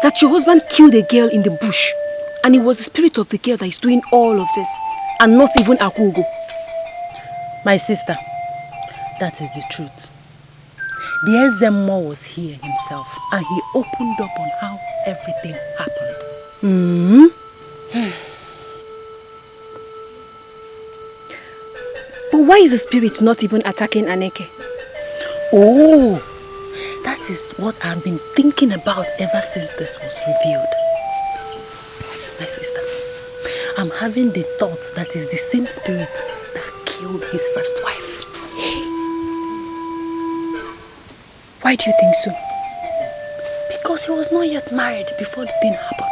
P: That your husband killed a girl in the bush, and it was the spirit of the girl that is doing all of this, and not even Augo.
Q: My sister, that is the truth. The Ezemo was here himself, and he opened up on how everything happened.
P: But why is the spirit not even attacking Aneke?
Q: Oh, that is what I've been thinking about ever since this was revealed. My sister, I'm having the thought that is the same spirit that killed his first wife.
P: Why do you think so?
Q: Because he was not yet married before the thing happened.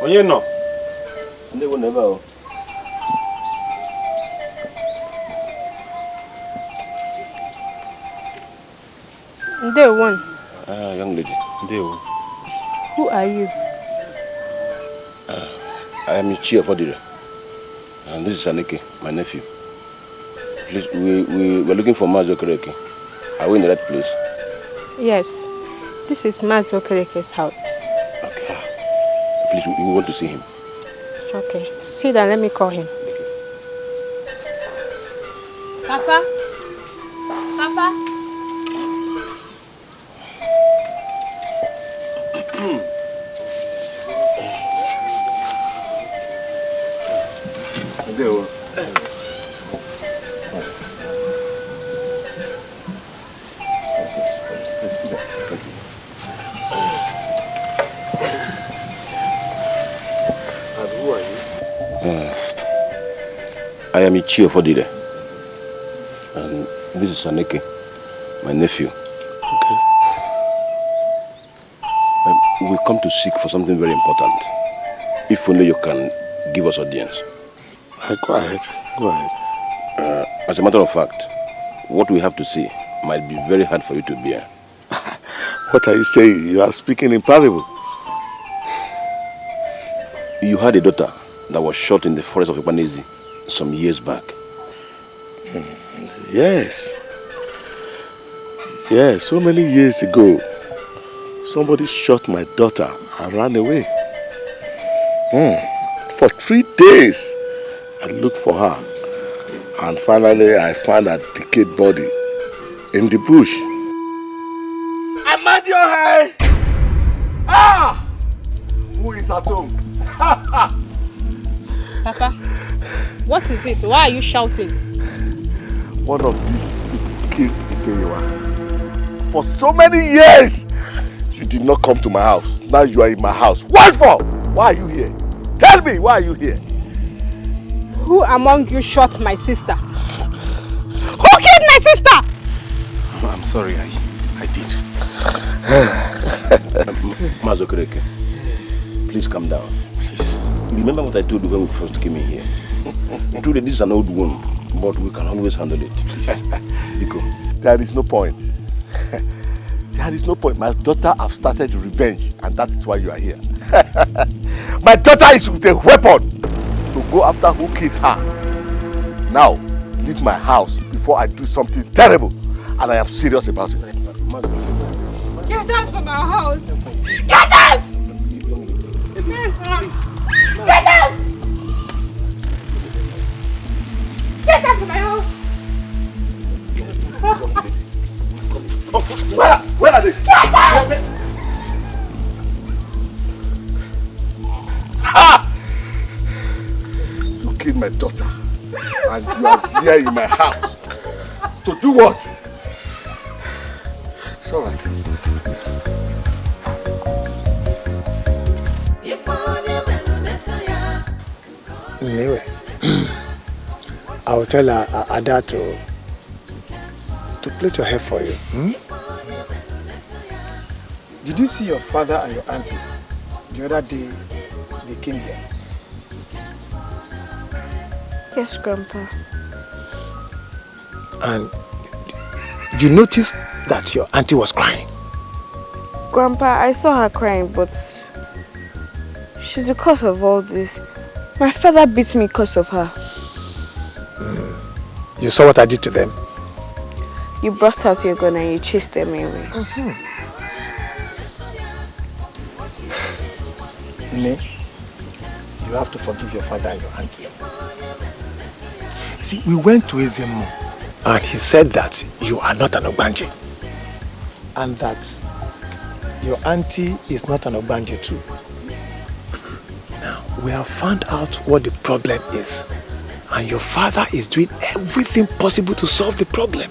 A: You know.
H: They will never.
M: Day one.
H: Young lady.
A: Day one.
M: Who are you?
H: I am the Seer for the. And this is Aneke, my nephew. Please, we're looking for Mazi Okereke. Are we in the right place?
M: Yes. This is Mazi Okereke's house.
H: Please, we want to see him.
M: Okay. Sit down, let me call him. Papa? Papa?
H: I am a Seer for the. And this is Aneke, my nephew.
A: Okay.
H: We come to seek for something very important. If only you can give us audience.
A: Go ahead. Go ahead.
H: As a matter of fact, what we have to say might be very hard for you to bear.
A: What are you saying? You are speaking in parable.
H: You had a daughter that was shot in the forest of Ipanezi some years back.
A: Yes. Yeah, so many years ago, somebody shot my daughter and ran away. For 3 days, I looked for her. And finally, I found her decayed body in the bush.
K: I'm at your head! Ah! Who is at home?
M: Papa, what is it? Why are you shouting?
K: One of these people killed Ifeyiwa. For so many years, you did not come to my house. Now you are in my house. What for? Why are you here? Tell me, why are you here?
M: Who among you shot my sister? Who killed my sister?
A: I'm sorry, I did.
H: Mazokreke, please calm down. Please. Remember what I told you when we first came in here. Truly, this is an old wound, but we can always handle it. Please. Biko.
K: There is no point. There is no point. My daughter have started revenge, and that is why you are here. My daughter is with a weapon to go after who killed her. Now, leave my house before I do something terrible, and I am serious about it.
N: Get out from our house! Get out! Get out! Get out from my house!
K: Where are they?
N: Get out!
K: Ah! You killed my daughter, and you are here in my house. To do what? It's all right.
L: Anyway, I will tell Ada to plait your hair for you.
J: Did you see your father and your auntie the other day they came here?
B: Yes, Grandpa.
L: And you noticed that your auntie was crying?
B: Grandpa, I saw her crying, but she's the cause of all this. My father beat me because of her.
L: You saw what I did to them?
B: You brought out your gun and you chased them away.
J: Nne, you have to forgive your father and your auntie. See, we went to Ezemo,
L: and he said that you are not an Ogbanje.
J: And that your auntie is not an Ogbanje too.
L: Now, we have found out what the problem is. And your father is doing everything possible to solve the problem.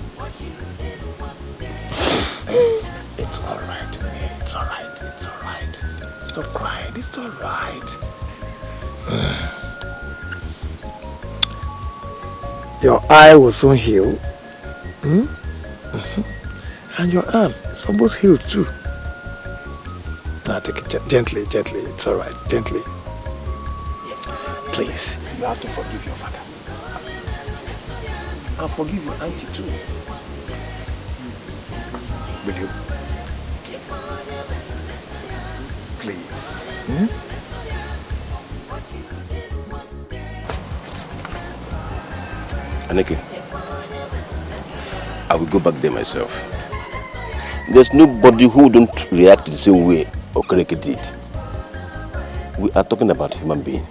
J: It's alright, Nne. It's alright. It's alright. Stop crying. It's alright.
L: Your eye will soon heal. And your arm is almost healed too. Now take it gently, gently. It's alright. Gently. Please.
J: You have to forgive your father. And forgive your auntie too.
L: Will you?
J: Please.
H: Aneke, I will go back there myself. There's nobody who don't react the same way Okereke did. We are talking about a human being.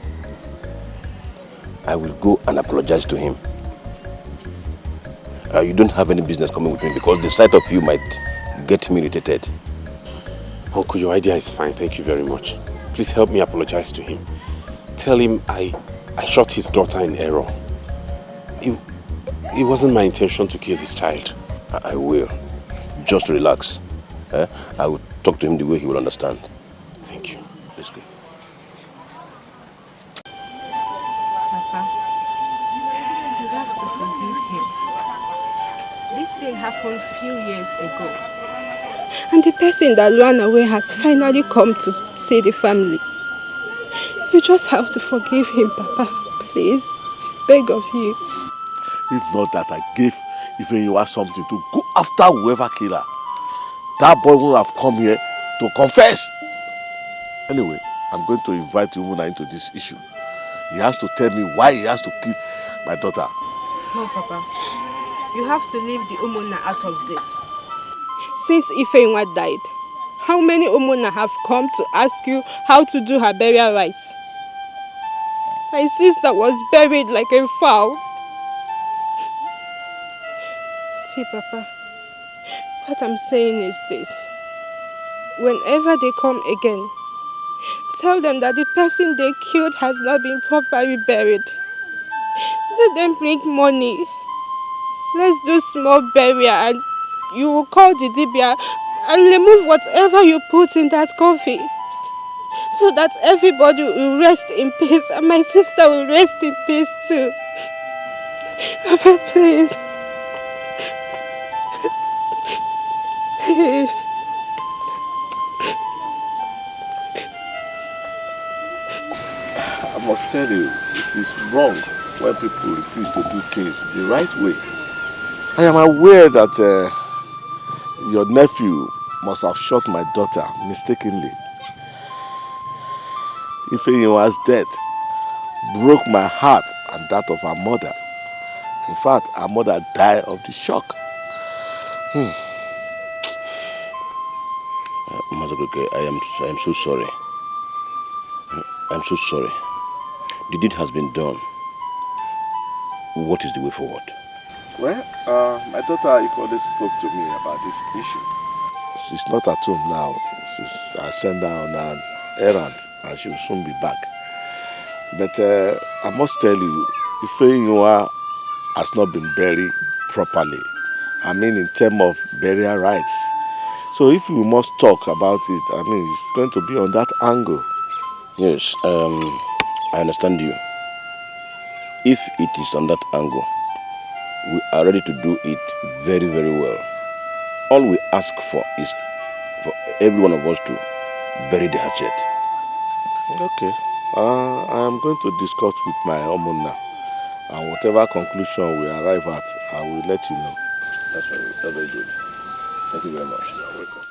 H: I will go and apologize to him. You don't have any business coming with me because the sight of you might get me irritated.
E: Uncle, your idea is fine. Thank you very much. Please help me apologize to him. Tell him I shot his daughter in error. It wasn't my intention to kill his child.
H: I will. Just relax. I will talk to him the way he will understand.
E: Thank you.
H: Let's go.
Q: Papa, you have to forgive him. This thing happened a few years ago.
V: And the person that ran away has finally come to see the family. You just have to forgive him, Papa. Please. Beg of you.
K: If not that I gave Ifeyiwa something to go after whoever killed her, that boy will have come here to confess. Anyway, I'm going to invite Umuna into this issue. He has to tell me why he has to kill my daughter.
V: No, Papa. You have to leave the Umuna out of this. Since Ifeyiwa died, how many Umuna have come to ask you how to do her burial rites? My sister was buried like a fowl. See, Papa, what I'm saying is this. Whenever they come again, tell them that the person they killed has not been properly buried. Let them bring money. Let's do small burial and you will call the dibia and remove whatever you put in that coffee. So that everybody will rest in peace and my sister will rest in peace too. Papa, please.
K: I must tell you, it is wrong when people refuse to do things the right way. I am aware that your nephew must have shot my daughter mistakenly. Ifeyinwa's death broke my heart and that of her mother. In fact, her mother died of the shock.
H: Mazagoke, I am so sorry. I'm so sorry. The deed has been done. What is the way forward?
K: Well, my daughter equally spoke to me about this issue. She's not at home now. I sent her on an errand and she will soon be back. But I must tell you, Ifeyinwa has not been buried properly. I mean in terms of burial rights. So if we must talk about it, I mean it's going to be on that angle.
H: Yes, I understand you. If it is on that angle, we are ready to do it very, very well. All we ask for is for every one of us to bury the hatchet.
K: Okay. I am going to discuss with my Omuna, and whatever conclusion we arrive at, I will let you know.
H: That's very good. Thank you very much.
K: You're welcome.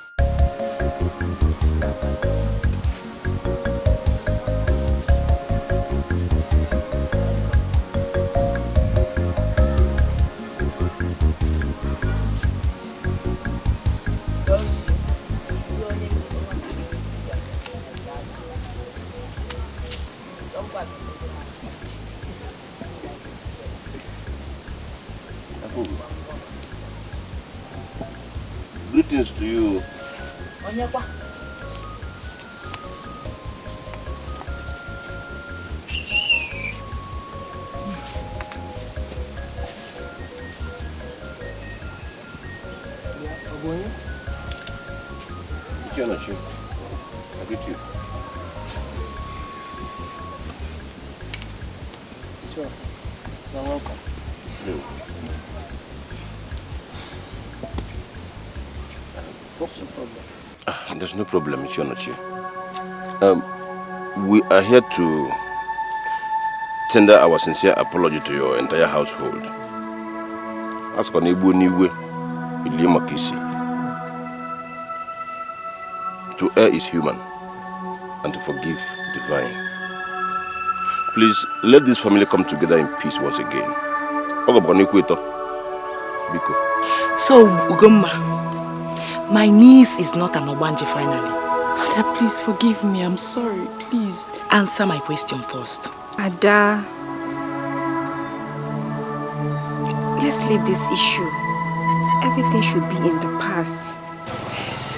H: Greetings to you. I greet you.
F: Sure. You're welcome. What's the problem?
H: There's no problem, Ichionochi. We are here to tender our sincere apology to your entire household. Ask on Ibu Niwe, Ilimakisi. To err is human, and to forgive divine. Please let this family come together in peace once again.
I: So, Ugomma, my niece is not an Obanje finally. Ada, please forgive me. I'm sorry. Please answer my question first.
P: Ada, let's leave this issue. Everything should be in the past.
I: Yes.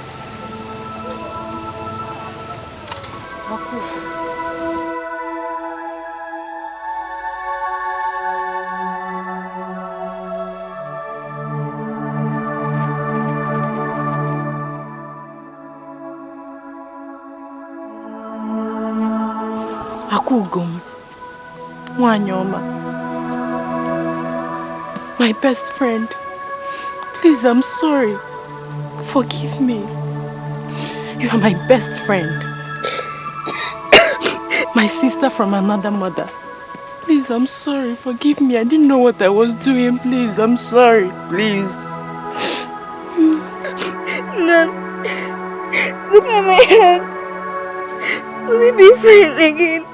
I: Akugum, Wanyoma, my best friend. Please, I'm sorry. Forgive me. You are my best friend. My sister from another mother. Please, I'm sorry. Forgive me. I didn't know what I was doing. Please, I'm sorry. Please.
B: No. Look at my hand. Will it be fine again?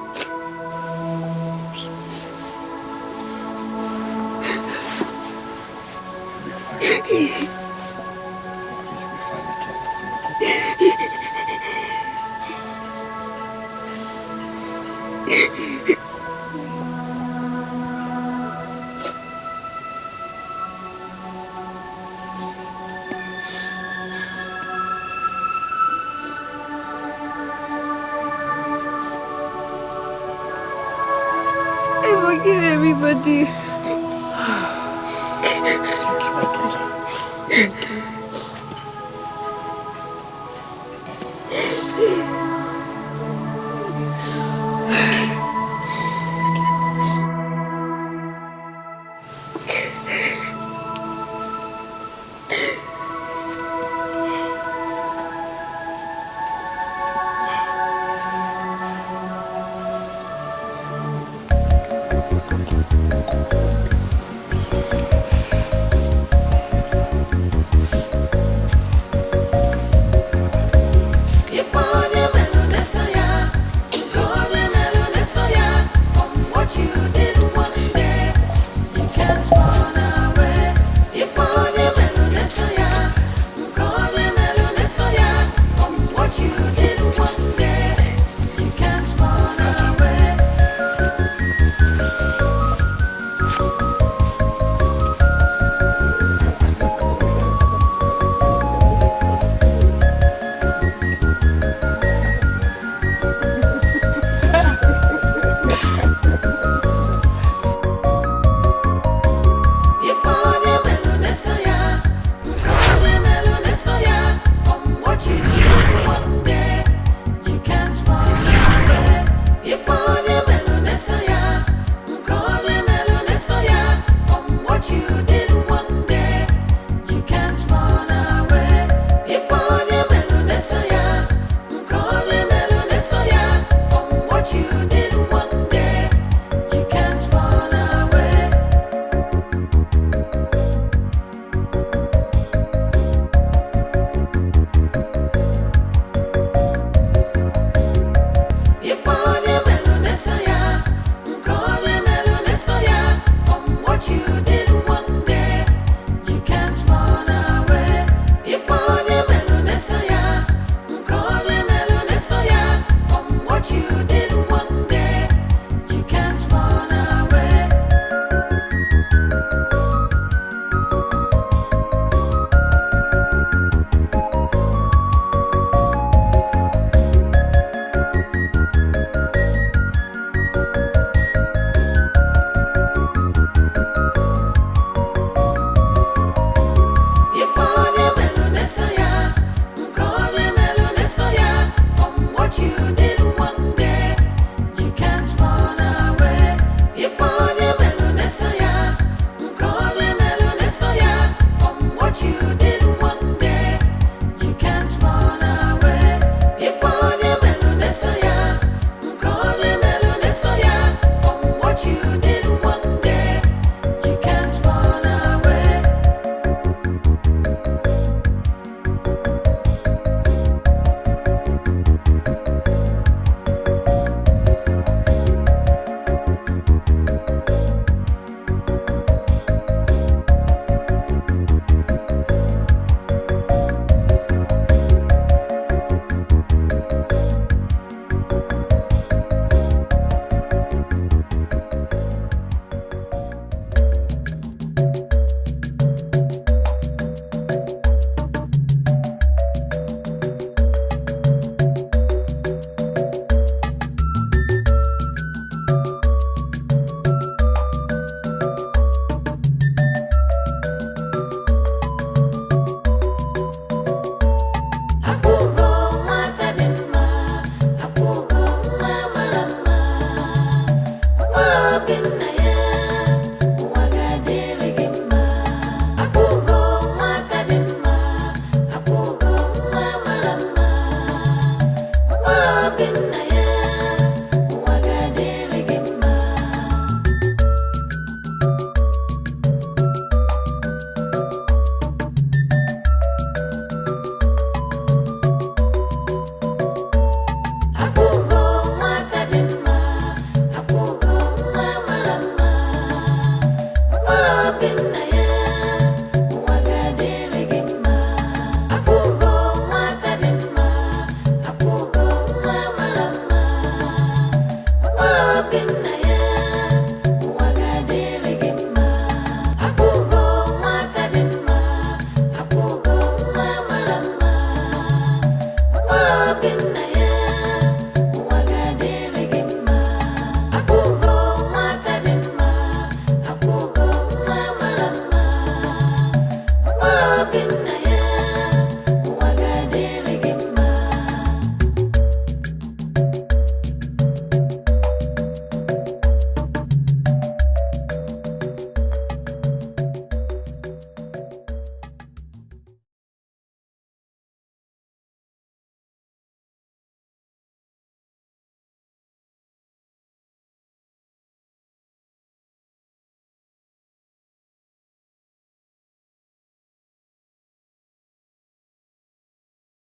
B: I forgive everybody.
D: grow up in Nigeria.